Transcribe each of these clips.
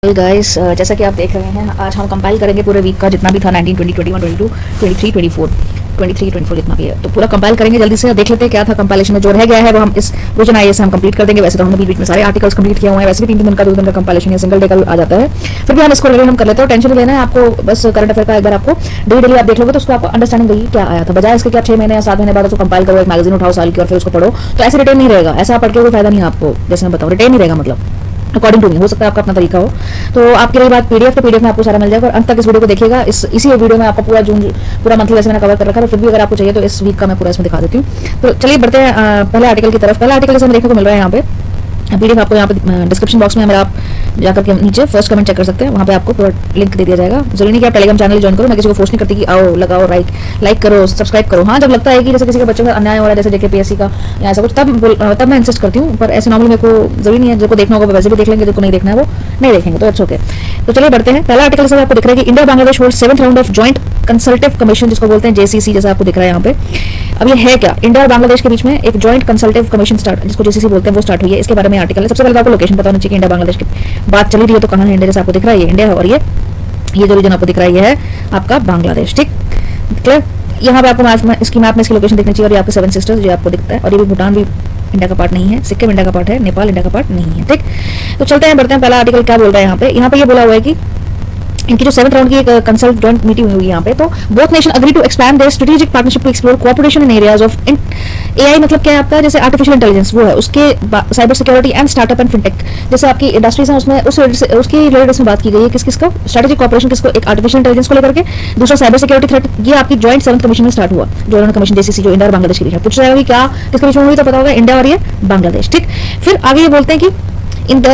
Guys जैसा कि आप देख रहे हैं, आज हम कंपाइल करेंगे पूरे वीक का जितना भी था 19, 20, 21, 22, 23, 24, 23, 24 जितना भी है, तो पूरा कंपाइल करेंगे। जल्दी से देख लेते हैं क्या था कंपाइलेशन में जो रह गया है वो हम इस विजन आईए से हम कंप्लीट कर देंगे। वैसे तो हमने बीच में सारे आर्टिकल्स कंप्लीट किए हुए हैं, वैसे भी 3 दिन का 2 दिन का कंपाइलेशन या सिंगल डे का आ जाता है, फिर भी हम इसको हम कर लेते हैं। टेंशन नहीं लेना है आपको, बस करंट अफेयर का एक बार आपको डेली आप देख लोगे तो उसको आपको अंडरस्टैंडिंग देगी क्या आया था, बजाय इसके क्या 6 महीने या 7 महीने बाद उसको कंपाइल करो, एक मैगजीन उठाओ साल की और फिर उसको पढ़ो, तो ऐसे रिटेन नहीं रहेगा। ऐसा पढ़ के कोई फायदा नहीं है आपको, जैसे मैं बताऊँ रिटेन नहीं रहेगा, मतलब अकॉर्डिंग टू मी। हो सकता है आपका अपना तरीका हो, तो आपके लिए बात पीडीएफ, तो पीडीएफ में आपको सारा मिल जाएगा और अंत तक इस वीडियो को देखिएगा। इसी वीडियो में आपका पूरा मंथली वैसे मैंने कवर कर रखा है, फिर भी अगर आपको चाहिए तो इस वीक का मैं पूरा इसमें दिखा देती हूँ। तो चलिए बढ़ते हैं पहले आर्टिकल की तरफ। पहला आर्टिकल जैसे हमें देखने को मिल रहा है यहाँ पे पीडीएफ, आपको यहाँ पे डिस्क्रिप्शन बॉक्स में आप जाकर के नीचे फर्स्ट कमेंट चेक कर सकते हैं, वहाँ पे आपको पूरा लिंक दे दिया जाएगा। जरूरी नहीं कि आप टेलीग्राम चैनल ज्वाइन करो, मैं किसी को फोर्स नहीं करती कि आओ लगाओ लाइक करो सब्सक्राइब करो। हाँ, जब लगता है कि जैसे किसी के बच्चों का अन्याय हो रहा है, जैसे जेके पीएससी का या ऐसा कुछ, तब मैं इंसिस्ट करती हूँ, पर ऐसे नॉर्मली मेरे को जरूरी नहीं है। जिसको देखना होगा वैसे भी देख लेंगे, जिसको नहीं देखना है वो नहीं देखेंगे, तो इट्स ओके। तो चलिए बढ़ते हैं। पहला आर्टिकल से आपको दिख रहा है कि India Bangladesh hold 7th round of joint consultative commission, जिसको बोलते हैं जेसीसी, जैसा आपको दिख रहा है यहाँ पे। अब ये है क्या, इंडिया और बांग्लादेश के बीच में एक जॉइंट कंसल्टेटिव कमीशन स्टार्ट, जिसको जेसीसी बोलते हैं, वो स्टार्ट हुई है। इसके बारे में आर्टिकल है। सबसे पहले आपको लोकेशन पता होना चाहिए कि इंडिया बांग्लादेश की बात चली रही है तो कहाँ है इंडिया। जैसे आपको दिख रहा है ये इंडिया है और ये जो रीजन आपको दिख रहा है ये है आपका बांग्लादेश, ठीक क्लियर। यहाँ पे आपको इसकी मैप में इसकी लोकेशन दिखनी चाहिए, और ये आपके 7 सिस्टर्स जो आपको दिखता है, और ये भी भूटान भी इंडिया का पार्ट नहीं है, सिक्किम इंडिया का पार्ट है, नेपाल इंडिया का पार्ट नहीं है, ठीक। तो चलते हैं बढ़ते हैं। पहला आर्टिकल क्या बोल रहा है यहाँ पे ये बोला हुआ है कि इनकी जो 7th राउंड की एक कंसल्ट जॉइंट मीटिंग हुई है यहाँ पे, तो both nation agree to expand their strategic partnership to explore cooperation in areas of AI, मतलब क्या है आपका, जैसे आर्टिफिशियल इंटेलिजेंस वो है, उसके cyber security and startup and fintech, जैसे आपकी इंडस्ट्रीज हैं उसमें उसकी रिलेटेड इसमें बात की गई है। किसको स्ट्रेटेजिक कोऑपरेशन, किसको, एक आर्टिफिशियल इंटेलिजेंस को लेकर के, दूसरा साइबर सिक्योरिटी थ्रेट। ये आपकी जॉइंट 7th कमीशन में स्टार्ट हुआ, जो उन्होंने कमीशन जेसीसी जो इंडिया और बांग्लादेश के बीच में। पूछ रहा है क्या किसके बीच में हुई, तो पता होगा इंडिया और ये बांग्लादेश, ठीक। फिर आगे ये बोलते हैं कि in the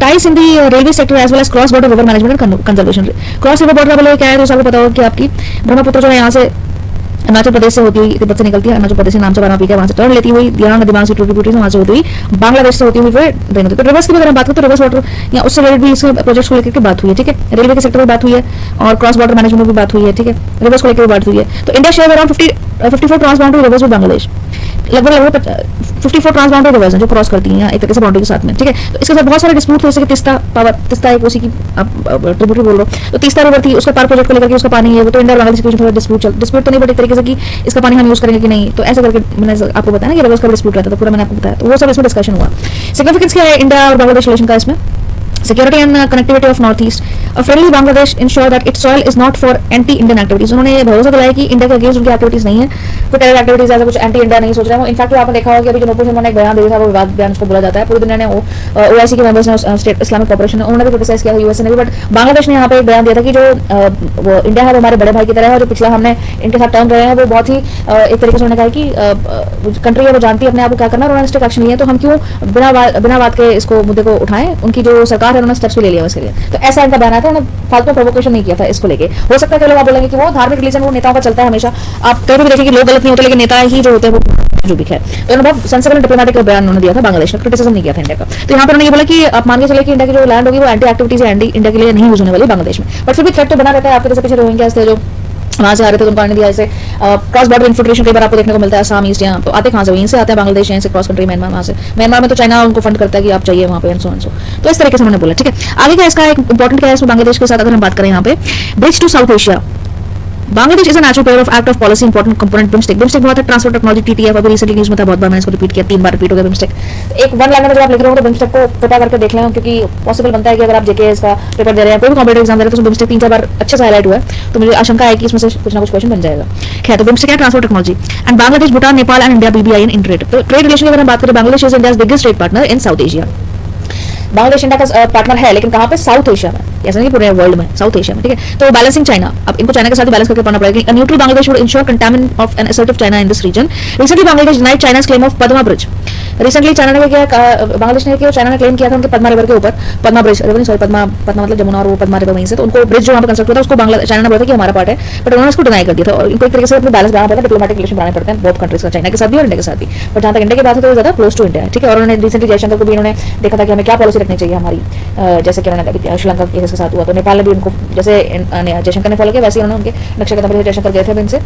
ties in the railway sector as well as cross border river management and conservation। Cross river border बोले क्या है, तो सबको पता होगा कि आपकी ब्रह्मपुत्र जो है यहाँ से अरुणाचल प्रदेश से होती हुई तिब्बत से निकलती है, अरुणाचल प्रदेश से नाम से पी के वहां से टर्न लेती हुई दियांग दिमाग से ट्रिब्यूटरीज वहां से होती हुई बांग्लादेश से होती हुई फिर ड्रेन होती है। तो रिवर्स की अगर हम बात करें तो रिवर्स वाटर या उससे रिलेटेड भी इसके प्रोजेक्ट्स को लेकर बात हुई है, ठीक है। रेलवे के सेक्टर में बात हुई है और क्रॉस बॉर्डर मैनेजमेंट में भी बात हुई है, ठीक है। रिवर्स को लेकर भी बात हुई है। तो India share around 54 trans boundary rivers with Bangladesh, लगभग 54 ट्रांस बाउंड्री रिवर्स हैं जो क्रॉस करती हैं एक तरीके से बाउंड्री के साथ में, ठीक है। तो इसके साथ बहुत सारे डिस्प्यूट थे, जैसे कि तिस्ता एक उसी की आप ट्रिब्यूटरी बोल रहे हो, तो तीस्ता रिवर थी, उसका पार प्रोजेक्ट को लेकर के उसका पानी है वो, तो इंडिया और बांग्लादेश के बीच में डिस्प्यूट तो नहीं, बट एक तरीके से कि इसका पानी हम यूज करेंगे कि नहीं, तो ऐसा करके मैंने आपको बताया ना कि रिवर्स का डिस्प्यूट रहता था, तो पूरा मैंने आपको बताया, तो वो सब इसमें डिस्कशन हुआ। सिग्निफिकेंस क्या है इंडिया और बांग्लादेश रिलेशन का इसमें, security and connectivity of northeast, a friendly Bangladesh ensure that its soil is not for anti-Indian activities। उन्होंने भरोसा दिलाया कि इंडिया के अगेंस्ट उनकी एक्टिविटीज नहीं है, कोई टेरर एक्टिविटीज ऐसा कुछ एंटी इंडिया नहीं सोच रहे हैं। इनफैक्ट आपने देखा होगा कि अभी जो नूपुर शर्मा ने एक बयान दिया था, वो विवाद बयान उसको बोला जाता है, पूरी दुनिया ने ओआईसी के मेंबर्स ने, स्टेट इस्लामिक कॉर्पोरेशन, उन्होंने भी क्रिटिसाइज किया यूएसए ने भी, बट बांग्लादेश ने यहाँ पे एक बयान दिया था कि जो वो इंडिया है वो हमारे बड़े भाई की तरह है, और जो पिछला हमने इनके साथ टर्म रहे हैं वो बहुत ही एक तरीके से उन्होंने कहा कि कंट्री है वो जानती है अपने आप को क्या करना, और उन्होंने स्ट्रिक्ट एक्शन लिया, तो हम क्यों बिना बात के इसको मुद्दे को उठाएं। उनकी जो सरकार है उन्होंने स्टेप्स भी ले लिया उसके लिए, तो ऐसा इनका बयान था, उन्होंने फालतू प्रोवोकेशन नहीं किया था इसको लेके। हो सकता है कि लोग आप बोलेंगे कि वो धार्मिक रिलीजन वो नेताओं का चलता है हमेशा, आप कहीं भी देखेंगे लोग गलत नहीं होते, लेकिन नेता ही जो होते हैं वो जो भी है। तो उन्होंने बहुत सेंसिबल डिप्लोमेटिक बयान उन्होंने दिया था, बांग्लादेश का क्रिटिसिज्म नहीं किया था इंडिया का। तो यहाँ पर उन्होंने ये बोला कि आप मान के चले कि इंडिया की जो लैंड होगी वो एंटी एक्टिविटीज या एंटी इंडिया के लिए नहीं यूज होने वाली बांग्लादेश में, बट फिर भी थ्रेट तो बना रहता है। आपके जैसे पीछे रोहिंग्यास थे जो वहां से आ रहे थे, उनको आने दिया। ऐसे क्रॉस बॉर्डर इन्फिल्ट्रेशन कई बार आपको देखने को मिलता है, असम ईस्ट, यहाँ तो आते कहाँ से, वहीं से आते हैं बांग्लादेश, यहाँ से क्रॉस कंट्री म्यांमार, वहां से म्यांमार में तो चाइना उनको फंड करता है कि आप चाहिए वहाँ पे, सो तो इस तरीके से उन्होंने बोला, ठीक है। आगे का इसका एक इंपॉर्टेंट क्या है इसमें बांग्लादेश के साथ अगर हम बात करें यहाँ पे, bridge to South Asia, Bangladesh is a natural pair of act of policy important component BIMSTEC बहुत है, ट्रांसपोर्ट टेक्नोलॉजी टीटीएफ अभी रिसेंटली न्यूज में था, बहुत बार मैंने इसको रिपीट किया, 3 बार रिपीट हो गया बिम्स्टेक। एक वन लाइन में जब आप लिख रहे हो तो बिम्स्टेक को पता करके देख लें, क्योंकि पॉसिबल बनता है कि अगर आप जेके इसका पेपर दे रहे हैं, कोई भी कॉम्पिटिटिव एग्जाम दे रहे हैं, तो बिम्स्टेक 3-4 बार अच्छे से हाईलाइट हुआ है, तो मुझे आशंका है कि इसमें से कुछ ना कुछ क्वेश्चन बन जाएगा। खैर, तो बिम्स्टेक है transport technology and Bangladesh, Bhutan, Nepal and India BBI in trade. तो ट्रेड रिलेशन की अगर हम बात करें, Bangladesh is India's biggest trade partner in south Asia. Bangladesh India का पार्टनर है, लेकिन कहाँ पे, साउथ एशिया में, ऐसा नहीं पूरे वर्ल्ड में, साउथ एशिया में, ठीक है। तो बैलेंसिंग चाइना, अब इनको चाइना के साथ बैलेंस करके पढ़ना पड़ेगा। Neutral Bangladesh would ensure containment of an assertive China in this region. Recently Bangladesh denied China's claim of Padma bridge. Recently China ने क्या, बांग्लादेश ने किया, चाइना ने क्लेम किया था उनके पद्मा रिवर के ऊपर, Padma bridge river, sorry Padma मतलब जमुना और वो पद्मा रिवर वहीं से, तो उनको ब्रिज जो वहाँ पर कंस्ट्रक्ट हुआ था उसको चाइना ने बोला था कि हमारा पार्ट है, बट उन्होंने उसको डिनाई कर दिया था। और इनको एक तरीके से अपने बैलेंस बनाना पड़ता है, डिप्लोमेटिक रिलेशन बनाने पड़ते हैं बहुत कंट्रीज का, चाइना के साथ भी और इंडिया के साथ भी, बट जहाँ तक इंडिया की बात है तो ज्यादा क्लोज टू इंडिया है, ठीक है। और उन्होंने रिसेंटली जयशंकर को भी उन्होंने देखा था कि हमें क्या पॉलिसी रखनी चाहिए हमारी, जैसे कि उन्होंने श्रीलंका के साथ हुआ, तो नेपाल ने भी उनको जैसे जयशंकर ने फॉलो किया, वैसे उन्होंने उनके नक्शे कदम पर जयशंकर गए थे इनसे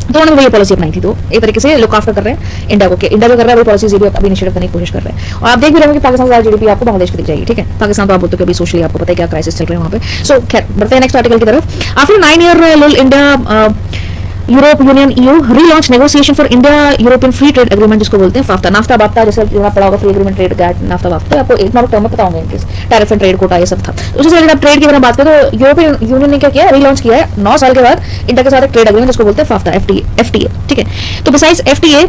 तो उन्होंने वही पॉलिसी अपनाई थी, तो एक तरीके से लुक आफ्टर कर रहे हैं इंडिया को, इंडिया जो कर रहा है वही पॉलिसीज ये भी अभी इनिशिएटिव करने की कोशिश कर रहे हैं। और आप देख भी रहे होंगे पाकिस्तान से जीडीपी आपको बांग्लादेश की दिख जाएगी, ठीक है। पाकिस्तान तो आप बोलते हो कि अभी सोशली आपको पता है क्या क्राइसिस चल रहे हैं वहाँ पे। सो खैर बढ़ते हैं नेक्स्ट आर्टिकल की तरफ। After 9 year lull India Europe Union EU relaunch negotiation for India European free trade agreement जिसको बोलते हैं फाफ्ता, नाफ्ता बाफ्ता, जैसे जो पड़ा होगा free agreement trade gate naphtha बाफ्ता, आपको एक टर्म में पता होंगे इनके टैरिफ एंड ट्रेड कोटा ये सब था। उससे अगर आप ट्रेड की अगर बात करें तो यूरोपियन यूनियन ने क्या किया, रीलॉन्च किया है 9 साल के बाद इंडिया के साथ एक ट्रेड एग्रीमेंट जिसको बोलते हैं फाफ्ता FTA, ठीक है। तो besides FTA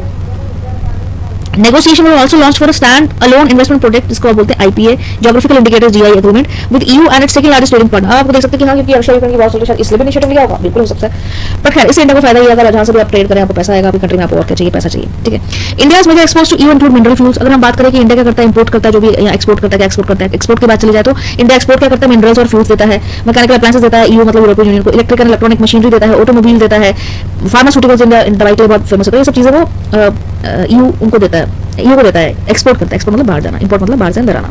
negotiation was also launched for a stand-alone investment project जिसको आप बोलते हैं IPA, Geographical Indicators GI agreement with EU and its second largest trading partner। आपको देख सकते हैं कि हाँ क्योंकि रशिया यूक्रेन की बहुत सारी इसलिए भी इनिशिएटिव लिया होगा, बिल्कुल हो सकता है। पर खैर इससे इंडिया को फायदा ये होगा जहाँ से भी आप ट्रेड करें आपको पैसा आएगा, आपकी कंट्री में आपको और क्या चाहिए, पैसा चाहिए, ठीक है। India major export to EU include mineral fuels. अगर हम बात करें कि इंडिया क्या करता है, इंपोर्ट करता है जो भी या एक्सपोर्ट करता है, एक्सपोर्ट करता है, एक्सपोर्ट की बात चली जाए तो इंडिया एक्सपोर्ट क्या करता है, मिनरल्स और फ्यूल्स देता है, मैकेनिकल अप्लायंसेस देता है EU मतलब यूरोपियन यूनियन को, इलेक्ट्रिकल इलेक्ट्रॉनिक मशीनरी देता है, ऑटोमोबाइल देता है, फार्मास्यूटिकल्स इंडिया दवाई के लिए बहुत फेमस होता है, ये सब चीजें वो EU उनको देता है, EU को देता है, एक्सपोर्ट करता है, एक्सपोर्ट मतलब बाहर जाना, इंपोर्ट मतलब बाहर से अंदर आना।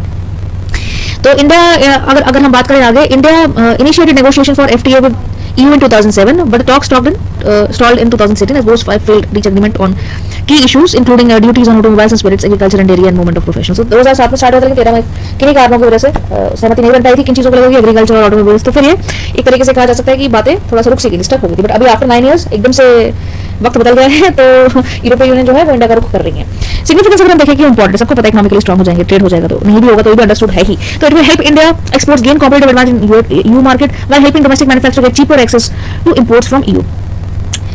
तो इंडिया अगर हम बात करें आगे, India initiated negotiation for FTA with EU in 2007, but the talks stalled in 2016 as both failed reach agreement on key issues including duties on automobiles and spirits, agriculture and dairy and movement of professionals। तो 2007 में start हुआ था, लेकिन 13 में किन्हीं कारणों की वजह से सहमति नहीं बन पाई थी किन चीजों को लेकर, एग्रीकल्चर और ऑटोमोबाइल्स। तो फिर ये एक तरीके से कहा जा सकता है कि बातें थोड़ा सा रुक सी गई, स्टक हो गई थी। बट अभी आफ्टर 9 इयर्स एकदम से वक्त बदल गया है, तो यूरोपियन यूनियन जो है वो इंडिया का रुख कर रही है। सिग्निफिकेंस अगर हम देखें कि इंपॉर्टेंट, सबको पता है इकोनॉमिकली स्ट्रांग हो जाएंगे, ट्रेड हो जाएगा, तो नहीं भी होगा तो ये भी अंडरस्टूड है ही। तो it will help India exports gain competitive advantage in EU market while helping domestic manufacturers get cheaper access to imports from EU,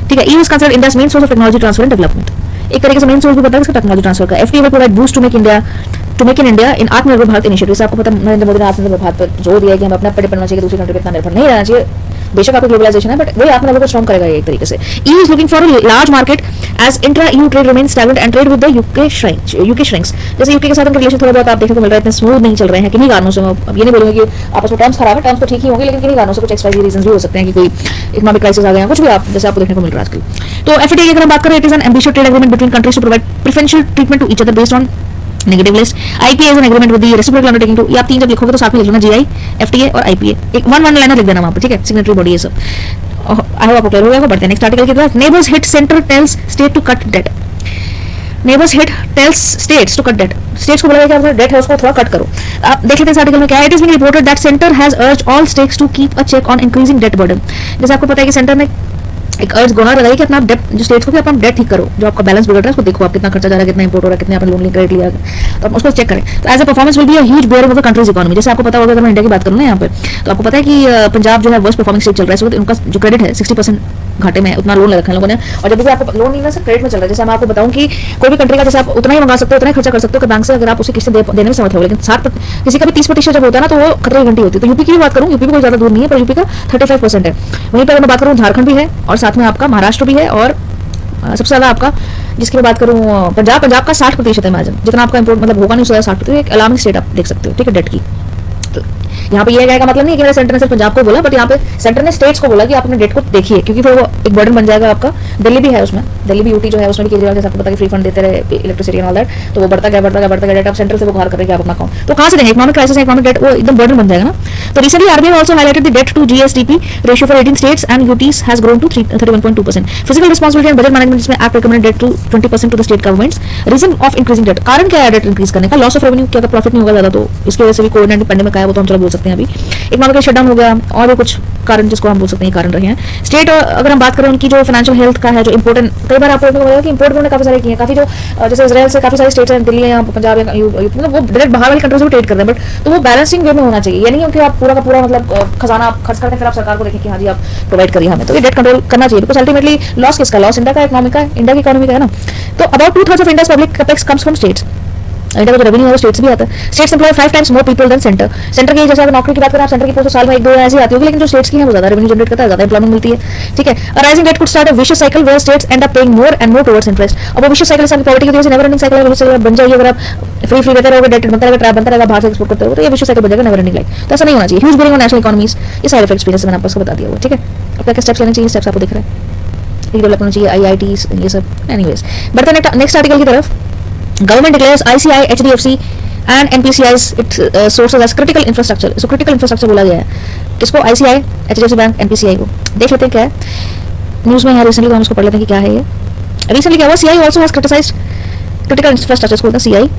ठीक है। EU is considered India's main source of technology transfer and development. एक तरीके से main source भी बताया इसका technology transfer का। FTA will provide boost to make in India in आत्मनिर्भर भारत इनिशिएटिव से। आपको पता है नरेंद्र मोदी ने आत्मनिर्भर भारत पर जोर दिया है कि हम अपने पर डिपेंड होना चाहिए, दूसरी कंट्री पर इतना निर्भर नहीं रहना चाहिए। बेशक आपको ग्लोबलाइजेशन है, बट वही आत्मनिर्भर को स्ट्रॉन्ग करेगा ये एक तरीके से। EU is looking for a large market as intra-EU trade remains stagnant and trade with the UK shrinks। जैसे UK के साथ उनके रिलेशन थोड़ा बहुत आप देखने को मिल रहा है, इतने स्मूथ नहीं चल रहे हैं किन्हीं कारणों से। अब ये नहीं बोलूंगी कि आपस में टर्म्स खराब है, टर्म्स तो ठीक ही होंगे, लेकिन किन्हीं कारणों से कुछ XYZ रीजंस भी हो सकते हैं कि कोई इकोनॉमिक क्राइसिस आ गया, कुछ भी आप जैसे आपको देखने को मिल रहा है आजकल। तो FTA की अगर हम बात करें, it is an ambitious trade agreement between countries to provide preferential treatment to each other based on negative list. IPA is an agreement with the reciprocal undertaking to, ये आप तीन जब लिखोगे तो साथ में लिख लेना GI, FTA और IPA, एक वन लाइनर लिख देना वहां पर, ठीक है। सिग्नेटरी बॉडी ये सब आई होप आपको क्लियर हो गया। बढ़ते हैं नेक्स्ट आर्टिकल की तरफ। Neighbours hit centre tells state to cut debt. Neighbours hit tells states to cut debt. States को बोला गया कि अपना डेट है उसको थोड़ा कट करो। आप देख लेते हैं इस आर्टिकल में क्या है। It is being reported that centre has urged all states to keep a check on increasing debt burden. जैसे आपको पता है कि सेंटर ने एक अर्ज गुहार लगाई कि अपना डेट जो स्टेट्स को कि अपना डेट ठीक करो, जो आपका बैलेंस बिगड़ रहा है उसको देखो, आप कितना खर्चा जा रहा है, कितना इंपोर्ट हो रहा है, कितने आपने लोन क्रेडिट लिया, तो आप उसको चेक करें। तो as a performance will be a huge bearing of the country's economy. जैसे आपको पता होगा, अगर मैं इंडिया की बात करूँ ना यहाँ पे, तो आपको पता है कि पंजाब जो है वर्स्ट परफॉर्मिंग स्टेट चल रहा है इस वक्त। उनका जो क्रेडिट है 60% घाटे में, उतना लोन ले रखा है लोगों ने। और जब भी आपको लोन नहीं ना सिर्फ क्रेडिट में चल रहा है। जैसे मैं आपको बताऊं कि कोई भी कंट्री का जैसे आप उतना ही मंगा सकते हो, उतना ही खर्चा कर सकते हो बैंक से, अगर आप उसे किसी देने में समर्थ हो, लेकिन 60 किसी का भी 30% जब होता है ना तो वो खतरे की घंटी होती है। तो यूपी की भी बात करूँ, यूपी भी कोई ज्यादा दूर नहीं है, पर यूपी का 35% है। वहीं पर मैं बात करूँ झारखंड भी है और साथ में आपका महाराष्ट्र भी है, और सबसे ज्यादा आपका जिसकी मैं बात करूँ पंजाब का 60% है। इमेजिन जितना आपका इंपोर्ट मतलब होगा नहीं उससे 60%। एक अलार्मिंग स्टेट आप देख सकते हो, ठीक है, डेट की। तो यहाँ पे ये कहने का मतलब नहीं कि मेरे सेंटर ने सिर्फ पंजाब को बोला, बट यहाँ पे सेंटर ने स्टेट्स को बोला कि आप अपने डेट को देखिए, क्योंकि फिर वो एक बर्डन बन जाएगा आपका। दिल्ली भी है उसमें, दिल्ली भी यूटी जो है उसमें भी केजरीवाल जैसे आपको पता है फ्री फंड देते रहे इलेक्ट्रिसिटी एंड ऑल दैट, तो वो बढ़ता गया डेट आप सेंटर से वो बाहर करेंगे आप अपना काम, तो कहाँ से देंगे। इकोनॉमिक क्राइसिस इकोनॉमिक डेट वो एकदम बर्डन बन जाएगा ना। तो recently RBI also highlighted the debt to GSDP ratio for 18 states and UTs has grown to 31.2%। Fiscal responsibility and budget management जिसमें act recommended debt to 20% to the state governments. Reason of increasing debt, कारण क्या है debt increase करने का? Loss of revenue, क्या profit नहीं होगा ज्यादा, तो इसकी वजह से भी कोविड-19 पेंडेमिक आया, वो तो हम चलो बोल सकते हैं अभी। इकोनॉमिक शटडाउन हो गया और भी कुछ कारण जिसको हम बोल सकते हैं कारण रहे हैं। स्टेट अगर हम बात करें उनकी जो फाइनेंशियल हेल्थ का है, जो इंपोर्टेंट, कई बार आपको देखने को मिलेगा कि इंपोर्ट उन्होंने काफी सारे किए हैं, काफी जो जैसे इजराइल से काफी सारे स्टेट्स हैं, दिल्ली या पंजाब या मतलब वो डायरेक्ट बाहर वाली कंट्री से भी ट्रेड कर रहे हैं, बट तो वो बैलेंसिंग वे में होना चाहिए। ये नहीं कि आप पूरा का पूरा मतलब खजाना आप खर्च करते हैं फिर आप सरकार को देखें कि हाँ जी आप प्रोवाइड करिए हमें, तो ये डेट कंट्रोल करना चाहिए। बिकॉज अल्टीमेटली लॉस किसका? लॉस इंडिया का इकोनॉमी का, इंडिया की इकोनॉमी का है ना। तो about 2/3 of India's public capex comes from states. India का जो रेवेन्यू है वो स्टेट से भी आता है। States employ 5 times more people than centre. Centre की जैसे अगर नौकरी की बात करें आप, सेंटर की पोस्ट साल में 1-2 ऐसी आती होगी, लेकिन जो स्टेट्स की है वो ज्यादा रेवेन्यू जनरेट करता है, ज्यादा एम्प्लॉयमेंट मिलती है, ठीक है। Rising debt could start a vicious cycle where states end up paying more and more towards interest. अब वो विशियस साइकिल से पॉवर्टी की वजह से नेवर एंडिंग साइकिल है, विशियस साइकिल बन जाएगी। अगर आप फ्री देते रहोगे, डेट बनता रहेगा, ट्रैप बनता रहेगा, बाहर से एक्सपोर्ट करते रहोगे, तो ये विशियस साइकिल बन जाएगा, नेवर एंडिंग लाइक। तो ऐसा नहीं होना चाहिए। Huge bearing on national economies, ये साइड इफेक्ट्स भी जैसे मैंने आपको बता दिया हुआ, ठीक है। अब क्या स्टेप्स लेने चाहिए, स्टेप्स आपको दिख रहे हैं, डेवलप होना चाहिए, IITs ये सब। एनीवेज बढ़ते हैं नेक्स्ट आर्टिकल की तरफ। Government declares ICI, HDFC and NPCI's its sources as critical infrastructure। इसको critical infrastructure बोला गया है, किसको? ICI, HDFC बैंक, NPCI को। देख लेते हैं क्या है। न्यूज़ में यहाँ रिसेंटली तो हम इसको पढ़ लेते हैं कि क्या है ये। रिसेंटली क्या हुआ, CI also has criticised critical infrastructure बोलता है सीआई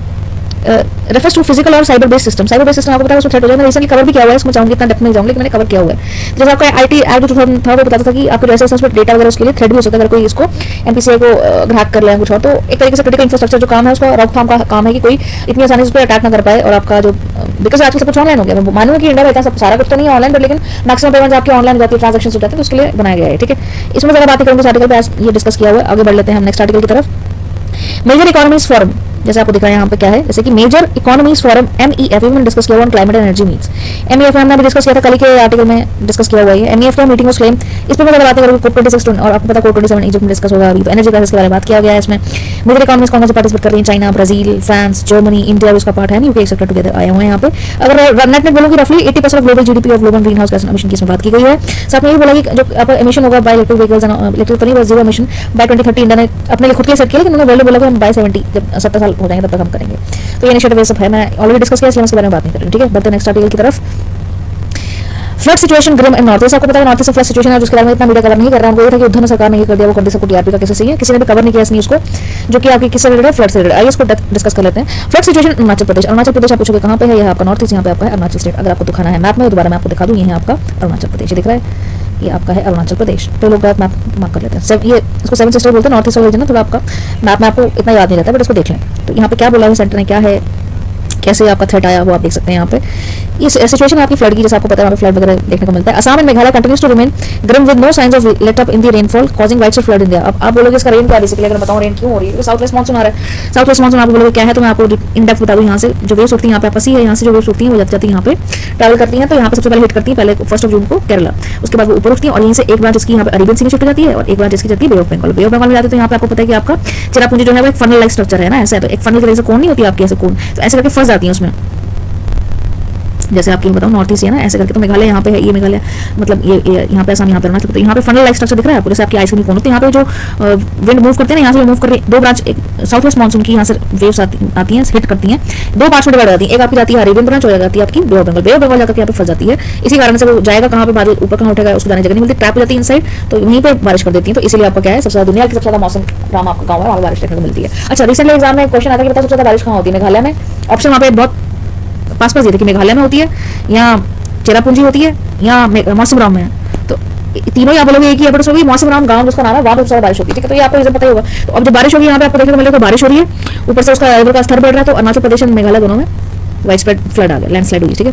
रेफर्स टू फिजिकल और cyber based system. Cyber based system आपको पता है उसमें थ्रेट हो जाए। मैं रिसेंटली कवर भी किया हुआ है, इसमें चाहूंगी इतना डेप्थ में जाऊंगी, लेकिन मैंने कवर किया हुआ है। जैसे आपका आईटी एक्ट जो था वो बताता था कि आपके जैसे उसमें डेटा वगैरह उसके लिए थ्रेट भी हो सकता है अगर कोई इसको एमपीसीआई को ग्रैक कर ले कुछ और। तो एक तरीके से क्रिटिकल इंफ्रास्ट्रक्चर जो काम है उसका रोकथाम का काम है कि कोई इतनी आसानी से उस पर अटैक ना कर पाए। और आपका जो बिकॉज आजकल सब कुछ ऑनलाइन हो गया, मैं मानूंगा कि इंडिया में इतना सब सारा कुछ तो नहीं है ऑनलाइन, लेकिन मैक्सिमम पेमेंट्स आपके ऑनलाइन जाती है, ट्रांजेक्शन हो जाते हैं, तो उसके लिए बनाया गया है। ठीक है, इसमें ज़्यादा बातें करूँगा, आर्टिकल पे ये डिस्कस किया हुआ है। आगे बढ़ लेते हैं हम नेक्स्ट आर्टिकल की तरफ। मेजर इकोनॉमीज फोरम, जैसे आपको दिख रहा है यहाँ पे क्या है, जैसे कि मेजर इकोनॉमीज फोरम MEF में डिस्कस किया हुआ climate and energy meets. MEF में हमने अभी डिस्कस किया था, कल के आर्टिकल में डिस्कस किया हुआ है। MEF का मीटिंग क्लेम, इस पर मैं बातें करूँगी। COP26 और आपको पता COP27 इजिप्ट में डिस्कस होगा। अभी तो एनर्जी क्राइसिस के बारे में बात किया गया है इसमें। मेजर इकोनॉमीज कौन से पार्टिसिपेट कर रही है, China, Brazil, France, Germany, India उसका पार्ट है, यूके एक्सेट्रा टुगेदर आए हुए हैं यहाँ पे। अगर नेट में बोलूँगी रफली 80% ऑफ ग्लोबल जीडीपी और global green house gas emission की इसमें बात की गई है। साथ में ये बोला कि जो आपका एमिशन होगा by electric vehicles and electric पर जीरो एमिशन बाय 2030 इंडिया ने अपने लिए खुद के लिए सेट किया, लेकिन उन्होंने वर्ल्ड बोला कि हम बाय 70 जब 70 साल हो जाएंगे तब तक हम करेंगे। तो ये इनिशिएटिव सब है, मैं ऑलरेडी डिस्कस किया, इसलिए इसके बारे में बात नहीं कर रही हूँ। ठीक है, बढ़ते नेक्स्ट आर्टिकल की तरफ। फ्लड सिचुएशन ग्रिम इन नॉर्थ ईस्ट, आपको पता है नॉर्थ ईस्ट फ्लड सिचुएशन है जिसके बारे में इतना मीडिया कवर नहीं कर रहा है। हमको ये था कि उद्धव ने सरकार ने ये कर दिया, वो कंट्री सबको टीआरपी का कैसे सही है, किसी ने भी कवर नहीं किया इस न्यूज़ को, जो कि आपकी किससे रिलेटेड है, फ्लड से रिलेटेड। आइए इसको डिस्कस कर लेते हैं। Flood situation Arunachal Pradesh. अरुणाचल प्रदेश आप पूछोगे कहाँ पे है, ये आपका नॉर्थ ईस्ट, यहाँ पे आपका है अरुणाचल स्टेट। अगर आपको दिखाना है मैप में, दोबारा मैं आपको दिखा दूँ, ये है आपका अरुणाचल प्रदेश, दिख रहा है, ये आपका है अरुणाचल प्रदेश। तो लोग मैप मार्क कर लेते हैं। ये इसको 7 सिस्टर बोलते हैं, नॉर्थ ईस्ट रीजन ना, थोड़ा आपका मैप में आपको इतना याद नहीं रहता, बट इसको देख लें। तो यहाँ पे क्या बोला है सेंटर ने, क्या है, कैसे आपका थ्रेट आया वो आप देख सकते हैं यहाँ पे। ये सिचुएशन आपकी फ्लड की, जैसे आपको पता है वहाँ पे फ्लड वगैरह देखने को मिलता है। Assam and Meghalaya continues to remain grim with no signs of let up in the rainfall causing widespread flood in India. अब आप बोलोगे इसका रेन क्या है, बेसिकली अगर बताऊं रेन क्यों हो रही है, साउथ वेस्ट मानसून आ रहा है। साउथ वेस्ट मानसून आप बोलोगे क्या है, तो मैं आपको इन डेप्थ बता दूं। यहाँ से जो वेव्स उठती है यहाँ पे आपसी है, यहाँ से जो वेव्स उठती है वो जाती है यहाँ पे ट्रैवल करती है। तो यहाँ पे सबसे पहले हिट करती है पहले 1 जून को केरला, उसके बाद वो ऊपर उठती है और यहीं से एक ब्रांच इसकी यहाँ पे अरेबियन सी में शिफ्ट हो जाती है और एक ब्रांच इसकी जाती है Bay of Bengal. Bay of Bengal में जाती है तो यहाँ पे आपको पता है कि आपका चेरापूंजी जो है वो एक फनल लाइक स्ट्रक्चर है ना, ऐसा है, तो एक फनल की तरह से कोन नहीं होती आपकी ऐसे कोन, तो ऐसे करके फंस जाती है उसमें। जैसे आपकी बताऊं नॉर्थ ईस्ट है ना, ऐसे करके। तो मेघालय यहाँ पे है, ये मेघालय मतलब ये यहाँ पे असम, यहाँ पे अरुणाचल, तो यहाँ पे फनल लाइक स्ट्रक्चर दिख रहा है आपको, जैसे आपकी आइसक्रीम कोन होती है। यहाँ पे जो विंड मूव करते हैं ना, यहाँ से मूव कर रही है, 2 ब्रांच साउथ वेस्ट मानसून की यहाँ से वेव्स आती हैं, हिट करती हैं, 2 पार्ट्स में डिवाइड जाती है। एक आपकी जाती है अरेबियन ब्रांच और जाती है आपकी Bay of Bengal. Bay of Bengal जाकर यहाँ पे फंस जाती है, इसी कारण से वो जाएगा कहाँ पे, बादल ऊपर कहाँ उठेगा उसको जाने जगह नहीं मिलती, ट्रैप हो जाती है इनसाइड, तो वहीं पे बारिश कर देती है। तो इसीलिए आपका क्या है, सबसे ज्यादा दुनिया की सबसे ज्यादा मौसम राम आपका गाँव है, वहाँ बारिश देखने को मिलती है। अच्छा, रिसेंटली एग्जाम में क्वेश्चन आता है कि सबसे ज्यादा बारिश कहाँ होती है, मेघालय में। ऑप्शन वहाँ पे बहुत पास ये देखिए, मेघालय में होती है, या चेरापूंजी होती है, या मौसम राम में है। तो तीनों यहाँ बोलोगे एक ही है, बट उसमें भी मौसम राम गांव जिसका नाम है, वहाँ बहुत सारा बारिश होती है। ठीक है, तो ये आपको पता ही होगा। तो अब जब बारिश होगी यहाँ पे आपको देखने को मिलेगा, बारिश हो रही है, ऊपर से उसका रिवर का स्तर बढ़ रहा है, तो अरुणाचल प्रदेश और मेघालय दोनों में वाइड स्प्रेड फ्लड आ गया, लैंडस्लाइड हुई। ठीक है,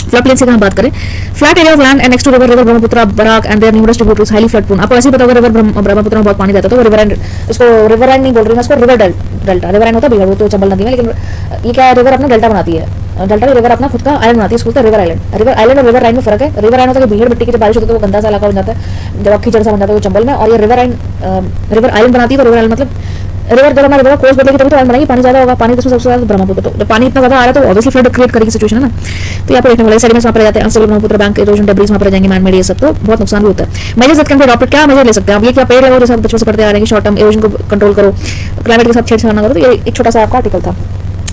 फ्लड प्लेन से हम बात करें, flat area of land and next to river Brahmaputra, Barak and their numerous tributaries highly flood prone. आपको ऐसे ही पता होगा रिवर ब्रह्मपुत्र में बहुत पानी रहता है, तो रिवर एंड, इसको रिवर एंड नहीं बोल रही मैं, इसको रिवर डेल्टा। रिवर एंड होता है वो तो चंबल नदी में, लेकिन ये क्या रिवर अपना डेल्टा बनाती है, डेल्टा भी रिवर अपना खुद का आइलैंड बनाती है, इसको रिवर आइलैंड। रिवर आइलैंड और रिवर लाइन में फर्क है। रिवर आइलैंड होता है भीड़ मिट्टी की जब बारिश होती है तो वो गंदा सा इलाका बन जाता है, जब कीचड़ सा बन जाता है वो चंबल में, और ये रिवर आइलैंड बनाती है। तो रिवर आइलैंड मतलब रिवर जब हमारे कोर्स बदलेगी तभी तो आइलैंड बनेगी, पानी ज्यादा होगा, पानी तो सबसे ज्यादा ब्रह्मपुत्र, तो जब पानी इतना ज्यादा आ रहा है तो ऑब्वियसली फ्लड क्रिएट करेगी सिचुएशन है ना। तो यहाँ पे देखने वाले सेडिमेंट्स वहाँ पर जाते हैं, unstable Brahmaputra bank erosion debris वहाँ पर जाएंगे, मैन मेड, ये सब तो बहुत नुकसान भी होता है। Measures that can be adopted, क्या मेजर ले सकते हैं आप, ये क्या पेड़ लगाओ, जैसे आप बच्चों से पढ़ते आ रहे हैं, शॉर्ट टर्म इरोजन को कंट्रोल करो, क्लाइमेट के साथ छेड़छाड़ ना करो। तो ये एक छोटा सा आपका आर्टिकल था,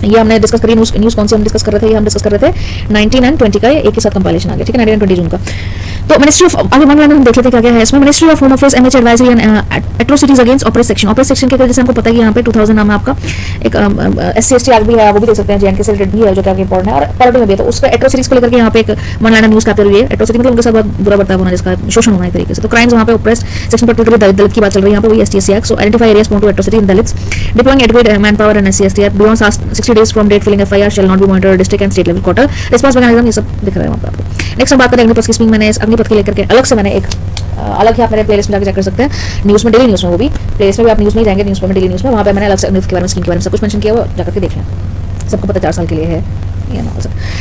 ये हमने डिस्कस करी। न्यूज़ कौन सी हम डिस्कस कर रहे थे, ये हम डिस्कस कर रहे थे 19 एंड 20 का, एक ही साथ कंपाइलेशन आ गया। ठीक है, 19 एंड 20 जून का। तो मिनिस्ट्री ऑफ, आगे वन लाइन हम देख लेते हैं क्या क्या है इसमें। Ministry of home affairs MH advisory and atrocities against operate section. Operate section के जैसे हमको पता है कि यहाँ पे 2000 नाम है आपका एक SC/ST एक्ट भी है, वो भी देख सकते हैं, JNK से रिलेटेड भी है जो कि इंपॉर्टेंट है, और पॉलिटी में भी है। तो उसका एट्रोसिटीज को लेकर के यहाँ पे एक वन लाइन न्यूज़ कैप्चर हुई है। एट्रोसिटी मतलब उनके साथ बहुत बुरा बर्ताव होना, जिसका शोषण होना एक तरीके से। तो क्राइम्स वहाँ पे ऑपरेस्ट सेक्शन पर्टिकुलरली दलित की बात चल रही है यहाँ पे, वही ST/SC act. So identify areas prone to atrocity in Dalits, deploying adequate man power and SC/ST act beyond 60 days from date filing FIR shall not be monitored district and state level quarter response mechanism, ये सब दिख रहा है वहाँ पे आपको। Next हम बात करें अग्निपथ की स्कीमिंग। मैंने इस अग्निपथ के लेकर के अलग से मैंने एक अलग ही आप मेरे प्लेलिस्ट में जाकर चेक कर सकते हैं, न्यूज़ में, डेली न्यूज़ में, वो भी प्लेलिस्ट में भी आप न्यूज़ में जाएंगे, न्यूज़ में डेली न्यूज़ में, वहाँ पे मैंने अलग से अग्निपथ के बारे में, स्कीम के बारे में सब कुछ मेंशन किया, वो जाकर के देख लें, सबको पता 4 साल के लिए है ये ना।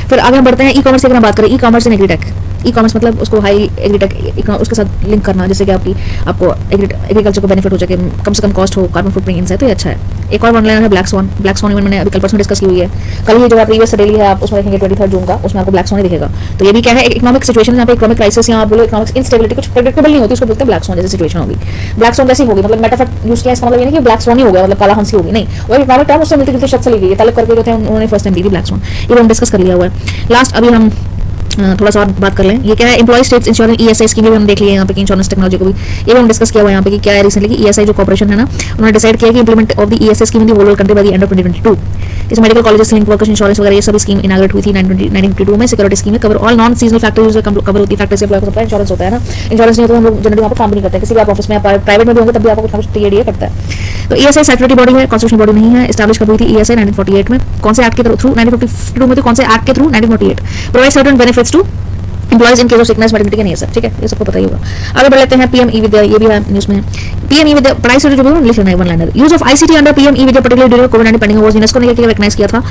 फिर आगे हम बढ़ते हैं ई कॉमर्स की अगर बात करें, ई कॉमर्स इन एग्रीटेक। ई कॉमर्स मतलब उसको हाई एग्रीटेक उसके साथ लिंक करना, जिससे कि आपको एग्रीकल्चर को बेनिफिट हो जाए, कम से कम कॉस्ट हो, कार्बन फुटप्रिंट इनसे, तो ये अच्छा है। एक और ऑनलाइन है black swan. Black swan event मैंने अभी कल परसों डिस्कस की हुई है, कल ही जो प्रीवियस डेली है आप उसमें देखेंगे 23 जून का, उसमें आपको ब्लैक स्वान ही दिखेगा। तो ये भी क्या है, इकोनॉमिक सिचुएशन, यहाँ पे इकोनॉमिक क्राइसिस, यहाँ आप बोलो इकोनॉमिक इंस्टेबिलिटी, कुछ प्रेडिक्टेबल नहीं होती, उसको बोलते हैं ब्लैक स्वान जैसी सिचुएशन होगी। ब्लैक स्वान जैसी होगी मतलब मेटाफर यूज किया, इसका मतलब ये नहीं कि ब्लैक स्वान ही हो गया, मतलब काला हंसी होगी, नहीं, वो इकोनॉमिक टर्म उससे मिलती जुलती शब्द से ली गई है, तलब करके जो थे उन्होंने फर्स्ट टाइम दी थी ब्लैक स्वान, ये हम डिस्कस कर लिया हुआ है। लास्ट अभी हम थोड़ा सा और बात कर लें, ये क्या है, employ states insurance ESI scheme भी हम देख लिए यहाँ पे कि इंश्योरेंस टेक्नोलॉजी को भी ये भी हम डिस्कस किया हुआ है यहाँ पे कि क्या है रिसेंटली कि ईएसआई जो कॉर्पोरेशन है ना, उन्होंने डिसाइड किया कि implement of the ESI scheme in the whole country by the end of 2022। इस medical colleges link workers insurance वगैरह ये सभी स्कीम इनाग्रेट हुई थी 1952 में। सिक्योरिटी स्कीम में cover all non seasonal factors cover होती है, फैक्टर्स से एम्प्लॉय को सबका इंश्योरेंस होता है ना। इंश्योरेंस नहीं तो हम लोग जनरली वहाँ पर काम भी नहीं करते, किसी भी आप ऑफिस में प्राइवेट में भी होंगे तब भी आपको कुछ टीएडीए करता है। तो ईएसआई स्टैट्यूटरी बॉडी है, कॉन्स्टिट्यूशनल बॉडी नहीं है। एस्टैब्लिश कब हुई थी ईएसआई 1948 में, कौन से एक्ट के थ्रू, 1952 में, तो कौन से एक्ट के through, 1948। Provide certain benefits to employees in case of sickness maternity के नहीं है सर, ठीक है, ये सबको पता ही होगा। आगे बढ़ लेते हैं, पीएम ई विद्या, ये भी है न्यूज़ में। पीएम ई विद्या पढ़ाई से जो भी लिख लेना है one liner. Use of ICT under PM E Vidya particular during covid pending was UNESCO ने क्या रिकॉग्नाइज किया था,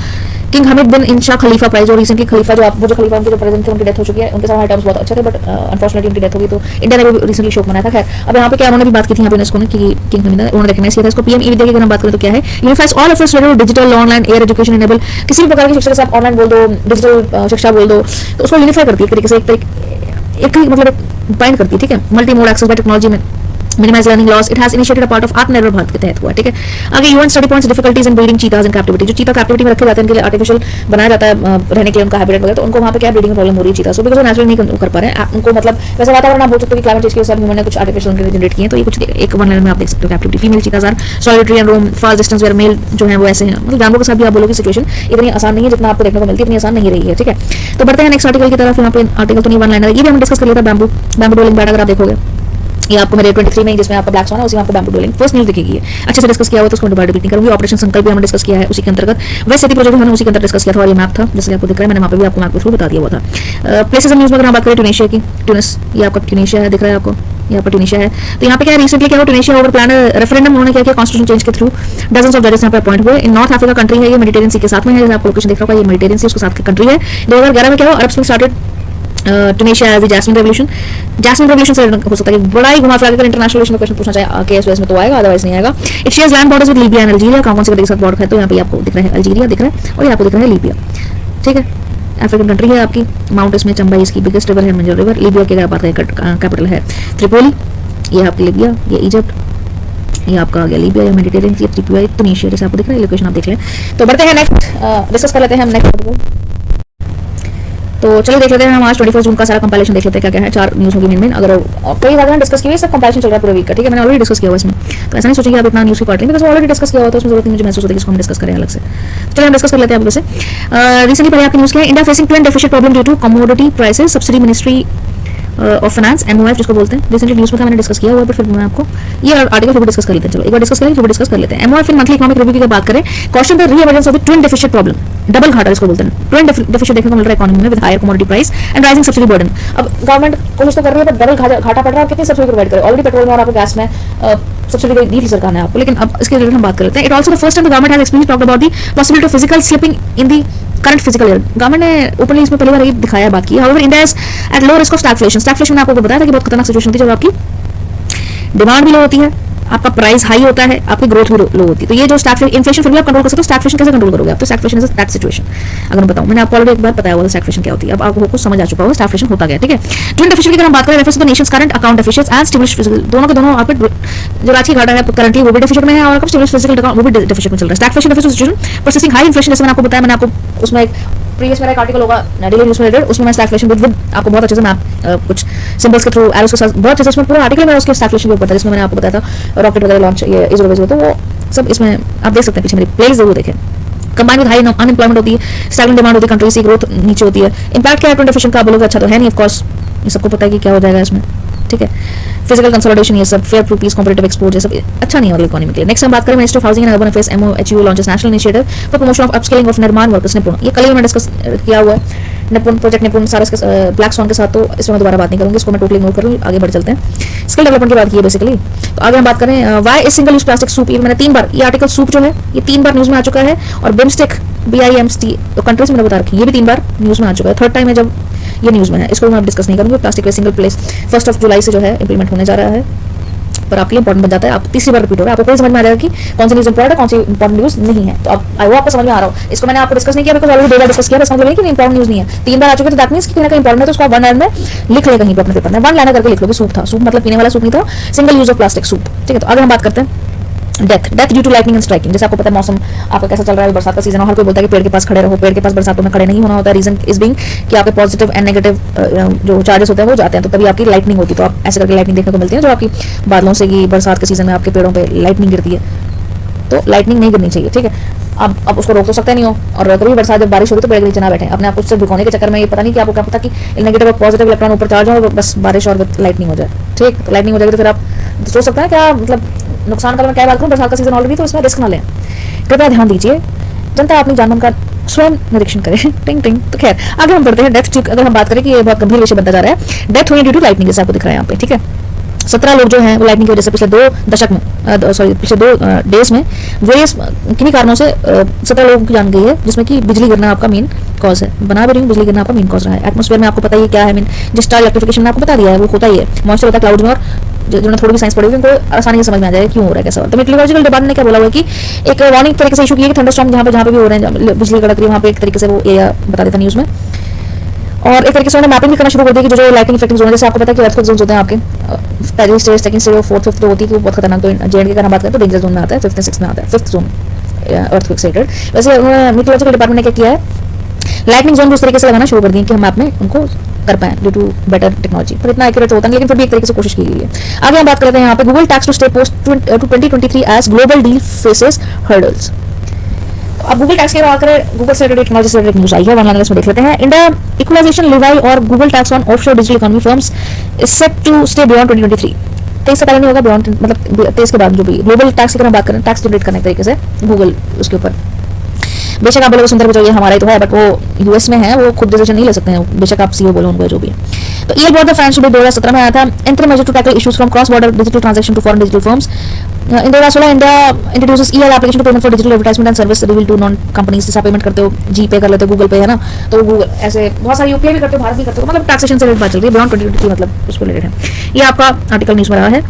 किंग हमीद बिन इंशा खलीफा प्राइज, और रिसेंटली खलीफा जो आप वो जो खलीफा उनके जो प्रेजेंट थे उनकी डेथ हो चुकी है, उनके साथ टर्म्स बहुत अच्छे थे बट अनफॉर्चुनेटली उनकी डेथ हो गई, तो इंडिया ने भी रिसेंटली शोक मनाया था। खैर अब यहाँ पे क्या उन्होंने भी बात की थी यहाँ पे यूनेस्को ने कि किंग हमीद उन्होंने रिकॉग्नाइज किया था इसको। पीएम ई विद्या की अगर हम बात करें तो क्या है, unifies all efforts related digital online air education enable, किसी भी प्रकार की शिक्षा जैसे आप ऑनलाइन बोल दो, डिजिटल शिक्षा बोल दो, तो उसको यूनिफाई करती है एक तरीके से, एक ही मतलब बाइंड करती है, ठीक है। Multi mode access by technology में minimise learning loss, it has initiated a part of Atmanirbhar Bharat के तहत हुआ, ठीक है। आगे UN study points difficulties in breeding cheetahs in captivity, जो चीता कैप्टिविटी में रखे जाते हैं उनके लिए आर्टिफिशियल बनाया जाता है रहने के लिए उनका हैबिटेट वगैरह, तो उनको वहाँ पे क्या ब्रीडिंग में प्रॉब्लम हो रही है चीता से, बिकॉज वो नेचुरली नहीं कर पा रहे हैं उनको, मतलब वैसे वातावरण आप बोल सकते हो कि क्लाइमेट चेंज के हिसाब से ह्यूमन ने कुछ आर्टिफिशियल उनके जनरेट किए हैं, तो ये कुछ एक वन लाइन में आप देख सकते हो captivity. Female cheetahs are solitary and roam vast distance where male जो है वो ऐसे हैं, मतलब जानवरों के साथ भी आप बोलोगे सिचुएशन इतनी आसान नहीं है जितना आपको देखने को मिलती है, इतनी आसान नहीं रही है, ठीक है। तो बढ़ते हैं नेक्स्ट आर्टिकल की तरफ। यहाँ पे आर्टिकल तो नहीं वन लाइनर, ये भी हम डिस्कस कर लिया था, बैम्बू डोलिंग बैड, अगर आप देखोगे ये आपको मेरे 23 में जिसमें आपका ब्लैक स्वान है उसी में आपको बैम्बू डोलिंग फर्स्ट न्यूज़ दिखेगी, अच्छे से डिस्कस किया हुआ, तो उसको दोबारा रिपीट नहीं करूंगी। ऑपरेशन संकल्प भी हमने डिस्कस किया है उसी के अंतर्गत, वेस्ट सिटी प्रोजेक्ट हमने उसी के अंदर डिस्कस किया था, और ये मैप था जैसे आपको दिख रहा है, मैंने वहाँ पे भी आपको मैप के थ्रू बता दिया हुआ था। प्लेसेस ऑफ न्यूज़ में अगर हम बात करें ट्यूनीशिया की, ट्यूनिस ये आपका ट्यूनीशिया है, दिख रहा है आपको, यहाँ पर ट्यूनीशिया है। तो यहाँ पे क्या रिसेंटली क्या हुआ, ट्यूनीशिया ओवर प्लान रेफरेंडम उन्होंने क्या किया कॉन्स्टिट्यूशन चेंज के थ्रू, डजन्स ऑफ जजेस यहाँ पे अपॉइंट हुए। इन नॉर्थ अफ्रीका कंट्री है, ये मेडिटेरियन सी के साथ में है, आपको लोकेशन दिख रहा होगा, ये मेडिटेरियन सी उसके साथ की कंट्री है। 2011 में क्या हुआ, Arab Spring started Tunisia as the Jasmine Revolution, Jasmine Revolution से हो सकता है कि बड़ा ही घुमा फिरा कर इंटरनेशनल रिलेशन में क्वेश्चन पूछना चाहे केएसएस में तो आएगा, अदरवाइज नहीं आएगा। It shares land borders with Libya and Algeria, कौन से कंट्री के साथ बॉर्डर है, तो यहाँ पे आपको दिख रहा है अल्जीरिया दिख रहा है, और ये आपको दिख रहा है लीबिया, ठीक है। अफ्रीकन कंट्री है आपकी, माउंटेन्स में चंबा इसकी बिगेस्ट रिवर है, मेजर रिवर। लीबिया की अगर बात करें कैपिटल है त्रिपोली, ये आपकी लीबिया, ये इजिप्ट, ये आपका आ गया लीबिया या मेडिटेरियन, ये त्रिपुरा, तुनीशिया जैसे आपको दिख रहा है, लोकेशन आप देख लें। तो बढ़ते हैं नेक्स्ट, डिस्कस कर लेते हैं हम नेक्स्ट आर्टिकल। तो चलिए देख लेते हैं हम आज 21 जून का सारा कंपाइलेशन देख लेते हैं, क्या क्या है, 4 न्यूज़ होगी मेन। अगर कई बार डिस्कस किए, सब कंपाइलेशन चल रहा है पूरे वीक का, ठीक है, मैंने ऑलरेडी डिस्कस किया हुआ इसमें, तो ऐसा नहीं सोचिए आप इतना न्यूज़ की पार्ट लेंगे, बिकॉज ऑलरेडी डिस्कस किया हुआ था, उसमें जरूरत नहीं मुझे महसूस होता है कि इसको हम डिस्कस करें अलग से। चलिए हम डिस्कस कर लेते हैं आप वैसे। रिसेंटली पहले आपकी न्यूज़ क्या है, India facing twin deficit problem due to commodity prices, subsidy ministry of finance MoF जिसको बोलते हैं, रिसेंटली न्यूज़ में था, मैंने डिस्कस किया हुआ है, बट फिर मैं आपको ये आर्टिकल फिर डिस्कस कर लेते हैं। चलो एक बार डिस्कस करें फिर डिस्कस कर लेते हैं। MoF in monthly economic review की बात करें, question the reemergence of the twin deficit problem, double घाटा इसको बोलते हैं, ट्विन डेफिसिट देखने को मिल रहा है इकोनॉमी में with higher commodity price and rising subsidy burden. अब गवर्नमेंट कोशिश तो कर रही है बट डबल घाटा पड़ रहा है, कितनी सब्सिडी प्रोवाइड करे, ऑलरेडी पेट्रोल में और आपको गैस में सब्सिडी दी थी सरकार ने आपको, लेकिन अब इसके रिलेटेड हम बात कर लेते हैं। It also the first time the government has explained talked about the possibility of fiscal slipping in the current fiscal year, government ने ओपनली इसमें पहली बार ये दिखाया बात की। However India is at low risk of stagflation, stagflation में आपको बताया था कि बहुत खतरनाक सिचुएशन होती है जब आपकी डिमांड भी लो होती है, आपका प्राइस हाई होता है, आपकी ग्रोथ भी लो होती है। तो ये जो इन्फ्लेशन फिर भी आप कंट्रोल कर सकते हो, स्टैगफ्लेशन कैसे कंट्रोल करोगे आप, तो स्टैगफ्लेशन इज दैट सिचुएशन। अगर मैं बताऊं, मैंने आपको ऑलरेडी एक बार बताया हुआ स्टैगफ्लेशन क्या होती है, अब आपको कुछ समझ आ चुका होगा स्टैगफ्लेशन होता क्या है, ठीक है। ट्विन डेफिसिट की अगर हम बात करें, refers to the nation's current account deficits and stimulus fiscal, दोनों के दोनों आपके जो राशि घाटा है करंटली वो भी डेफिसिट में है, और आपका स्टिमुलस फिजिकल अकाउंट वो भी डेफिसिट में चल रहा है। Stagflation deficit situation processing high inflation, जैसे मैंने आपको बताया, मैंने आपको उसमें एक प्रीवियस मेरा एक आर्टिकल होगा डेली न्यूज़ में रिलेटेड, उसमें मैं स्टैगफ्लेशन विद आपको बहुत अच्छे से मैं कुछ सिंबल्स के थ्रू एरोस के साथ बहुत अच्छे से उसमें पूरा आर्टिकल मेरा उसके स्टैगफ्लेशन के ऊपर था, जिसमें मैंने आपको बताया था रॉकेट वगैरह लॉन्च ये इसरो वेसरो, तो वो सब इसमें आप देख सकते हैं, पीछे मेरी प्लेलिस्ट जरूर देखें। कंबाइन विद हाई अनएम्प्लॉयमेंट होती है, स्टैगनेंट डिमांड होती है, कंट्रीज की ग्रोथ नीचे होती है। इंपैक्ट क्या है ट्विन डेफिसिट का, आप बोलोगे अच्छा तो है नहीं, ऑफ कोर्स ये सबको पता है कि क्या हो जाएगा इसमें, ठीक है। फिजिकल कंसोलिडेशन, ये सब फेयर रुपीज कॉम्पिटिटिव एक्सपोर्ट, ये सब अच्छा नहीं है इकोनॉमी के लिए। नेक्स्ट हम बात करें Ministry of Housing and Urban Affairs MoHUA launches National Initiative for Promotion of Upskilling of निर्माण वर्कर्स निपुण, ये कल ही मैंने डिस्कस किया हुआ है, निपुण प्रोजेक्ट निपुण सारा ब्लैक स्वान के साथ, तो इसमें मैं दोबारा बात नहीं करूंगी, इसको मैं टोटली इग्नोर करूंगी, आगे बढ़ चलते हैं। स्किल डेवलपमेंट की बात की है बेसिकली, तो आगे हम बात करें why is single use plastic soup, ये मैंने 3 बार ये आर्टिकल सूप जो है ये 3 बार न्यूज़ में आ चुका है, और बिमस्टिक BIMST तो कंट्रीज मैंने बता रखी है, ये भी 3 बार न्यूज़ में आ चुका है, थर्ड टाइम है जब ये न्यूज़ में है, इसको मैं डिस्कस नहीं करूंगी। प्लास्टिक सिंगल प्लेस 1 जुलाई से जो है इंप्लीमेंट होने जा रहा है, पर आपके लिए इंपॉर्टेंट बन जाता है, आप तीसरी बार रिपीट हो रहा है, आपको कोई समझ में आ जाएगा कि कौन सी न्यूज़ इंपॉर्टेंट है, कौन सी इंपॉर्टेंट न्यूज़ नहीं है। तो अब आई होप आपको समझ में आ रहा हो, इसको मैंने आपको डिस्कस नहीं किया, बिकॉज ऑलरेडी 2 बार डिस्कस किया, बस मतलब नहीं कि इंपॉर्टेंट न्यूज़ नहीं है, 3 बार आ चुके, तो दैट मींस कि कहीं ना कहीं इंपॉर्टेंट है, तो उसको 1 लाइन में लिख ले कहीं पे अपने पेपर में, 1 लाइन करके लिख लो कि सूप था, सूप मतलब पीने वाला सूप नहीं था, single use of plastic soup, ठीक है। तो आगे हम बात करते हैं death due to lightning and striking. जैसे आपको पता है मौसम आपका कैसा चल रहा है, बरसात का सीजन है, हर कोई बोलता है कि पेड़ के पास खड़े रहो, पेड़ के पास बरसातों में खड़े नहीं होना होता है। रीजन इज बिंग कि आपके पॉजिटिव एंड नेगेटिव जो चार्जेस होते हैं वो जाते हैं, तो तभी आपकी लाइटनिंग होती है। तो आप ऐसे करके लाइटनिंग देखने को मिलती है जो आपकी बादलों से कि बरसात के सीजन में आपके पेड़ों पर लाइटनिंग गिरती है। तो लाइटनिंग नहीं गिरनी चाहिए, ठीक है। अब उसको रोक तो सकते नहीं हो, और कभी बरसात जब बारिश होगी तो पेड़ के नीचे ना बैठे अपने आप उससे भिगोने के चक्कर में। ये पता नहीं कि आपको क्या पता कि नेगेटिव और पॉजिटिव इलेक्ट्रॉन ऊपर चार्ज हो, बस बारिश और लाइटनिंग हो जाए, ठीक। तो लाइटनिंग हो जाएगी तो फिर आप सोच सकते हैं क्या मतलब नुकसान का मैं क्या बात करूँ, बरसात का सीजन ऑलरेडी, तो इसमें रिस्क ना लें, कृपया ध्यान दीजिए। जनता अपनी जानमान का स्वयं निरीक्षण करें। टिंग टिंग। तो खैर आगे हम बढ़ते हैं। डेथ, अगर हम बात करें कि ये बहुत गंभीर विषय बनता जा रहा है, डेथ हुई ड्यू टू लाइटनिंग, जैसे आपको दिख रहा है यहाँ पे, ठीक है। 17 लोग जो हैं वो लाइटनिंग की वजह से पिछले 2 दशक में पिछले 2 डेज में वेरियस किन्हीं कारणों से 17 लोगों की जान गई है, जिसमें कि बिजली गिरना आपका मेन कॉज है। बना भी रही हूँ, बिजली गिरना आपका मेन कॉज रहा है। एटमॉस्फेयर में आपको पता ही क्या है, मीन डिजिटल इलेक्ट्रिफिकेशन में आपको बता दिया है, वो होता ही है। मॉइस्चर होता है क्लाउड में, और जिन्होंने थोड़ी भी साइंस पढ़ी हुई उनको आसानी से समझ में आ जाएगा क्यों हो रहा है कैसा। तो मेट्रोलॉजिकल डिपार्टमेंट ने क्या बोला हुआ है कि एक वार्निंग तरीके से इशू की है कि थंडरस्टॉर्म जहाँ पे भी हो रहे हैं, बिजली कड़क रही है, वहाँ पे एक तरीके से वो एरिया बता देता न्यूज़ में। और एक तरीके से उन्होंने मैपिंग भी करना शुरू कर दी कि जो लाइटिंग इफेक्टिव जोन, जैसे आपको पता है कि अर्थक्वेक जोन होते हैं आपके, पहली स्टेज, सेकंड स्टेज और फोर्थ फिफ्थ होती है कि वो बहुत खतरनाक। तो जेएंडके की अगर हम बात करें तो डेंजर जोन में आता है, 5th और 6th में आता है, 5th जोन अर्थक्वेक से रिलेटेड। वैसे उन्होंने मेट्रोलॉजिकल डिपार्टमेंट ने क्या किया है, लाइटनिंग जोन उस तरीके से लगाना शुरू कर दिए कि हम मैप में उनको कर पाएं ड्यू टू बेटर टेक्नोलॉजी। पर इतना एक्यूरेट होता है लेकिन फिर भी एक तरीके से कोशिश की गई है। आगे हम बात करते हैं यहाँ पे Google tax to stay post to 2023 as global deal faces hurdles. अब गूगल टैक्स की बात करें, गूगल से रिलेटेड टेक्नोलॉजी से रिलेटेड न्यूज़ आई है, वन लाइन में देख लेते हैं। इंडिया इक्वलाइजेशन लेवाई और Google tax on offshore digital economy firms is set to stay beyond 2023। 23 से पहले नहीं होगा, बियॉन्ड मतलब 23 के बाद जो भी ग्लोबल टैक्स की अगर हम बात करें, टैक्स जनरेट करने के तरीके से गूगल उसके ऊपर। बेशक आप बोलोगे सुंदर बचाइए हमारा ही तो है, बट वो यूएस में है, वो खुद डिसीजन नहीं ले सकते हैं, बेशक आप सीईओ बोलो उनको जो भी है। तो ईयर बोर्ड ऑफ फाइनेंशियल 2017 में आया था, interim measure to tackle issues from cross border digital transaction to foreign digital firms. In 2016 India introduces ER application to payment for digital advertisement and service reveal to non companies. जैसे आप payment करते हो, जी पे कर लेते हो, Google पे है ना, तो गूगल ऐसे बहुत सारी यूपीआई भी करते हो, भारत भी करते हो, मतलब टैक्सेशन से रिलेटेड बात चल रही है, बियॉन्ड 2023 मतलब उसको रिलेटेड है। ये आपका आर्टिकल न्यूज़ में रहा है,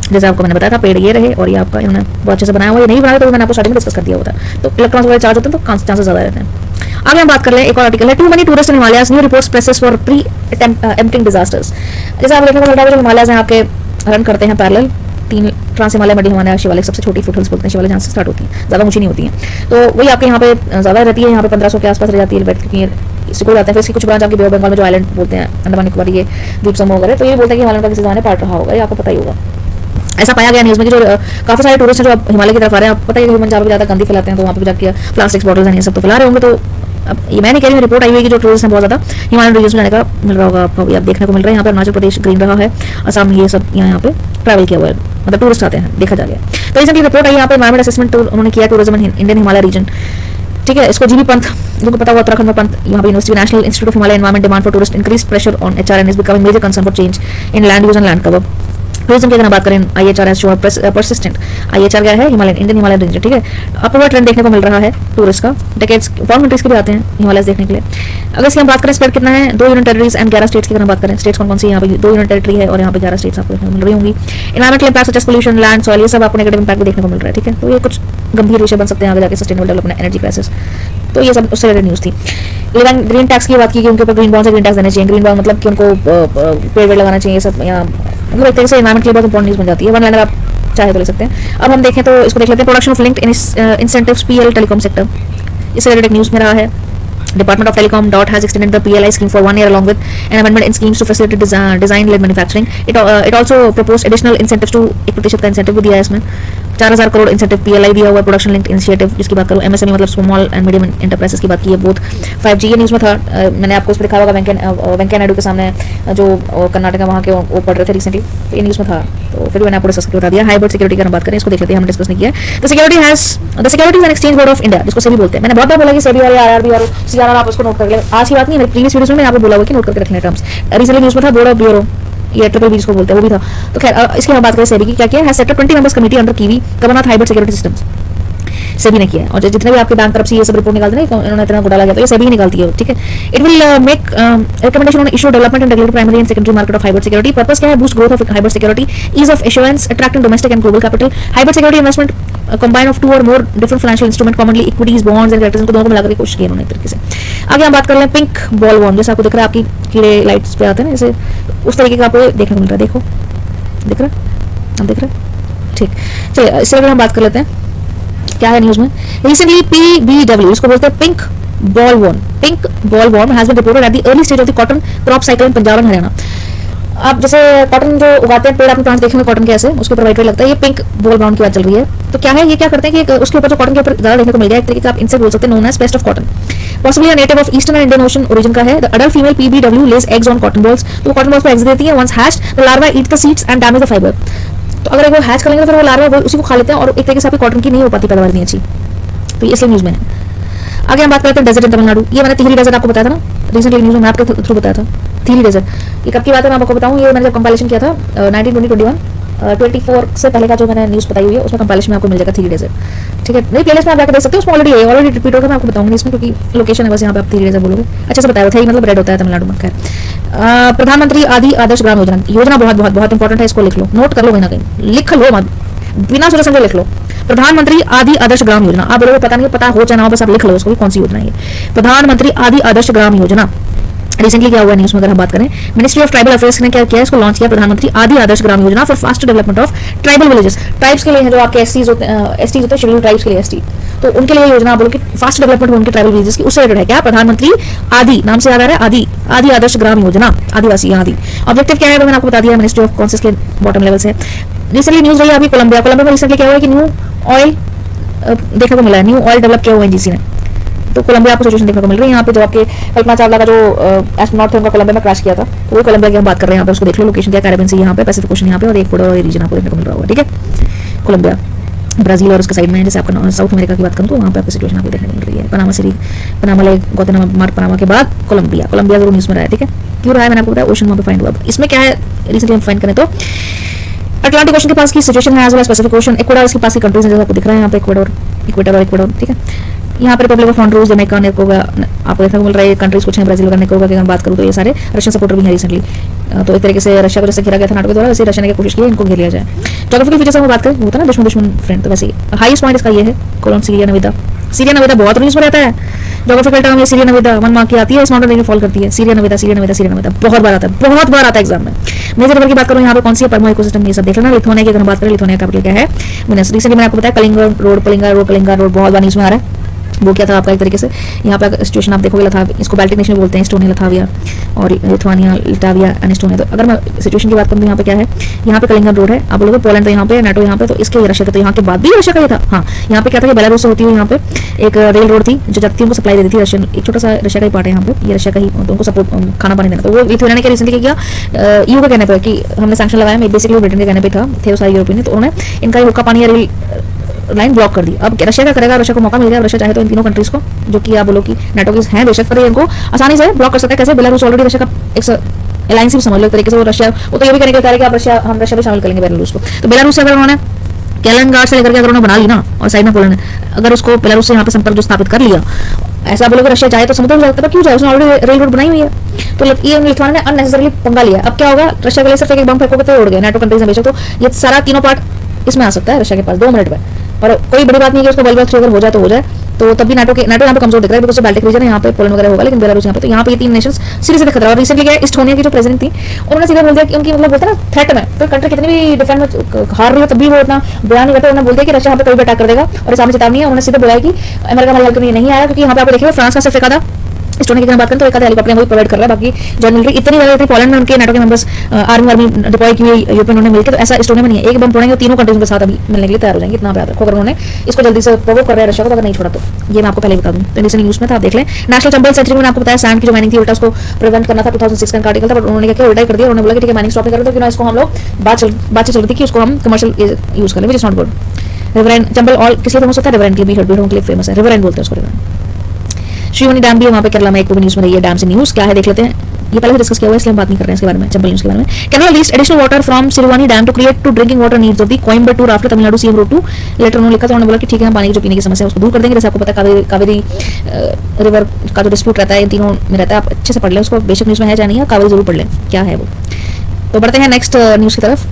जैसे आपको मैंने बताया था पेड़ ये रहे, और ये आपका इन्होंने बहुत अच्छे से बनाया हुआ, ये नहीं बनाया तो मैंने आपको स्टार्टिंग में डिस्कस कर दिया होता है। तो इलेक्ट्रॉन्स वगैरह चार्ज होते हैं तो चांसेस ज़्यादा रहते हैं। आगे हम बात कर लें, एक और आर्टिकल है, too many tourist in Himalayas, new reports presses for preempting disasters. जैसे आप देखने को मिल रहा है जो हिमालयाज हैं आपके रन करते हैं पैरेलल, 3 ट्रांस हिमालय, मध्य हिमालय, शिवालिक, सबसे छोटी फुटहिल्स बोलते हैं शिवालिक, जहाँ से स्टार्ट होती है, ज़्यादा ऊंची नहीं होती हैं। तो वही आपके यहाँ पे ज़्यादा रहती है, यहाँ पे 1500 के आसपास रह जाती है, क्योंकि सिकुड़ जाते हैं। फिर इसकी कुछ ब्रांच आपके बे ऑफ बंगाल में जो आइलैंड बोलते हैं, अंडमान निकोबार, ये द्वीप समूह वगैरह, तो ये बोलते हैं कि हिमालय का किसी ज़माने पार्ट रहा होगा, ये आपको पता ही होगा। ऐसा पाया गया न्यूज़ में कि जो काफ़ी सारे टूरिस्ट हैं जो अब हिमालय की तरफ आ रहे हैं, आपको पता है कि ह्यूमन जहाँ पे ज़्यादा गंदी फैलाते हैं, तो वहाँ पे जाकर प्लास्टिक्स बॉटल्स हैं ये सब तो फैला रहे होंगे। तो अब ये मैं नहीं कह रही हूँ, रिपोर्ट आई हुई है कि जो टूरिस्ट हैं बहुत ज़्यादा हिमालयन रीजन में जाने का मिल रहा होगा आपको, अभी आप देखने को मिल रहा है। यहाँ पे अरुणाचल प्रदेश ग्रीन रहा है, असम, ये सब यहाँ पे ट्रैवल किया हुआ है, मतलब टूरिस्ट आते हैं, देखा जा गया। तो रिसेंटली रिपोर्ट आई यहाँ पे एनवायरमेंट असेसमेंट उन्होंने किया टूरिज्म इंडियन हिमालय रीजन, ठीक है। इसको जीबी पंत, जिनको पता हुआ उत्तराखंड में पंत, यहाँ पे university National Institute of Himalaya environment demand for tourist increase pressure on HRN is becoming major concern for change in land use and land cover. Tourism की अगर बात करें, IHR has shown persistent, IHR क्या है, हिमालयन इंडियन हिमालयन रीजन, ठीक है। Upward trend देखने को मिल रहा है टूरिस्ट का, डेकेड्स फॉरेन कंट्रीज के भी आते हैं हिमालयस देखने के लिए। अगर इसकी हम बात करें स्प्रेड कितना है, 2 यूनियन टेरिटरीज एंड 11 स्टेट्स की अगर हम बात करें, स्टेट्स कौन कौन सी, यहाँ पे 2 यूनियन टेरिटरी है और यहाँ पे 11 स्टेट्स आपको देखने को मिल रही होंगी। Environmental impact such as pollution, land, soil, ये सब आपको नेगेटिव इंपैक्ट भी देखने को मिल रहा है, ठीक है। तो ये कुछ गंभीर विषय बन सकते हैं आगे जाके, सस्टेनेबल डेवलपमेंट, एनर्जी क्राइसिस, तो ये सब उससे रिलेटेड न्यूज़ थी। लेकिन ग्रीन टैक्स की बात की कि उनके ऊपर ग्रीन बॉन्ड से ग्रीन टैक्स देना चाहिए, ग्रीन बॉन्ड मतलब कि उनको पेड़ वेड़ लगाना चाहिए, सब यहाँ मतलब एक तरीके से एनवायरमेंट के लिए बहुत इंपॉर्टेंट न्यूज़ बन जाती है। वन लाइनर आप चाहे तो ले सकते हैं। अब हम देखें तो इसको देख लेते हैं, production of linked incentives PL telecom sector, इससे रिलेटेड न्यूज़ में रहा है। Department of Telecom DOT has extended the PLI scheme for 1 year along with an amendment in schemes to facilitate design-led manufacturing. It also proposed additional incentives to 1% का incentive भी दिया है इसमें, 4000 crore incentive PLI दिया हुआ है, प्रोडक्शन लिंक्ड इनिशिएटिव जिसकी बात करूँ, एमएसएमई मतलब स्मॉल एंड मीडियम एंटरप्राइजेस की बात की है, बोथ 5G ये न्यूज़ में था। मैंने आपको उस पर दिखा होगा, वेंकैया नायडू के सामने जो कर्नाटका वहाँ के वो पढ़ रहे थे रिसेंटली, तो ये न्यूज़ में था, तो फिर मैंने आपको डिस्कस करके बता दिया। हाइब्रिड सिक्योरिटी की हम बात करें, इसको देख लेते हैं, हमने डिस्कस नहीं किया। The securities and exchange board of India, जिसको सेबी बोलते हैं, मैंने बहुत बार बोला कि सेबी और आरआरबी और सीआरआर आप उसको नोट कर ले, आज की बात नहीं, मेरी प्रीवियस वीडियोस में मैंने आपको बोला हुआ कि नोट करके रखने टर्म्स। रिसेंटली न्यूज़ में था बोर्ड ऑफ ब्यूरो, ये ट्रिपल बी जिसको बोलते हैं वो भी था। तो खैर इसकी हम बात करें सेबी की, क्या किया है, set up 20 members committee under kiwi government hybrid security systems, SEBI ने किया है। और जितने भी आपके बैंक तरफ से ये सब रिपोर्ट निकालते हैं, इन्होंने इतना घोटाला किया तो ये सेबी निकालती है, ठीक है। It will make recommendation on issue development and regulate primary and secondary market of hybrid security. Purpose क्या है, boost growth of hybrid security, ease of issuance, attracting domestic and global capital, hybrid security investment combine of 2 और more different financial instrument, commonly equities, bonds and capitals को दोनों को मिलाकर के कोशिश की उन्होंने एक तरीके से। आगे हम बात कर लें पिंक बॉल बॉन्ड, जैसे आपको दिख रहा है, आपकी कीड़े लाइट्स पे आते हैं ना, जैसे उस तरीके का आपको देखने को मिल रहा है, देखो दिख रहा है, आप देख रहे हैं, ठीक, चलिए इससे अगर हम बात कर लेते हैं क्या है न्यूज में। रिसेंटली PBW, इसको बोलते हैं pink boll worm has been reported at the early stage of the cotton crop cycle in Punjab and Haryana. आप जैसे कॉटन जो उगाते हैं पेड़, आपने प्लांट देखे होंगे कॉटन के, ऐसे उसके ऊपर वाइट लगता है, ये पिंक बॉल वॉर्म की बात चल रही है। तो क्या है, ये क्या करते हैं कि उसके ऊपर जो कॉटन के ऊपर ज्यादा देखने को मिल गया, एक तरीके का आप इनसे बोल सकते हैं, known as pest of cotton, possibly a native of eastern and Indian ocean origin का है। The adult female PBW lays eggs on cotton bolls, तो कॉटन बॉल्स पर एग्स देती है। Once hatched the larva eat the seeds and damage the fibre. तो अगर वो hatch कर लेंगे तो फिर वो लार्वा वो उसी को खा लेते हैं और एक तरीके से आपकी कॉटन की नहीं हो पाती पैदावार नहीं अच्छी, तो ये इसलिए न्यूज में है। आगे हम बात करते हैं डेजर्ट इन तमिलनाडु। ये मैंने तिहरी डेजर्ट आपको बताया था ना, रिसेंटली न्यूज में मैं आपके थ्रू बताया था तिहरी डेजर्ट। ये कब की बात है मैं आपको बताऊं, ये मैंने जब कंपाइलेशन किया था 1920-21 24 से पहले का जो मैंने न्यूज बताई हुई है उसमें कंपाइलेशन में आपको मिल जाएगा तिहरी डेजर्ट। ठीक है, नहीं प्लेलिस्ट में आप जाकर देख सकते हो, उसमें ऑलरेडी रिपीट होगा, मैं आपको बताऊंगी इसमें क्योंकि लोकेशन है बस यहाँ पे आप तिहरी डेजर्ट बोलोगे अच्छे से बताया था, मतलब रेड होता है तमिलनाडु में। खैर, प्रधानमंत्री आदि आदर्श ग्राम योजना बहुत बहुत बहुत इंपॉर्टेंट है, इसको लिख लो, नोट कर लो, कहीं ना कहीं लिख लो, मत बिना सोचे समझे लिख लो। प्रधानमंत्री आदि आदर्श ग्राम योजना, आप बोलोगे पता नहीं, पता हो चाहे ना हो, बस आप लिख लो उसको कौन सी योजना है। प्रधानमंत्री आदि आदर्श ग्राम योजना रिसेंटली क्या हुआ न्यूज में अगर हम बात करें, मिनिस्ट्री ऑफ ट्राइबल अफेयर्स ने क्या किया, इसको लॉन्च किया, प्रधानमंत्री आदि Adarsh Gram Yojana for fast development of tribal villages. Tribes के लिए है जो आपके एसटीज होते हैं, शेड्यूल्ड ट्राइब्स के लिए एसटी, तो उनके लिए योजना आप बोलो कि फास्ट डेवलपमेंट हो उनके ट्राइबल विलेजेस की, उससे रिलेटेड है क्या, प्रधानमंत्री आदि, नाम से याद आ रहा है आदि आदर्श ग्राम योजना, आदिवासी आदि। ऑब्जेक्टिव क्या है मैंने आपको बता दिया, मिनिस्ट्री ऑफ कॉन्सेस के बॉटम लेवल से। रिसेंटली न्यूज रही है अभी कोलंबिया में रिसेंटली क्या हुआ है कि न्यू ऑयल देखने को मिला है, न्यू ऑयल डेवलप किया हुआ एनजीसी ने, तो कोलंबिया आपको सिचुएशन देखने को मिल रही है। यहाँ पे जो आपके कल्पना चावला का जो एस्ट्रोनॉट थे उनका कोलंबिया में क्रैश किया था, तो वो कोलंबिया की हम बात कर रहे हैं यहाँ पे, उसको देख लो, लोकेशन क्या कैरेबियन सी यहाँ पे, पैसिफिक ओशन यहाँ पे, और एक पूरा रीजन आपको देखने को मिल रहा होगा। ठीक है, कोलंबिया ब्राजील और उसके साइड में, जैसे आपका साउथ अमेरिका की बात करूँ तो वहाँ पे आपको सिचुएशन आपको देखने को मिल रही है। पनामा लेक, ग्वाटेमाला, पनामा के बाद कोलंबिया जरूर न्यूज में रहा है। ठीक है, क्यों रहा है मैंने आपको बताया, ओशन वहाँ पे फाइंड हुआ। इसमें क्या है, रिसेंटली हम फाइंड करें तो अटलांटिक ओशन के पास की सिचुएशन है, as well as Pacific ocean, Ecuador के पास की कंट्रीज जैसे आपको दिख रहा है यहाँ पे, इक्वेडोर। ठीक है, यहाँ पे रिपब्लिक ऑफ हॉन्डुरास, जमैका, निकोबार आपको देखने को मिल रहा है, कंट्रीज कुछ हैं, ब्राजील का, निकोबार की अगर बात करूँ तो ये सारे रशियन सपोर्टर भी हैं रिसेंटली। तो एक तरीके से रशिया को जैसे घेरा गया था नाटो के द्वारा, वैसे रशिया ने कोशिश की इनको घेर लिया जाए। जोग्राफिकल फीचर्स में बात करें, होता है ना दुश्मन फ्रेंड, तो वैसे हाईएस्ट पॉइंट इसका ये है, कोलोन सीरिया नविदा बहुत न्यूज में रहता है। जोग्राफिकल टर्म ये सीरिया नविदा 1 मार्क की आती है, इस नॉट फॉल करती है, सीरिया नविदा बहुत बार आता है एग्जाम में। मेजर रिवर की बात करूँ यहाँ पे कौन सी है, परमो इकोसिस्टम, ये सब देख लेना। लिथुआनिया की अगर हम बात करें, लिथुआनिया कैपिटल क्या है, मिनस। रिसेंटली मैंने आपको बताया कलिंगा रोड बहुत बार न्यूज में आ रहा है, वो क्या था आपका एक तरीके से यहाँ पे सिचुएशन आप देखोगे, इसको बाल्टिक नेशन बोलते हैं, एस्टोनिया, लिथुआनिया और लिथुआनिया, लिटाविया एंड एस्टोनिया। तो अगर मैं सिचुएशन की बात करूँ तो यहाँ पे क्या है, यहाँ पे कलिंगन रोड है, आप लोगों को पोलैंड तो यहाँ पे, नाटो यहाँ पे, तो इसके रशिया का, तो यहाँ के बाद भी रशिया का ये था। हाँ, यहाँ पे क्या था कि बेलारूस से होती हुई यहाँ पे एक रेल रोड थी जो जाती उनको सप्लाई देती थी, रशियन एक छोटा सा रशिया का ही पार्ट है यहाँ पे, ये रशिया का ही, तो उनको सपोर्ट खाना पानी देना। तो वो लिथुआनिया ने रिसेंटली किया, ईयू के कहने पर कि हमने सैंक्शन लगाया, बेसिकली ब्रिटेन के कहने पे था, थे सारे यूरोपियन, तो उन्होंने इनका हुक्का पानी या रेल लाइन ब्लॉक कर दी। अब रशिया का करेगा, रशिया को मौका मिल गया, रशिया चाहे तो इन तीनों कंट्रीज को, जो कि आप बोलो कि नाटो की हैं बेशक, पर इनको आसानी से ब्लॉक कर सकता है। कैसे, बेलारूस ऑलरेडी रशिया का एक अलायंस भी समझ लो एक तरीके से, वो रशिया, वो तो ये भी कहने के तैयार है कि आप हम रशिया भी शामिल करेंगे बेलारूस को। तो बेलारूस से अगर उन्होंने कैलनगार्ड से लेकर के अगर उन्होंने बना ली ना, और साइड में पोलैंड, अगर उसको बेलारूस से यहाँ पे संपर्क जो स्थापित कर लिया, ऐसा बोलो कि रशिया चाहे तो समुद्र में जाता, क्यों जाए, उसने ऑलरेडी रेल रोड बनाई हुई है। तो ये लिथुआनिया ने अननेसेसरली पंगा लिया। अब क्या होगा, रशिया के लिए सिर्फ एक बम फेंकोगे तो उड़ गए नाटो कंट्रीज में बेशक, तो ये सारा तीनों पार्ट इसमें आ सकता है रशिया के पास 2 मिनट में, और कोई बड़ी बात नहीं है कि उसको वर्ल्ड वॉर 3 अगर हो जाए तो हो जाए, तो तभी नाटो यहाँ पे कमजोर दिख रहा है, बिकॉज़ बाल्टिक रीजन है, यहाँ पे पोलैंड वगैरह होगा, लेकिन बेलारूस यहाँ पे, तो यहाँ पे ये 3 नेशंस सीरियस से खतरा। और रिसेंटली क्या इस्टोनिया की जो प्रेसिडेंट थी, उन्होंने सीधा बोल दिया कि उनकी मतलब बोलते हैं ना थ्रेट में, तो कंट्री कितनी भी डिफेंस में हार रही हो तब भी वो इतना बयान नहीं करते, उन्होंने बोल दिया कि रशिया यहाँ पे कभी भी अटैक कर देगा, और सामने चेतावनी है। उन्होंने सीधे बोला कि अमेरिका हमारे हेल्प में नहीं आया, क्योंकि यहाँ पे आप देखिए फ्रांस का सिर्फ एक आधा, इस्टोनिया की बात करें तो एक आधा हेलीकॉप्टर वही प्रोवाइड कर रहा है, बाकी जॉइंट मिलिट्री इतनी ज्यादा थी पोलैंड में, उनके नाटो के मेंबर्स आर्मी डिप्लॉय की हुई यूरोपियन उन्होंने मिलकर, तो ऐसा इस्टोनिया में नहीं है। एक बम फोड़ेंगे तीनों कंट्रीज के साथ अभी मिलने के लिए तैयार हो जाएंगे, इतना प्यार रखो। अगर उन्होंने इसको जल्दी से प्रोवोक कर रहे हैं रशिया को, तो अगर नहीं छोड़ा तो ये मैं आपको पहले बता दूं, तो रिसेंट न्यूज में था, आप देख लें। नेशनल चंबल सेंचुरी में आपको बताया सैंड की जो माइनिंग थी, उल्टा उसको प्रिवेंट करना था, 2006 का आर्टिकल था, बट उन्होंने क्या उल्टा कर दिया, उन्होंने बोला कि ठीक है माइनिंग स्टॉप नहीं कर रहे, तो इसको हम लोग बातचीत चल रही थी कि उसको हम कमर्शियल यूज कर लें, विच इज नॉट गुड। रिवरन चंबल ऑल किस लिए फेमस होता है, रिवरन के लिए, बीहड़ के लिए फेमस है, रिवरन बोलते हैं उसको, रिवरन। श्रीवनी डैम भी वहाँ पे केरला में एक न्यूज में रही है, डैम से न्यूज क्या है देख लेते हैं। ये पहले डिस्कस किया हुआ है, इसलिए हम बात नहीं कर रहे हैं इसके बारे में, चंबल न्यूज के बारे में। Kerala reached additional water from Siruvani dam to क्रिएट to drinking water needs of the Coimbatore after Tamil Nadu CM wrote to letter उन्होंने लिखा, तो उन्होंने बोला कि ठीक है हम पानी की जो पीने की समस्या है उसको दूर कर देंगे। जैसे आपको पता है कावेरी रिवर का जो डिस्प्यूट रहता है इन तीनों में रहता है, आप अच्छे से पढ़ लें उसको, बेशक न्यूज में है जानिए, कावेरी जरूर पढ़ लें क्या है वो। तो बढ़ते हैं नेक्स्ट न्यूज की तरफ।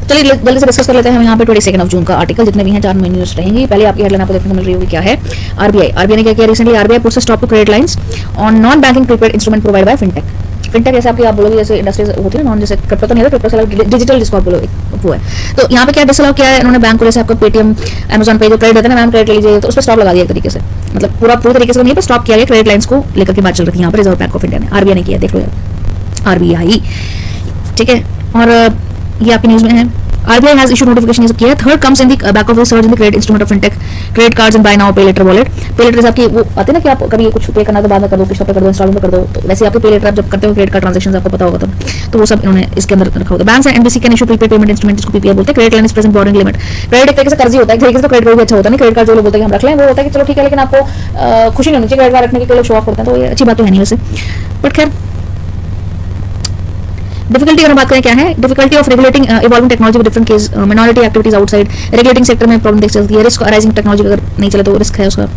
चलिए जल्दी से डिस्कस कर लेते हैं हम यहाँ पे 22 जून का आर्टिकल, जितने भी हैं 4 मेन न्यूज रहेंगी। पहले आपकी हेडलाइन आपको देखने को मिल रही होगी क्या है, आरबीआई ने क्या किया recently, RBI puts a stop to credit lines on non banking prepaid instrument provide by fintech. Fintech जैसे आपकी आप बोलोगे जैसे इंडस्ट्रीज होती है नॉन, जैसे क्रिप्टो तो नहीं है, क्रिप्टो से अलग डिजिटल जिसको आप बोलोगे वो है। तो यहाँ पे क्या डिसअलाउ किया है इन्होंने बैंक को, जैसे आपको पेटीएम अमेजन पे जो क्रेडिट देते हैं ना, मैम क्रेडिट लीजिए, तो उस पर स्टॉप लगा दिया एक तरीके से, मतलब पूरी तरीके से नहीं पर स्टॉप किया गया, क्रेडिट लाइंस को लेकर के बात चल रही थी यहाँ पर रिजर्व बैंक ऑफ इंडिया ने, आरबीआई ने किया, देख लो यार आरबीआई, ठीक है। और ये आपकी न्यूज में है, RBI has issued notification, ये सब किया है। Third comes in the back of the surge in the credit instrument of fintech, credit cards and buy now pay later wallet। पे लेटर आपकी वो आते हैं ना कि आप कभी कुछ पे करना तो बाद में कर दो, किस्त पे कर दो, इंस्टॉलमेंट कर दो, तो वैसे आपके पे लेटर आप जब करते हो क्रेडिट कार्ड ट्रांजेक्शन आपको पता होगा तो वो सब इन्होंने इसके अंदर रखा होता है। Banks and NBC can issue prepaid payment instrument, जिसको पीपीआई बोलते हैं। Credit line is present boring limit, credit एक तरीके से कर्ज ही होता है, एक तरीके से तो क्रेडिट कार्ड भी अच्छा होता है, क्रेडिट कार्ड जो लोग बोलते हैं हम रख लें, वो होता है कि चलो ठीक है, लेकिन आपको खुशी नहीं होनी चाहिए क्रेडिट कार्ड रखने के लोग शो ऑफ करते हैं, तो ये अच्छी बात तो है नहीं वैसे, बट खैर। डिफिकल्टी अगर बात करें क्या है, difficulty of regulating evolving technology with different case, minority activities outside regulating sector में प्रॉब्लम देख सकती है, रिस्क अराइजिंग टेक्नोलॉजी अगर नहीं चले तो रिस्क है उसका,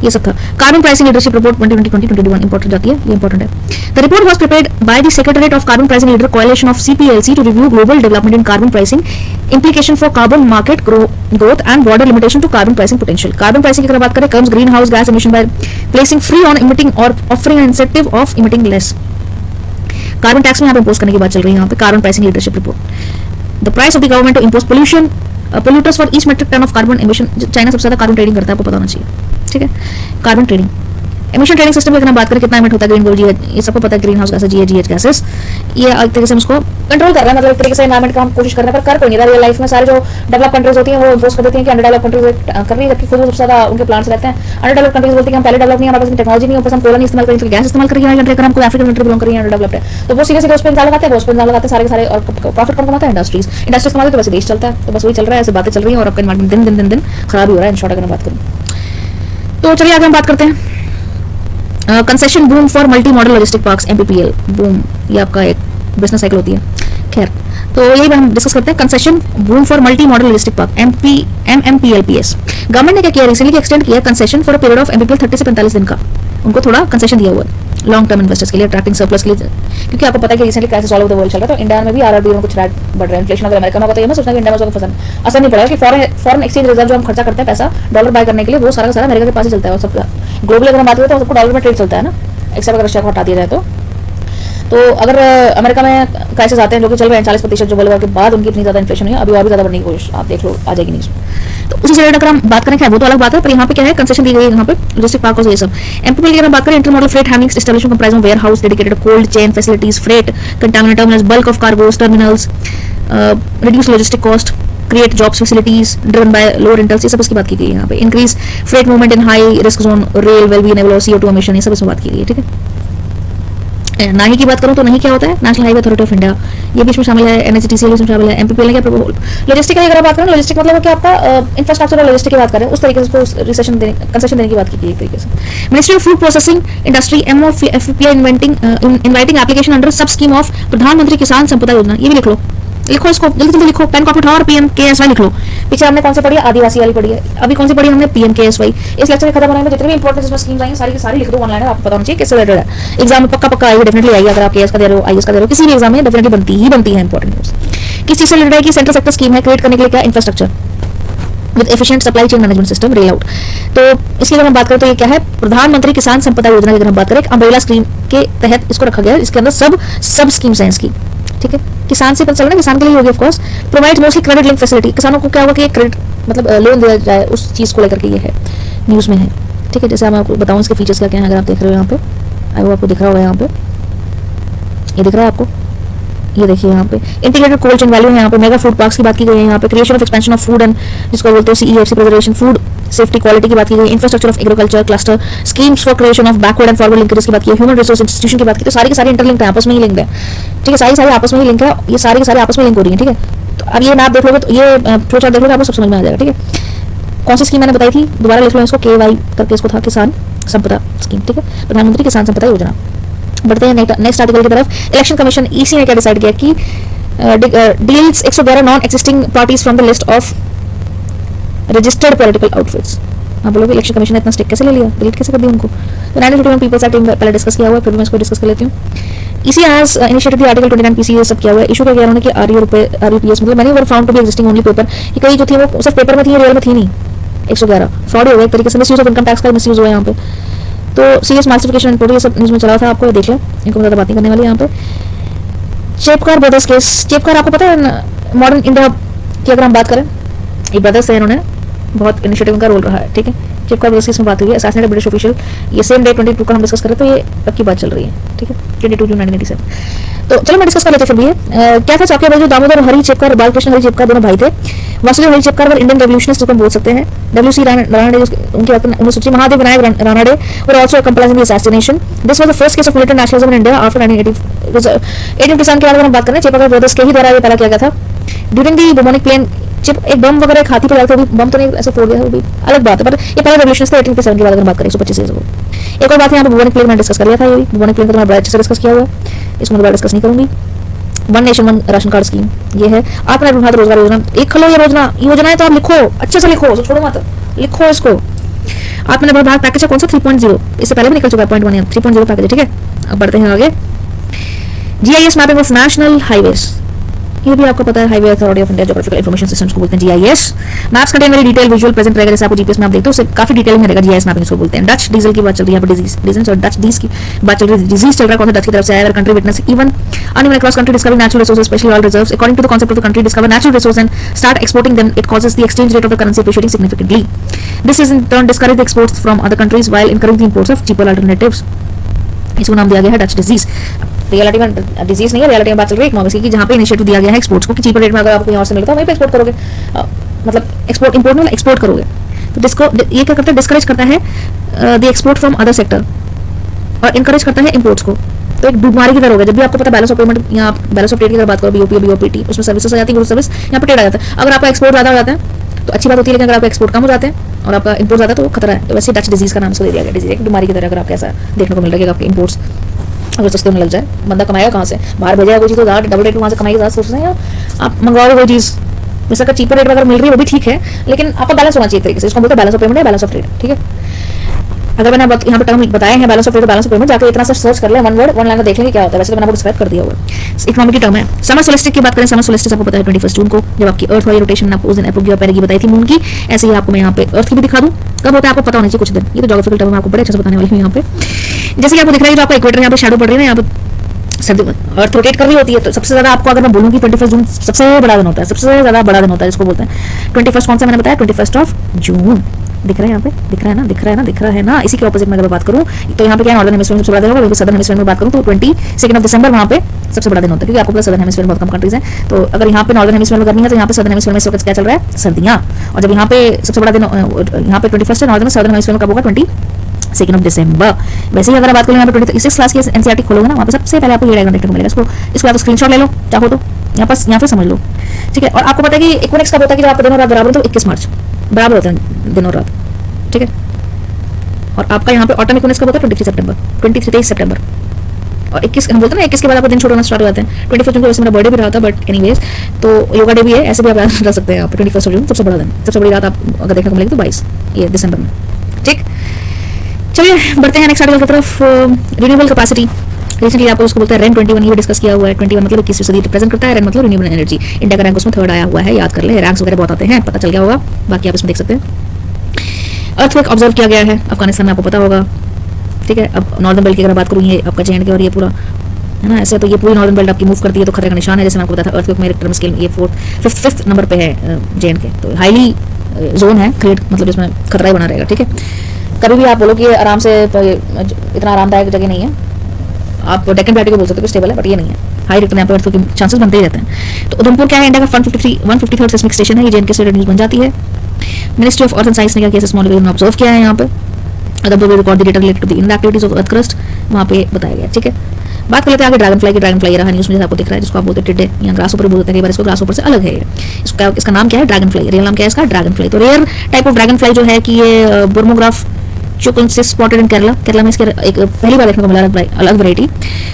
ये सब था। Carbon pricing leadership report 2020-2021 important जाती है, ये इंपॉर्टेंट है। The report was prepared by the secretariat of carbon pricing leader coalition of CPLC to review global development in carbon pricing, implication for carbon market growth and broader limitation to carbon pricing potential। Carbon pricing की अगर बात करें, comes greenhouse gas emission by placing free on emitting or offering an incentive of emitting less। Carbon tax में यहाँ पे impose करने की बात चल रही है यहाँ पे, carbon pricing leadership report. The price of the government to impose polluters for each metric tonne of carbon emission, China सबसे ज्यादा कार्बन ट्रेडिंग करता है, आपको पता होना चाहिए, ठीक है। Carbon trading, emission trading system की अगर हम बात करें कितना एमिट होता है, ग्रीन गोल्ड ये सबको पता है, green house gases GHG gases, ये एक तरीके से हम उसको कंट्रोल कर रहे हैं, मतलब एक तरीके से एनवायरमेंट का हम कोशिश कर रहे हैं, पर कर कोई नहीं रहा। रियल लाइफ में सारे जो डेवलप कंट्रीज होती हैं वो इम्पोज कर देती हैं कि अंडर डेवलप कंट्रीज कर रही है, जबकि खुद सबसे ज्यादा उनके प्लांट्स रहते हैं। अंडर डेवलप कंट्रीज बोलती हैं हम पहले डेवलप नहीं है, हमारे पास टेक्नोलॉजी नहीं है, हम कोयला नहीं इस्तेमाल करेंगे, गैस इस्तेमाल करेंगे हमारी कंट्री, अगर हम कोई अफ्रीकन कंट्री बिलोंग करेंगे अंडर डेवलप्ड है तो वो सीधे सीधे उस पर इंसान लगाते हैं, वो उस पर इंसान लगाते हैं, सारे सारे और प्रॉफिट कम कमाता है इंडस्ट्रीज इस्तेमाल तो वैसे देश चलता है, तो बस वही चल रहा है, ऐसे बातें चल रही हैं और आपका एनवायरमेंट दिन खराब ही हो रहा है, इन शॉर्ट अगर मैं बात करूँ तो। चलिए आगे हम बात करते हैं concession boom for multi modal logistic parks, MPPL boom, ये आपका एक बिजनेस साइकिल होती है। खैर तो यही हम डिस्कस करते हैं, concession boom for multi modal logistic park, MMPLPS। Government ने क्या किया, रिसेंटली एक्सटेंड किया concession for a period of MPPL 30 से 45 दिन का, उनको थोड़ा कंसेशन दिया हुआ है लॉन्ग टर्म इन्वेस्टर्स के लिए, अट्रैक्टिंग सरप्लस के लिए, क्योंकि आपको पता है कि recently crisis all over the world चल रहा है, तो इंडिया में भी RRB में कुछ रेट बढ़ रहा है, इन्फ्लेशन अगर अमेरिका में होता है, मैं सोचना कि इंडिया में उसका असर नहीं पड़ेगा, कि फॉरेन एक्सचेंज रिजर्व जो हम खर्चा करते हैं पैसा डॉलर बाय करने के लिए, वो सारा का सारा अमेरिका के पास ही चलता है, और सब ग्लोबली अगर हम बात करें तो सबको डॉलर में ट्रेड चलता है ना, एक्सेप्ट अगर रशिया को हटा दिया जाए तो अगर अमेरिका में क्राइसिस आते हैं जो कि चल रहे हैं 40% जो वर्ल्ड वॉर के बाद उनकी इतनी ज्यादा इन्फ्लेशन हुई है, अभी और भी ज्यादा बढ़ने की कोशिश आप देख लो आ जाएगी न्यूज़। तो उसी से रिलेटेड अगर हम बात करें, वो तो अलग बात है, पर यहाँ पे क्या है, कंसेशन दी गई है यहाँ पे लॉजिस्टिक पार्क और ये सब। MPPL की अगर बात करें, intermodal freight handling establishment comprising warehouse, dedicated cold chain facilities, freight container terminals, bulk of cargos terminals, reduce logistic cost, create jobs facilities driven by lower rentals, ये सब इसकी बात की गई है यहाँ पे। Increase freight movement in high risk zone, rail well be enable CO2 emission, ये सब इसमें बात की गई है, ठीक है। नाही की बात करूं तो नहीं क्या होता है, national highway authority of India, ये बीच में शामिल है, NHTCL इसमें शामिल है। MPPL ने क्या लॉजिस्टिक की अगर बात करें, लॉजिस्टिक मतलब कि आपका इंफ्रास्ट्रक्चर और लॉजिस्टिक की बात करें, उस तरीके से उसको रिसेशन देने कंसेशन देने की बात की गई एक तरीके से। Ministry of food processing industry MOFPI inviting application under sub scheme of प्रधानमंत्री किसान संपदा योजना, ये भी लिख लो इसको जल्दी लिखो, पेन कॉपी उठाओ और PMKSY लिख लो। पीछे हमने कौन सी पढ़ी है, आदिवासी वाली पढ़ी है, अभी कौन सी पढ़ी हमने PMKSY। इस लेक्चर के खत्म होने में जितनी भी इंपॉर्टेंट इसमें स्कीम्स आई हैं सारी की सारी लिख दो, ऑनलाइन है, आपको पता होना चाहिए किससे रिलेटेड है, एग्जाम में पक्का आएगी, डेफिनेटली आएगी, अगर आप KS का दे रहे हो, IS का दे रहे हो, किसी भी एग्जाम में डेफिनेटली बनती है इंपॉर्टेंट न्यूज। किस चीज से रिलेटेड है कि सेंट्रल सेक्टर स्कीम है क्रिएट करने के लिए, क्या infrastructure with efficient supply chain management system rail out. तो इसकी अगर हम बात करें तो ये क्या है, प्रधानमंत्री किसान संपदा योजना की अगर हम बात करें, अम्ब्रेला स्कीम के तहत इसको रखा गया है, इसके अंदर सब स्कीम्स हैं इसकी, ठीक है। किसान से पता चल रहा है, किसान के लिए होगी of course. Provide mostly credit link facility, किसानों को क्या होगा कि क्रेडिट मतलब लोन दिया जाए, उस चीज़ को लेकर के ये है न्यूज़ में है, ठीक है। जैसे मैं आपको बताऊँ इसके फीचर्स क्या क्या हैं, अगर आप देख रहे हो यहाँ पे, आई वो आपको दिख रहा होगा यहाँ पे, ये दिख रहा है आपको, ये देखिए यहाँ पे इंटीग्रेटेड कोल्ड चेन वैल्यू है, यहाँ पे मेगा फूड पार्क्स की बात की गई है, यहाँ पे creation of expansion of food and जिसको बोलते हैं CEFC preservation, food safety quality की बात की गई, infrastructure of agriculture cluster, schemes for creation of backward and forward linkage की बात की, ह्यूमन रिसोर्स इंस्टीट्यूशन की बात की, तो सारी की सारी इंटरलिंक्ड है, आपस में ही लिंक्ड है, ठीक है, सारी आपस में ही लिंक है, ये सारी की सारी आपस में लिंक हो रही है, ठीक है। तो अब ये मैप देख लोगे, तो ये फ्लो चार्ट देख लोगे, आपको सब समझ में आ जाएगा, ठीक है। कौन सी स्कीम मैंने बताई थी, दोबारा लिख लो इसको, KY करके इसको था, किसान संपदा स्कीम, ठीक है, प्रधानमंत्री किसान संपदा योजना। बढ़ते हैं नेक्स्ट आर्टिकल की तरफ। इलेक्शन कमीशन EC ने क्या डिसाइड किया कि deletes 111 non existing parties from the list of registered political outfits. आप बोलोगे इलेक्शन कमीशन ने इतना स्टिक कैसे ले लिया, डिलीट कैसे कर दिया उनको, तो 1951 पीपल्स एक्ट पहले डिस्कस किया हुआ है, फिर मैं इसको डिस्कस कर लेती हूँ। EC has initiated the article 29 PC ये सब किया हुआ है, इशू क्या किया उन्होंने कि RUPS मतलब many were found to be existing only paper, कि कई जो थी वो सिर्फ पेपर में थी, रियल में थी नहीं, 111 फ्रॉड हो गया एक तरीके से, मिसयूज ऑफ इनकम टैक्स का मिसयूज हुआ यहाँ पे। तो सीएस मासिफिकेशन रिपोर्ट ये सब न्यूज़ में चला था, आपको देख लो, इनको ज़्यादा बात नहीं करने वाली यहाँ पे। चेपकार ब्रदर्स केस, चेपकार आपको पता है मॉडर्न इंडिया की अगर हम बात करें, ये ब्रदर्स है, इन्होंने बहुत इनिशिएटिव का रोल रहा है, ठीक है। चेपकार ब्रदर्स केस में बात हुई है, असैसिनेटेड ब्रिटिश ऑफिशियल, ये सेम डे 22 का हम डिस्कस करें, तो ये अब की बात चल रही है, ठीक है, 22 जून 1987। तो चलो मैं डिस्कस कर लेते फिर भी क्या था चाकिया जो दामोदर हरि चेपकार, बालकृष्ण हरि चेपकार दोनों भाई थे। वासुदेव हरि चेपकार और इंडियन रेवोल्यूशनिस्ट को बोल सकते हैं। डब्ल्यू.सी. रानडे उनके वक्त 19 महादेव विनायक रानडे और also complies in the assassination. This was the first case of militant nationalism in India after 1887 के बाद हम बात करें, चेपकार ब्रदर्स के ही द्वारा ये पहला किया गया था। ड्यूरिंग दी बुमोनिक प्लेन चिप एक बम वगैरह हाथी पर डालते, बम तो नहीं ऐसे फोड़ दिया, वो भी अलग बात है, पर ये पहला रेवोल्यूशन था 1887 के बाद अगर बात करें 125 ईयर्स अगो। एक और बात है यहाँ पे बुमोनिक प्लेन मैंने डिस्कस कर लिया था, ये भी बुमोनिक प्लेन को मैं बड़ा अच्छे से डिस्कस किया हुआ है, इसको मैं डिस्कस नहीं करूंगी। One nation one ration card scheme, ये है आत्मनिर्भर भारत रोजगार योजना। एक खलो ये योजना है तो आप लिखो, अच्छे से लिखो, छोड़ो मत, लिखो इसको। आत्मनिर्भर भारत पैकेज है कौन सा 3.0, इससे पहले भी निकल चुका है 0.1 या 3.0 पैकेज, ठीक है। अब बढ़ते हैं आगे। GIS mapping of national highways, ये भी आपको पता है, highway authority of India geographical information systems को बोलते हैं GIS. Maps contain very detail visual present रहेगा, जैसे आपको जीपीएस में आप देखते हो उससे काफी डिटेल में रहेगा, जीआईएस मैपिंग इसको बोलते हैं। डच डीजल की बात चल रही है यहाँ पर, डिजीज और डच डीज की बात चल रही है, डिजीज चल रहा है कौन सा डच की तरफ से आया, country witness even uneven across country discovering natural resources specially oil reserves according to the concept of the country discover natural resource and start exporting them, it causes the exchange rate of the currency appreciating significantly. This is in turn discourage the exports from other countries while encouraging the imports of cheaper alternatives. इसको नाम दिया गया है Dutch disease. Reality में disease नहीं है, reality में बात चल रही है इकोनॉमिक्स की, जहाँ पे इनिशिएटिव दिया गया है एक्सपोर्ट्स को कि चीपर रेट में अगर आपको यहाँ से मिलता है वहीं पे एक्सपोर्ट करोगे, मतलब एक्सपोर्ट इंपोर्ट में एक्सपोर्ट करोगे, तो जिसको ये क्या करता है, डिस्करेज करता है the export from other sector और इनकरेज करता है इंपोर्ट्स को। तो एक बीमारी की तरह होगा, जब भी आपको पता बैलेंस ऑफ पेमेंट, यहाँ बैलेंस ऑफ ट्रेड की तरह बात करो, बीओपी बीओपीटी, उसमें सर्विसेज आ जाती है, गुड्स सर्विस, यहाँ पे ट्रेड आ जाता है। अगर आपका एक्सपोर्ट ज्यादा हो जाता है तो अच्छी बात होती है, लेकिन अगर आपका एक्सपोर्ट कम हो जाते हैं और आपका इंपोर्ट ज्यादा, तो वो खतरा है। तो वैसे डच डिजीज का नाम इसको दे दिया गया, डिजीज एक बीमारी की तरह अगर आपको ऐसा देखने को मिल रहा है कि आपके इंपोर्ट्स अगर सस्ते में लग जाए, बंदा कमाएगा कहाँ से, बाहर भेजा कोई चीज़ तो डबल रेट वहाँ से कमाएगी, ज़्यादा सोच रहे हैं आप मंगवाओगे कोई चीज़, वैसे अगर चीपर रेट अगर मिल रही है वो भी ठीक है, लेकिन आपका बैलेंस होना चाहिए तरीके से, इसको बोलते हैं बैलेंस ऑफ पेमेंट या बैलेंस ऑफ ट्रेड, ठीक है। अगर मैंने यहाँ पे टर्म बताए हैं balance of trade, balance of payment, जाकर इतना सा सर्च कर ले, वन वर्ड वन लाइन में देख लेंगे क्या होता है, वैसे तो मैंने आपको डिस्क्राइब कर दिया हुआ है। इकोनॉमिक की टर्म है। समर सोलिस्टिस की बात करें, समर सोलिस्टिस आपको पता है 21 जून को, जब आपकी अर्थ वाली रोटेशन आपको उस दिन अप्रूव पहले की बताई थी मून की, ऐसे ही आपको मैं यहाँ पे अर्थ की भी दिखा दूँ, कब होता है आपको पता होना चाहिए कुछ दिन, ये तो ज्योग्राफिकल टर्म आपको बड़े अच्छे से बताने वाली हूँ यहाँ पे। जैसे कि आपको दिख रहा है जो आपका इक्वेटर यहाँ पे शैडो पड़ रही है, यहाँ पे अर्थ रोटेट कर रही होती है, तो सबसे ज्यादा आपको अगर मैं बोलूँ कि 21 जून सबसे बड़ा दिन होता है, सबसे ज्यादा बड़ा दिन होता है, जिसको बोलते हैं 21 कौन सा मैंने बताया 21 ऑफ जून, दिख रहा है यहाँ पे, दिख रहा है ना, दिख रहा है ना, दिख रहा है ना। इसी के ऑपोजिट में अगर बात करूँ तो यहाँ पे क्या नॉर्दर्न हेमिस्फीयर में सबसे बड़ा दिन होगा, वैसे सदर्न हेमिस्फीयर में बात करूँ तो 22 दिसंबर वहाँ पे सबसे बड़ा दिन होता है, क्योंकि आपको पता सदर्न हेमिस्फीयर में बहुत कम कंट्रीज हैं। तो अगर यहाँ पे नॉर्दर्न हेमिस्फीयर में गर्मी है तो यहाँ पे सदर्न हेमिस्फीयर में इस वक्त क्या चल रहा है, सर्दियाँ। और जब यहाँ पे सबसे बड़ा दिन यहाँ पे 21 है नॉर्दर्न, सदर्न हेमिस्फीयर में कब होगा 22 दिसंबर। वैसे ही अगर बात करें यहाँ पे 26 क्लास की एनसीईआरटी खोलोगे ना, वहाँ पे सबसे पहले आपको ये डायग्राम देखने को मिलेगा। इसको आप स्क्रीनशॉट ले लो चाहो तो, यहाँ पे समझ लो, ठीक है। और आपको पता है कि इक्विनोक्स कब होता है कि जब आपका दिन और रात बराबर हो, तो 21 मार्च बराबर होता है दिन और रात, ठीक है। और आपका यहाँ पे ऑटम इक्विनोक्स कब होता है 23 सितंबर। और 21 हम बोलते हैं ना 21 के बाद आपका दिन छोटे होना स्टार्ट हो जाते हैं। 21 जून को वैसे मेरा बर्थडे भी रहा था, बट एनीवेज तो योगा डे भी है, ऐसे भी आप याद रख सकते हैं। आप 21 जून सबसे बड़ा दिन, सबसे बड़ी रात आप अगर देखने को मिलेगी तो 22 ये दिसंबर में, ठीक। चलिए बढ़ते हैं नेक्स्ट आर्टिकल की तरफ। रिन्यूएबल कैपेसिटी, रिसेंटली आपको उसको बोलते हैं रैंक 21, ये डिस्कस किया हुआ है। 21 मतलब 21वीं सदी रिप्रेजेंट करता है, रैंक मतलब रिन्यूएबल एनर्जी। इंडिया का रैंक उसमें थर्ड आया हुआ है, याद कर ले, रैंक्स वगैरह बहुत आते हैं, पता चल गया होगा, बाकी आप इसमें देख सकते हैं। अर्थक्वेक ऑब्जर्व किया गया है अफगानिस्तान में, आपको पता होगा, ठीक है। अब नॉर्दर्न बेल्ट की अगर बात करूँ, ये आपका जे एंड के और ये पूरा है ना, ऐसे तो ये पूरी नॉर्दर्न बेल्ट आपकी मूव करती है तो खतरे का निशान है। जैसे मैं आपको बताया था अर्थक्वेक में रिक्टर स्केल ये फिफ्थ नंबर पे है जे एंड के, तो हाईली जोन है क्रिएट, मतलब इसमें खतरा ही बना रहेगा, ठीक है। कभी भी आप बोलो कि आराम से इतना आरामदायक जगह नहीं है, आप डेक्कन प्लेटो को बोल सकते हो स्टेबल है, बट ये नहीं है, हाई रिक्टर यहाँ पर के चांसेस बनते ही रहते हैं। तो उधमपुर क्या है, इंडिया का 153rd सेस्मिक स्टेशन है, ये जे एंड के से न्यूज बन जाती है। Ministry of earth and science ने क्या किया, स्मॉल वेव में ऑब्जर्व किया है यहाँ पे। Udhampur will record the data related to the activities of earth crust, वहाँ पे बताया गया, ठीक है। बात कर लेते हैं आगे ड्रैगन फ्लाई की। ड्रैगन फ्लाई रहा न्यूज़ में आपको दिख रहा है, जिसको आप बोलते हैं टिड्डे या ग्रास ऊपर बोलते हैं, कई बार इसको ग्रास ऊपर से अलग है। इसका नाम क्या है, ड्रैगन फ्लाई। रियल नाम क्या है इसका, ड्रैगन फ्लाई। तो rare type of dragonfly जो है कि ये बुर्मोग्राफ चोकलेंसिस स्पॉटेड इन केरला में इसके एक पहली बार देखने को मिला अलग variety,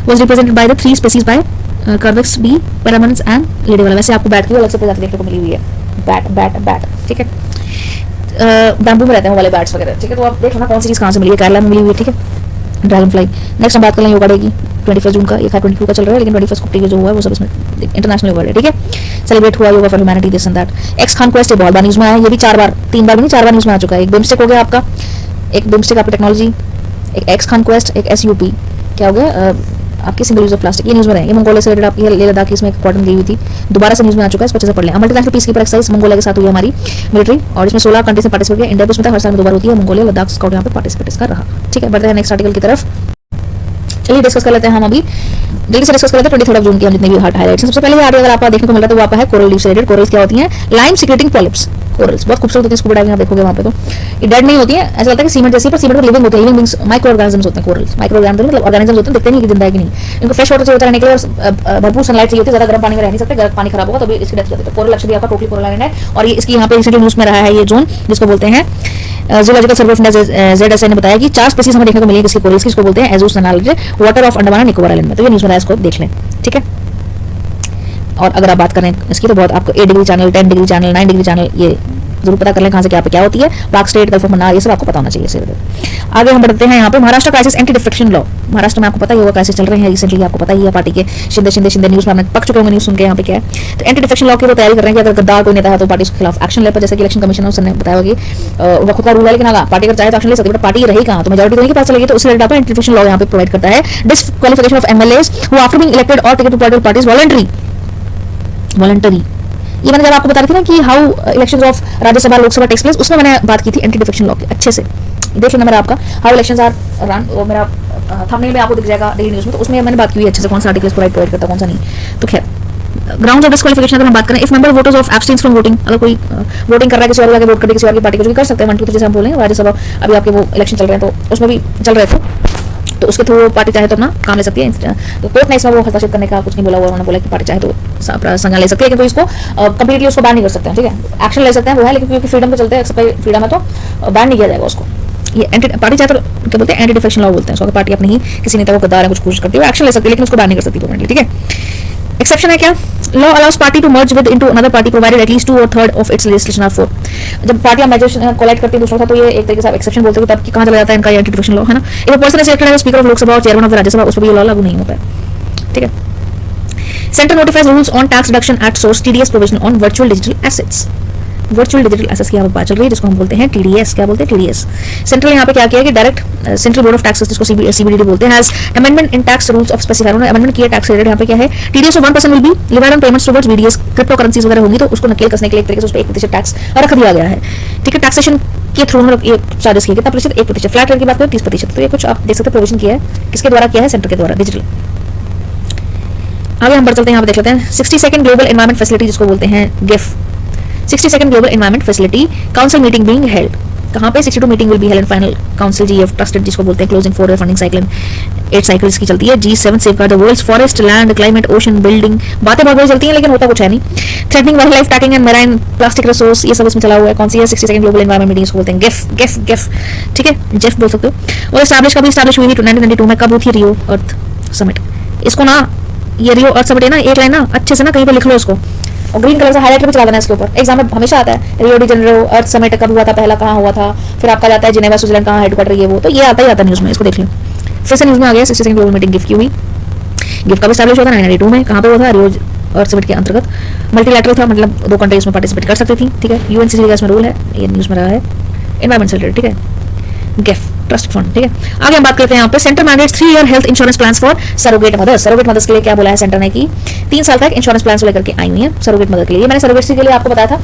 was represented by the 3 species by कर्वेक्स बी, पैरामन्स एंड लेडी वाला। वैसे आपको बैट की अलग से प्रजाति देखने को मिली हुई है, बैट, ठीक है। बैम्बू में रहते हैं वो वाले बैट्स वगैरह, ठीक है। तो आप देख लेना कौन सी चीज़ कहाँ से मिली है, केरला में मिली हुई है, ठीक है, ड्रैगन फ्लाई। नेक्स्ट हम बात कर लें योगा डे की। 21 जून का, ये 22 का चल रहा है, लेकिन 21 को जो हुआ है वो सब इसमें इंटरनेशनल योगा डे, ठीक है। सेलिब्रेट हुआ yoga for humanity, this and that. X conquest बहुत बार न्यूज़ में आया, ये भी 3 बार भी नहीं 4 बार न्यूज़ में आ चुका है। एक बिम्स्टेक हो गया आपका, एक बिम्स्टेक आपकी टेक्नोलॉजी, एक एक्स कॉन्क्वेस्ट, एक SUP, क्या हो गया आपकी सिंगल यूज ऑफ प्लास्टिक, ये न्यूज में रहे। ये मंगोलिया से रिलेटेड आपकी लेह लद्दाख की इसमें एक क्वार्टर गई हुई थी, दोबारा से न्यूज में आ चुका है, इसको अच्छे से पढ़ लें। Multinational piece keeper exercise Mongolia के साथ हुई हमारी मिलिट्री, और इसमें 16 कंट्री से पार्टिसिपेट किया। इंडिया भी उसमें था, हर साल में 2 बार होती है। मंगोलिया लद्दाख स्काउट यहाँ पे पार्टिसिपेट कर रहा। ठीक है, बढ़ते हैं नेक्स्ट आर्टिकल की तरफ। चलिए डिस्कस कर लेते हैं हम अभी जल्दी से डिस्कस कर लेते हैं 23 जून की हम जितने भी हाइलाइट्स। सबसे पहले आर्टिकल अगर आपको देखने को मिल रहा है तो वो आपका है कोरल लीफ से रिलेटेड। कोरल्स क्या होती हैं? Lime secreting polyps. कोरल्स बहुत खूबसूरत होती है, स्कूबा डाइविंग आप देखोगे वहाँ पे तो ये डेड नहीं होती है, ऐसा लगता है कि सीमेंट जैसी, पर सीमेंट में लिविंग होते हैं, लिविंग बींग्स, माइक्रो ऑर्गेनिजम्स होते हैं कोरल्स। माइक्रो ऑर्गेनिजम्स मतलब ऑर्गेनिजम्स होते हैं, दिखते नहीं कि जिंदा है कि नहीं। इनको फ्रेश वाटर चाहिए होता है रहने के लिए और भरपूर सनलाइट चाहिए होती है, ज्यादा गर्म पानी में रह नहीं सकते, गर्म पानी खराब होगा तो इसकी डेथ हो जाती है। कोरल एक्चुअली आपका टोटली कोरल आइलैंड है और ये इसकी यहाँ पे रिसेंटली न्यूज में रहा है ये जोन जिसको बोलते हैं zoological survey of India ZSI ने बताया कि 4 स्पीसीज हमें देखने को मिली किसी कोरल्स की, इसको बोलते हैं एजूस नानालिजे, water of Andaman Nicobar island में। तो ये न्यूज में रहा है, इसको देख लें। ठीक है, और अगर आप बात करें इसकी तो बहुत आपको 8 degree channel, 10 degree channel, 9 degree channel ये जरूर पता कर लें कहाँ से क्या पे क्या होती है। पाक स्टेट, गल्फ ऑफ मन्नार, ये सब आपको पता होना चाहिए। आगे हम बढ़ते हैं यहाँ पे Maharashtra crisis anti defection law. Maharashtra में आपको पता ही होगा कैसे चल रहे हैं रिसेंटली, आपको पता ही है पार्टी के शिंदे शिंदे शिंदे न्यूज में पक चुके होंगे न्यूज सुन के। यहाँ पे क्या है तो एंटी डिफेक्शन लॉ की वो तैयारी कर रहे हैं कि अगर गद्दार कोई नेता है तो पार्टी के खिलाफ एक्शन ले, पर जैसे कि इलेक्शन कमीशन उसने बताया होगी वो खुद का रूल है, लेकिन हाँ पार्टी अगर चाहे तो एक्शन ले सकती है, बट पार्टी रही कहाँ तो मेजॉरिटी तो नहीं पास चलेगी, तो उससे रिलेटेड एंटी डिफेक्शन लॉ यहाँ पे प्रोवाइड करता है। Disqualification of MLAs who after being elected और ticket to political parties voluntary. ये मैंने जब आपको बता रही थी ना कि how elections of Rajya Sabha Lok Sabha takes place, उसमें मैंने बात की थी एंटी डिफेक्शन लॉ की। अच्छे से देख लेना मेरा आपका हाउ इलेक्शंस आर रन, वो मेरा थंबनेल में आपको दिख जाएगा डेली न्यूज में, तो उसमें मैंने बात की हुई अच्छे से कौन सा आर्टिकल इसको राइट प्रोवाइड करता कौन सा नहीं। तो खैर ग्राउंड्स ऑफ डिस्क्वालिफिकेशन अगर हम बात करें, if member voters of abstains from voting, अगर कोई वोटिंग कर रहा है किसी और जाके वोट करके किसी और की पार्टी को, जो भी कर सकते हैं 1 2 3 जैसे हम बोलें राज्यसभा अभी आपके वो इलेक्शन चल रहे हैं तो उसमें भी चल रहे थे, तो उसके थ्रू पार्टी चाहे तो अपना काम ले सकती है। तो कोर्ट ने इसमें वो हस्तक्षेप करने का कुछ नहीं बोला हुआ, उन्होंने बोला कि पार्टी चाहे तो संज्ञान ले सकती है, लेकिन तो इसको कंप्लीटली उसको बैन नहीं कर सकते हैं। ठीक है, एक्शन ले सकते हैं वो है, लेकिन क्योंकि फ्रीडम पे चलते हैं, सबका फ्रीडम है तो बैन नहीं किया जाएगा उसको। ये पार्टी चाहे तो क्या बोलते हैं एंटी डिफेक्शन लॉ बोलते हैं। अगर पार्टी अपनी ही किसी नेता को गद्दार है कुछ कोशिश करती है एक्शन ले सकती है, लेकिन उसको बैन नहीं कर सकती परमानेंटली। ठीक है, एक्सेप्शन है क्या? Law allows party to merge with into another party provided at least 2 और 3 of its legislation are for. जब पार्टियां मेजर कोलाइड करती है दूसरों का तो ये एक तरीके से एक्सेप्शन बोलते हैं, तब कि कहां चला जाता है इनका एंटी डिफेक्शन लॉ, है ना। If a person is elected as speaker of Lok Sabha और चेयरमैन ऑफ राज्यसभा, उस पर ये लॉ लागू नहीं होता है। ठीक है, centre notifies rules on tax reduction at source TDS provision on virtual digital assets. Virtual digital assets की यहाँ पर बात चल रही है जिसको हम बोलते हैं TDS। क्या बोलते हैं TDS? सेंट्रल यहाँ पे क्या किया कि direct central board of taxes जिसको CBDT बोलते हैं has amendment in tax rules of specified, उन्होंने अमेंडमेंट किया टैक्स रेट। यहाँ पे क्या है TDS of 1% will be levied on payments towards BDS। Crypto currencies वगैरह होंगी तो उसको नकेल कसने के लिए एक तरीके से उस पर 1% टैक्स रख दिया गया है। ठीक है, टैक्सेशन के थ्रू ये चार्जेस किए कितना प्रतिशत? 1%। फ्लैट रेट की बात करें 30%। तो ये कुछ आप देख सकते हैं प्रोविजन किया है, किसके द्वारा किया है? सेंटर के द्वारा डिजिटल। आगे हम बढ़ चलते हैं, यहाँ पे देख लेते हैं 62nd ग्लोबल एनवायरमेंट फैसिलिटी जिसको बोलते हैं GIF। 62nd global environment facility council meeting being held. कहाँ पे? 62 meeting will be held in final council GF trusted जिसको बोलते हैं closing 4 year funding cycle 8 cycles की चलती है। G7 safeguard the world's forest, land, climate, ocean, building. बातें बहुत बड़ी चलती हैं लेकिन होता कुछ है नहीं। Threatening wild life, tacking and marine plastic resource, ये सब इसमें चला हुआ है। कौन सी है? 62nd ग्लोबल एनवायरमेंट मीटिंग इसको बोलते हैं GIF। ठीक है, GIF बोल सकते हो। और एस्टैब्लिश कभी एस्टैब्लिश हुई थी 1992 में। कब हुई थी? रियो अर्थ समिट। इसको ना ये रियो अर्थ समिट है ना, एक लाइन ना अच्छे से ना कहीं पे लिख लो इसको और ग्रीन कलर से हाईलाइटर भी चला देना इसके ऊपर। एग्जाम में हमेशा आता है रियो डी जेनेरो अर्थ समिट कब हुआ था, पहला कहाँ हुआ था, फिर आपका जाता है जिनेवा स्विट्जरलैंड कहाँ हेडक्वार्टर ये वो, तो ये आता ही आता न्यूज में, इसको देख लो। फिर से न्यूज में आ गया 62nd ग्लोबल मीटिंग GIF की हुई। GIF कब एस्टैब्लिश हुआ था? 1992 में। कहाँ पे हुआ था? रियो अर्थ समिट के अंतर्गत। मल्टीलैटरल था, मतलब 2 कंट्रीज में पार्टिसिपेट कर सकती थी। ठीक है, UNCC का इसमें रूल है, ये न्यूज में रहा है एनवायरमेंट से रिलेटेड। ठीक है, GIF ट्रस्ट फंड। ठीक है, आगे हम बात करते हैं यहाँ पे centre mandates 3 year health insurance plans for surrogate mothers. Surrogate mothers के लिए क्या बोला है सेंटर ने कि 3 साल तक इंश्योरेंस प्लान्स लेकर के आई हुई है सरोगेट मदर के लिए। मैंने सरोगेट्स के लिए आपको बताया था,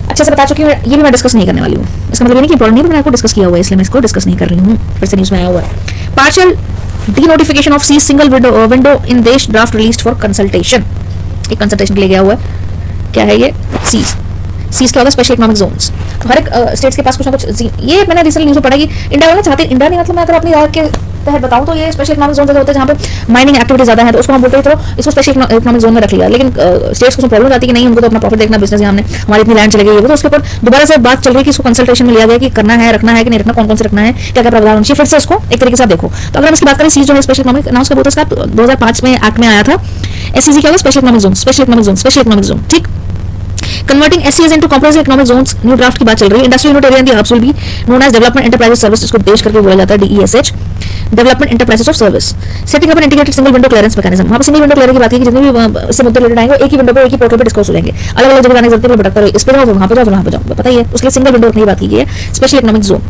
अच्छे से बता चुकी हूँ, ये भी मैं डिस्कस नहीं करने वाली हूँ। इसका मतलब ये नहीं कि इंपॉर्टेंट नहीं, मैंने आपको डिस्कस किया हुआ है इसलिए मैं इसको डिस्कस नहीं कर रही हूँ। फिर से न्यूज में आया हुआ है partial denotification of SEZ single window in देश ड्राफ्ट रिलीज्ड फॉर कंसल्टेशन। एक कंसल्टेशन के लिए गया हुआ है। क्या है ये? सीज क्या होगा? Special economic zones. तो हर एक स्टेट्स के पास कुछ ना कुछ, ये मैंने रिसेंट न्यूज में पढ़ा कि इंडिया वाले चाहते, इंडिया नहीं मतलब मैं अगर अपनी राज्य के तहत बताऊं तो ये स्पेशल इकोनॉमिक जोन जैसे होते हैं जहाँ पे माइनिंग एक्टिविटी ज्यादा है, तो उसको हम बोलते हैं चलो इसको स्पेशल इकोनॉमिक जोन में रख लिया। लेकिन स्टेट्स को प्रॉब्लम आती है कि नहीं, उनको तो अपना प्रॉफिट देखना, बिजनेस हमने हमारी इतनी लैंड चले गई है, तो उसके ऊपर दोबारा से बात चल रही है कि इसको कंसल्टेशन में लिया गया कि करना है, रखना है कि नहीं रखना, कौन कौन से रखना है, क्या क्या प्रावधान होना चाहिए। फिर से इसको एक तरीके से आप देखो। तो अगर हम इसकी बात करें, सीज जो है स्पेशल इकोनॉमिक अनाउंस कर 2005 में एक्ट में आया था। SEZ क्या होगा? Special economic zone, special economic zone, special economic zone. ठीक, converting SEZ into comprehensive economic zones, new draft की बात चल रही है। Industrial unit area in the hubs will be known as development enterprises service, इसको देश करके बोला जाता है DESH, development enterprises of service. Setting up an integrated single window clearance mechanism. वहां पर सिंगल विंडो क्लियर की बात की, जितने भी इससे मुद्दे रिलेटेड आएंगे एक ही विंडो पे एक ही पोर्टल पे डिस्कस हो जाएंगे। अलग अलग जगह जाने की जरूरत नहीं, भटकते रहो, इस पे जाओ वहां पे जाओ वहां पे जाओ, पता ही है। उसके सिंगल विंडो रखने की बात की गई है, स्पेशल इकोनॉमिक जोन।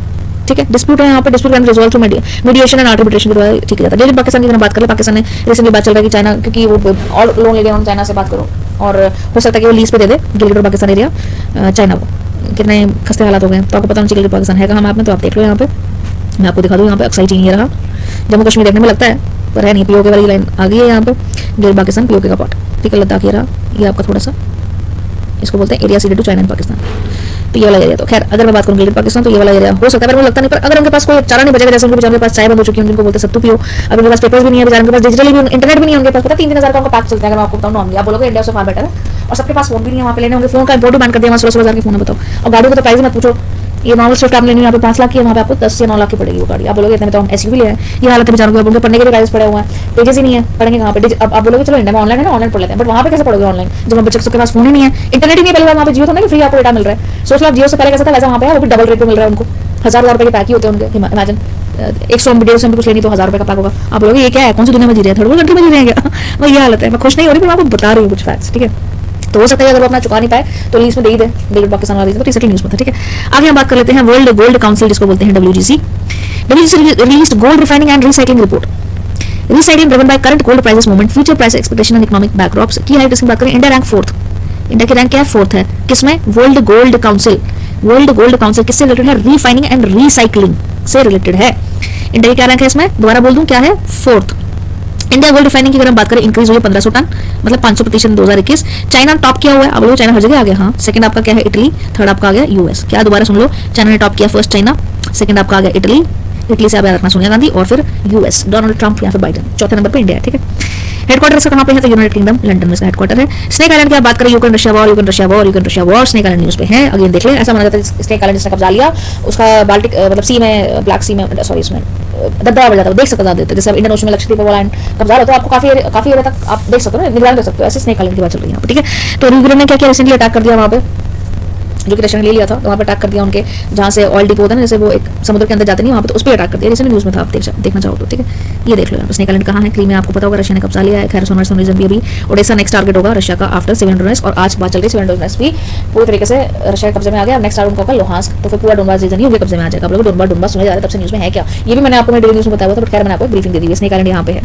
ठीक है, डिस्प्यूट है यहाँ पे, dispute can resolve through mediation and arbitration के द्वारा ठीक किया जाता है। गिलगिट पाकिस्तान की अगर बात करें, पाकिस्तान ने रिसेंटली बात चल रहा है कि चाइना, क्योंकि वो और लोन ले गए उन्होंने चाइना से बात करो, और हो सकता है कि वो लीज पे दे दे गिलगिट और पाकिस्तान एरिया चाइना को। कितने खस्ते हालात हो गए, तो आपको पता होना चाहिए गिलगिट पाकिस्तान है कहाँ मैप में, तो आप देख लो यहाँ पे, मैं आपको दिखा दूँ यहाँ पे एक्साइटिंग ये रहा, जम्मू कश्मीर देखने में लगता है पर है नहीं, पीओके वाली लाइन आ गई है यहाँ पे, गिलगिट पाकिस्तान पीओके का पार्ट, ठीक है, लद्दाख ये रहा, ये आपका थोड़ा सा इसको बोलते हैं area ceded to China and Pakistan, तो ये वाला एरिया। तो खैर अगर मैं बात करूँ गिलगिट पाकिस्तान, तो ये वाला एरिया हो सकता है, पर मुझे लगता नहीं, पर अगर उनके पास कोई चारा नहीं बचेगा, जैसे उनके बेचारों के पास चाय बंद हो चुकी है, उनको बोलते सत्तू पियो, अब उनके पास पेपर्स भी नहीं है, बेचारों के पास डिजिटली भी इंटरनेट भी नहीं है, उनके पास पता 3,000 का उनका पैक चलता है, अगर मैं आपको बताऊँ नॉर्मली, आप बोलोगे इंडिया से फार बेटर है, और सबके पास फोन भी नहीं है, वहाँ पे लेने होंगे, फोन का इंपोर्ट बैन कर दिया, 16,000 के फोन है, बताओ। और गाड़ियों का तो प्राइस मत पूछो, ये नॉर्मल स्विफ्ट आप लेनी है यहाँ पे 5 लाख की है, वहाँ पे आपको 10 या 9 लाख की पड़ेगी वो गाड़ी। आप बोलोगे इतने में तो हम एसयूवी ले आए, ये हालत है बेचारों को, उनके पढ़ने के भी प्राइस पड़े हुए हैं, पेजेस ही नहीं है, पढ़ेंगे कहाँ पे। अब आप बोलोगे चलो इंडिया में ऑनलाइन है ना, ऑनलाइन पढ़ लेते हैं, बट वहाँ पे कैसे पढ़ोगे ऑनलाइन जब हम बच्चों के पास फोन ही नहीं है, इंटरनेट ही नहीं, पहले वहाँ पे जियो था ना कि फ्री आपको डेटा मिल रहा है, सोच लो आप जियो से पहले कैसा था, वैसा वहाँ पे है, वो भी डबल रेट पे मिल रहा है उनको, 1,000 रुपए के पैक ही होते हैं उनके, इमेजिन 100 150 में कुछ लेनी तो 1,000 रुपए का पैक होगा। आप बोलोगे ये क्या है, कौन सी दुनिया में जी रहे हैं, थर्ड वर्ल्ड कंट्री में जी रहे हैं क्या? वो ये हालत है, मैं खुश नहीं हो रही, मैं आपको बता रही हूँ कुछ फैक्ट्स, ठीक है। तो हो सकता है अगर वो अपना चुका नहीं पाए तो लीज में दे ही दे, गिलगिट पाकिस्तान वाला तो रिसेंटली न्यूज में था, ठीक है। आगे हम बात कर लेते हैं वर्ल्ड गोल्ड काउंसिल जिसको बोलते हैं WGC released gold refining and recycling report, recycling driven by current gold prices movement, future price expectation and economic backdrops की हाइट इसकी बात करें, इंडिया रैंक 4th, इंडिया की रैंक क्या है 4th है, किसमें, world gold council. World gold council किससे रिलेटेड है, रिफाइनिंग एंड रिसाइक्लिंग से रिलेटेड है। इंडिया की क्या रैंक है इसमें, दोबारा बोल दूं क्या है, 4th। इंडिया गोल्ड रिफाइनिंग की अगर हम बात करें, इंक्रीज हुई है 1500 टन, मतलब 500% 2021। चाइना टॉप किया हुआ है, अब लोग चाइना हर जगह आ गया, हाँ। सेकंड आपका क्या है, इटली, थर्ड आपका आ गया यूएस, क्या दोबारा सुन लो, चाइना ने टॉप किया, फर्स्ट चाइना, सेकंड आपका आ गया इटली, इटली से आप याद रखना सोनिया गांधी, और फिर यूएस डोनाल्ड ट्रंप या फिर बाइडेन, चौथे नंबर पे इंडिया है, ठीक है। हेडक्वार्टर इसका कहाँ पे है, तो यूनाइटेड किंगडम लंदन में इसका हेडक्वार्टर है। स्नेक आइलैंड की आप बात करें, Ukraine Russia war, Ukraine Russia war, Ukraine Russia war, snake island news पे है, अगेन देख लें। ऐसा माना जाता है स्नेक आइलैंड जिसने कब्जा लिया उसका बाल्टिक मतलब सी में, ब्लैक सी में, सॉरी इसमें दबदबा बढ़ जाता है, देख सकते हो जैसे अब इंडियन ओशन में लक्षद्वीप वाला कब्जा हो तो आपको काफी एरिया तक आप देख सकते हो, निगरानी कर सकते हो, ऐसे स्नेक आइलैंड की बात चल रही है यहाँ पे, ठीक है। तो यूक्रेन ने क्या किया, रिसेंटली अटैक कर दिया वहाँ पे, जो कि रशिया ने ले लिया था, तो वहाँ पे अटैक कर दिया उनके, जहाँ से ऑयल डिपो होता है ना, जैसे वो एक समुद्र के अंदर जाते नहीं वहाँ पे, तो उस पर अटैक कर दिया, रिसेंट न्यूज में था, आप देखना चाहो तो, ठीक है। ये देख लो यहाँ पे स्नेक आइलैंड कहाँ है, क्रीम में आपको पता होगा रशिया ने कब्जा लिया है, खैर सोमर रीजन भी अभी ओडेसा नेक्स्ट टारगेट होगा रशिया का आफ्टर सेवेरोडोनेट्स्क, और आज बात चल रही है सेवेरोडोनेट्स्क भी पूरी तरीके से रशिया के कब्जे में आ गया, नेक्स्ट टारगेट उनका होगा लोहांस्क, तो फिर पूरा डोनबास रीजन ही उनके कब्जे में आ जाएगा। आप लोग डोनबास सुने जा रहे हैं तब से न्यूज में है क्या, ये भी मैंने आपको डेली न्यूज में बताया था, बट खैर मैंने आपको ब्रीफिंग दे दी है, स्नेक आइलैंड यहाँ पे है,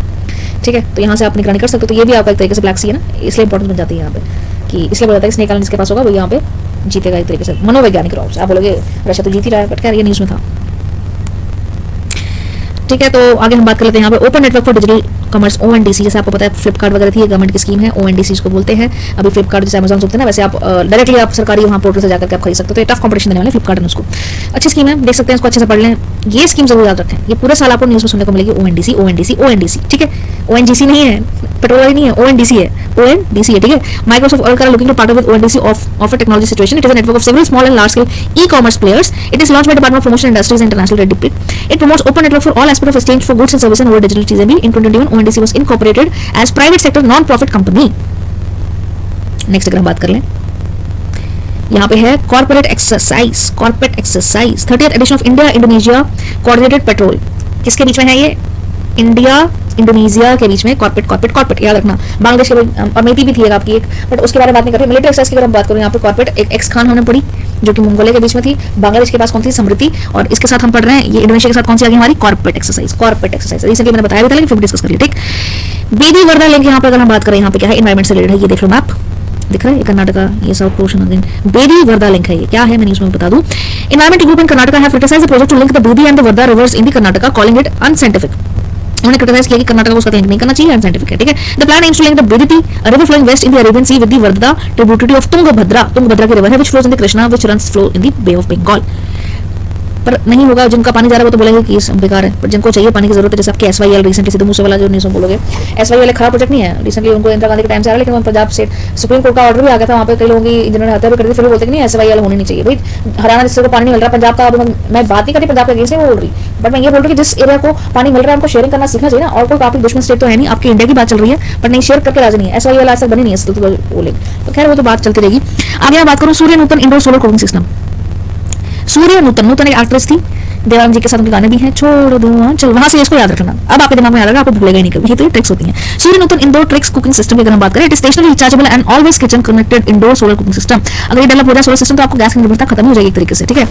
ठीक है। तो यहाँ से आप निगरानी कर सकते हो, तो ये भी आपका एक तरीके से ब्लैक सी है ना, इसलिए इंपॉर्टेंट बन जाती है यहाँ पे, कि इसलिए बोला था कि स्नेक आइलैंड जिसके पास होगा वो यहाँ पे जीतेगा एक तरीके से, मनोवैज्ञानिक रूप से। आप बोलोगे रशिया तो जीत ही रहा है, बट खैर ये न्यूज में था, ठीक है। तो आगे हम बात कर लेते हैं यहाँ पे open network for digital commerce ONDC, जैसे आपको पता है फ्लिपकार्ट वगैरह थी, ये गवर्नमेंट की स्कीम है, ONDC इसको बोलते हैं। अभी फ्लिपकार्ट जैसे अमेजॉन होते हैं ना, वैसे आप डायरेक्टली आप सरकारी वहाँ पोर्टल से जाकर के आप खरीद सकते हो, तो टफ कंपटीशन देने वाले फ्लिपकार्ट ने उसको, अच्छी स्कीम है, देख सकते हैं, इसको अच्छे से पढ़ लें, ये स्कीम जरूर याद रखें, ये पूरे साल आपको न्यूज में सुनने को मिलेगी, ONDC, ठीक है। ONGC नहीं है, पेट्रोल वाली नहीं है, ONDC है, ONDC है, ठीक है। माइक्रोसॉफ्ट ऑल कर looking to partner with ONDC of a technology situation, it is a network of several small and large scale e-commerce players, it is launched by department of promotion industries international trade, it promotes open network for all aspects of exchange for goods and services and over digital चीजें भी। In 2021 ONDC was incorporated as private sector non-profit company। Next अगर हम बात कर लें, यहाँ पे है corporate exercise 30th edition of India Indonesia coordinated patrol, किसके बीच में है ये, इंडिया इंडोनेशिया के बीच में, कॉर्पोरेट याद रखना। बांग्लादेश के अमेठी भी थी आपकी एक, बट उसके बारे में बात नहीं कर रहे। मिलिट्री एक्सरसाइज की अगर हम बात करें, यहाँ पे कॉर्पोरेट एक एक्स खान हमने पढ़ी जो कि मंगोलिया के बीच में थी, बांग्लादेश के पास कौन सी समृद्धि, और इसके साथ हम पढ़ रहे हैं ये इंडोनेशिया के साथ कौन सी आ गई हमारी कॉर्पोरेट एक्सरसाइज रिसेंटली मैंने बताया भी था, लेकिन फिर डिस्कस कर लिया, ठीक। बेदी वर्धा लिंक यहाँ पे अगर हम बात करें, यहाँ पे क्या है, एनवायरमेंट से रिलेटेड है, ये देख लो मैप दिख रहा है, कर्नाटका, ये south portion again Bedti Varada link है, ये क्या है मैं न्यूज़ में बता दूं। Environment group in Karnataka have criticised the project to link the Bedti and the Varada rivers in the Karnataka, calling it unscientific. उन्होंने क्रिटिसाइज किया कि कर्नाटका को उसका लिंक नहीं करना चाहिए, अनसाइंटिफिक है, ठीक है। The plan aims to link the Bedti, a river flowing west in the Arabian Sea with the Varda tributary of Tungabhadra की रिवर है, which flows in the Krishna, which runs flow in the Bay of Bengal। पर नहीं होगा, जिनका पानी जा रहा है वो तो बोलेंगे कि बेकार है, पर जिनको चाहिए पानी की जरूरत है, जैसे आपके SYL रिसेंटली सिद्धू मूसे वाला जो न्यूज़ में बोलोगे, SYL खराब प्रोजेक्ट नहीं है, रिसेंटली उनको इंदिरा गांधी के टाइम से आ रहा है, लेकिन पंजाब से सुप्रीम कोर्ट का ऑर्डर भी आ गया था, वहाँ पे कई लोगों की जिन्होंने हत्या भी कर दी, फिर बोलते हैं कि नहीं SYL होनी नहीं चाहिए। भाई हरियाणा जिससे को पानी नहीं मिल रहा, पंजाब का, मैं बात नहीं करती पंजाब के अगेंस्ट में बोल रही, बट मैं ये बोल रही कि जिस एरिया को पानी मिल रहा है उनको शेयरिंग करना सीखना चाहिए ना, और कोई काफी दुश्मन स्टेट तो है नहीं, आपकी इंडिया की बात चल रही है, पर नहीं शेयर करके राजी नहीं है, SYL आज तक बनी नहीं है, तो बोले तो खैर वो तो बात चलती रहेगी। आगे मैं बात करूँ सूर्य नूतन इंडोर सोलर कुकिंग सिस्टम। सूर्य नूतन एक एक्ट्रेस थी, देवानंद जी के साथ उनके गाने भी हैं, छोड़ दो चल, वहां से इसको याद रखना, अब आपके दिमाग में याद रहेगा, आपको भूलेगा ही नहीं कभी। ये तो ये ट्रिक्स होती हैं। सूर्य नूतन इंडोर ट्रिक्स कुकिंग सिस्टम की अगर हम बात करें, it is stationary rechargeable and always kitchen connected indoor solar cooking system. अगर ये डेवलप हो जाए सोलर सिस्टम तो आपको गैस की निर्भरता खत्म हो जाएगी एक तरीके से, ठीक है।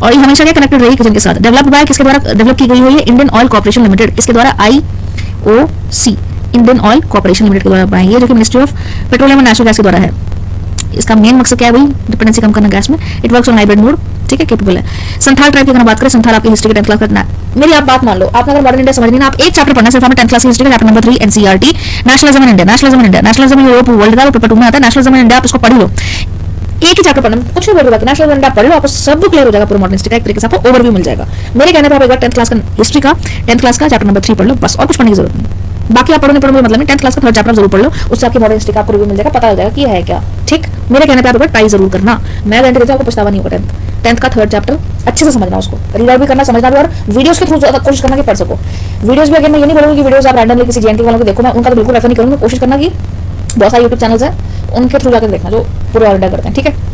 और ये हमेशा क्या कनेक्टेड रहेगी किचन के साथ। डेवलप बाय किसके द्वारा डेवलप की गई है ये? इंडियन ऑयल कॉर्पोरेशन लिमिटेड, इसके द्वारा IOC Indian oil corporation limited के द्वारा बनाई है, जो कि ministry of petroleum and natural gas के द्वारा है। इसका मेन मकसद क्या है? वही डिपेंडेंसी कम करना गैस में। It works on hybrid mode, ठीक है, कैपेबल है। संथाल ट्राइब की अगर बात करें, संथाल आपकी हिस्ट्री के 10th क्लास का, मेरी आप बात मान लो, आपने अगर मॉडर्न इंडिया समझनी ना, आप एक चैप्टर पढ़ना, सिर्फ हमें 10th क्लास की हिस्ट्री का chapter number 3 NCERT nationalism in India, nationalism in India, nationalism in Europe world का पेपर 2 में आता है। नेशनलिज्म इन इंडिया आप इसको पढ़ लो, एक ही चैप्टर पढ़ना, कुछ नहीं बोलूंगा, नेशनल इंडिया पढ़ लो, आपको सब क्लियर हो जाएगा, पूरा मॉडर्न हिस्ट्री का एक तरीके से आपको ओवरव्यू मिल जाएगा। मेरे कहने पर आप एक बार 10th क्लास का हिस्ट्री का 10th क्लास का चैप्टर नंबर 3 पढ़ लो, बस, और कुछ पढ़ने की जरूरत नहीं। बाकी आप पढ़ो नहीं पढ़ो मतलब नहीं, 10th क्लास का 3rd चैप्टर जरूर पढ़ लो, उससे आपकी मॉडर्न हिस्ट्री का आपको रिव्यू मिल जाएगा, पता लग जाएगा कि है क्या, ठीक। मेरे कहने पे आप एक बार ट्राई जरूर करना, मैं गारंटी देती हूं आपको पछतावा नहीं होगा। 10th का 3rd चैप्टर अच्छे से समझना, उसको रीड आउट भी करना, समझना भी, और वीडियोस के थ्रू कोशिश करना कि पढ़ सको। वीडियोस भी अगर मैं ये नहीं बोलूंगी कि वीडियोस आप रैंडमली किसी JNK वालों को देखो, मैं उनका तो बिल्कुल रेफर नहीं करूंगी। कोशिश करना कि बहुत सारे YouTube चैनल्स हैं, उनके थ्रू जाकर देखना, जो पूरे ऑल इंडिया करते हैं, ठीक है।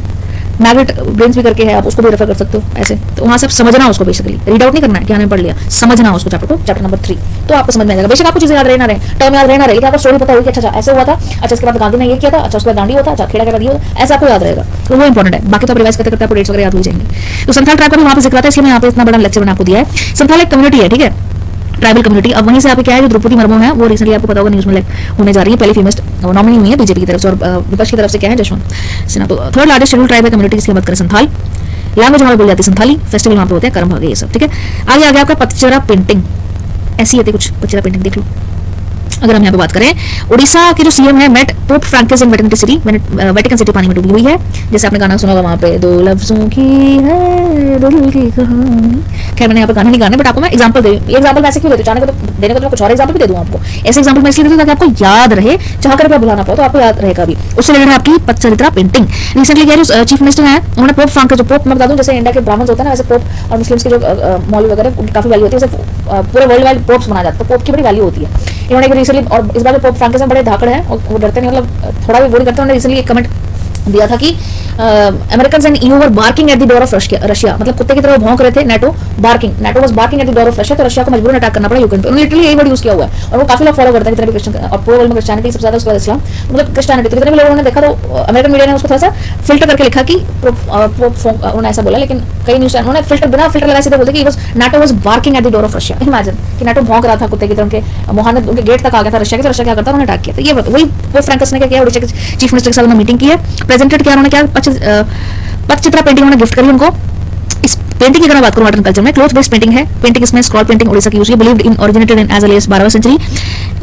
मैग्नेट ब्रेन्स भी करके है, आप उसको भी रेफर कर सकते हो ऐसे, तो वहां से आप समझना उसको, बेसिकली रीड आउट नहीं करना है कि हमने पढ़ लिया, समझना उसको चैप्टर को, चैप्टर नंबर 3, तो आपको समझ में आएगा। बेशक आपको चीजें याद रहना रहे, टर्म याद रहना रहे, आपको स्टोरी पता होगी, अच्छा ऐसे हुआ था, अच्छा इसके बाद गांधी ने ये किया था, अच्छा उसके बाद दांडी होता, अच्छा खेड़ा के बाद ये होता, ऐसा आपको याद रहेगा, तो वो इंपॉर्टेंट है। बाकी तो आप रिवाइज करते करते आपको डेट्स वगैरह याद हो जाएंगे। तो संथाल ट्राइब का भी वहां पे जिक्र आता है, इसलिए मैं यहाँ पे इतना बड़ा लेक्चर मैंने आपको दिया है। संथाल एक कम्युनिटी है, ठीक है, ट्राइबल कम्युनिटी। अब वहीं से आपको क्या है, जो द्रौपदी मुर्मू है, वो रिसेंटली आपको पता होगा न्यूज में होने जा रही है, पहली फीमेल नॉमिनी हुई है बीजेपी की तरफ से, और विपक्ष की तरफ से क्या है, जशवंत सिन्हा। तो 3rd largest schedule tribe community की बात करें, संथाल। लैंग्वेज हमारे बोली जाती है संथाली, फेस्टिवल वहां पे होते हैं, कर्म भागे, ये सब, ठीक है। आगे आ गया आपका पतचरा पेंटिंग, ऐसी होती है कुछ पतचरा पेंटिंग, देख लो। अगर हम यहाँ पे बात करें, उड़ीसा के जो सीएम है मेट पोप फ्रांसिस इन वेटिकन सिटी, वेटिकन सिटी पानी में डूबी हुई है, जैसे आपने गाना सुना होगा वहां पे, 2 लफ्जों की है दिल की कहानी। खैर मैंने यहाँ पे गाना नहीं गाने, बट आपको मैं एग्जांपल दे, एग्जांपल मैं ऐसे क्यों देती हूं, चाहने को तो देने को तो मैं कुछ और एग्जांपल भी दे दूं आपको। ऐसे एग्जांपल मैं इसलिए देती हूं ताकि आपको याद रहे, चाह कर भी भुलाना पाओ तो आपको याद रहेगा भी। उससे रिलेटेड है आपकी पतचरित्रा पेंटिंग। रिसेंटली क्या जो चीफ मिनिस्टर है, उन्होंने पोप फ्रांसिस, जो पोप मैं बता दूं, जैसे इंडिया के ब्राह्मण होते हैं ना, वैसे पोप और मुस्लिम्स के जो मौलवी वगैरह उनकी काफी वैल्यू होती है, वैसे पूरे वर्ल्ड वाइड पोप्स मनाया जाता है, तो पोप की बड़ी वैल्यू होती है। इन्होंने रिसेंटली, और इस बार पोप फ्रांसिस में बड़े धाकड़ हैं और वो डरते नहीं, मतलब थोड़ा भी वो नहीं करते। उन्होंने रिसेंटली एक कमेंट दिया था कि American and EU were barking at the door of Russia, मतलब कुत्ते की तरह भौंक रहे थे। NATO was barking at the door of Russia, तो रशिया को मजबूरन अटैक करना पड़ा यूक्रेन पे। उन्होंने लिटरली यही वर्ड यूज किया हुआ है, और वो काफी लोग फॉलो करते हैं, जितने भी क्रिश्चियन और पूरे वर्ल्ड में क्रिश्चियनिटी सबसे ज्यादा, उसके बाद इस्लाम, मतलब क्रिश्चियनिटी, तो जितने भी लोगों ने देखा, तो अमेरिकन मीडिया ने उसको थोड़ा सा फिल्टर करके लिखा कि उन्होंने ऐसा बोला, लेकिन कई न्यूज उन्होंने फिल्टर बिना फिल्टर लगाए सीधे बोलते कि NATO was barking at the door of Russia. Imagine कि NATO भौंक रहा था कुत्ते की तरह, उनके मुहाने उनके गेट तक आ गया था रशिया के, तो रशिया क्या करता, उन्होंने अटैक किया। तो ये वही पोप फ्रांसिस ने क्या किया, उड़ीसा के चीफ मिनिस्टर के साथ उन्होंने मीटिंग की है, प्रेजेंटेड किया उन्होंने, क्या पतचित्रा पेंटिंग उन्होंने गिफ्ट करी उनको। इस पेंटिंग की अगर बात करूं मॉडर्न कल्चर में, क्लॉथ बेस्ड पेंटिंग है। पेंटिंग इसमें स्क्रॉल पेंटिंग उड़ीसा की यूज है, believed in originated in as early as 12वीं सेंचुरी।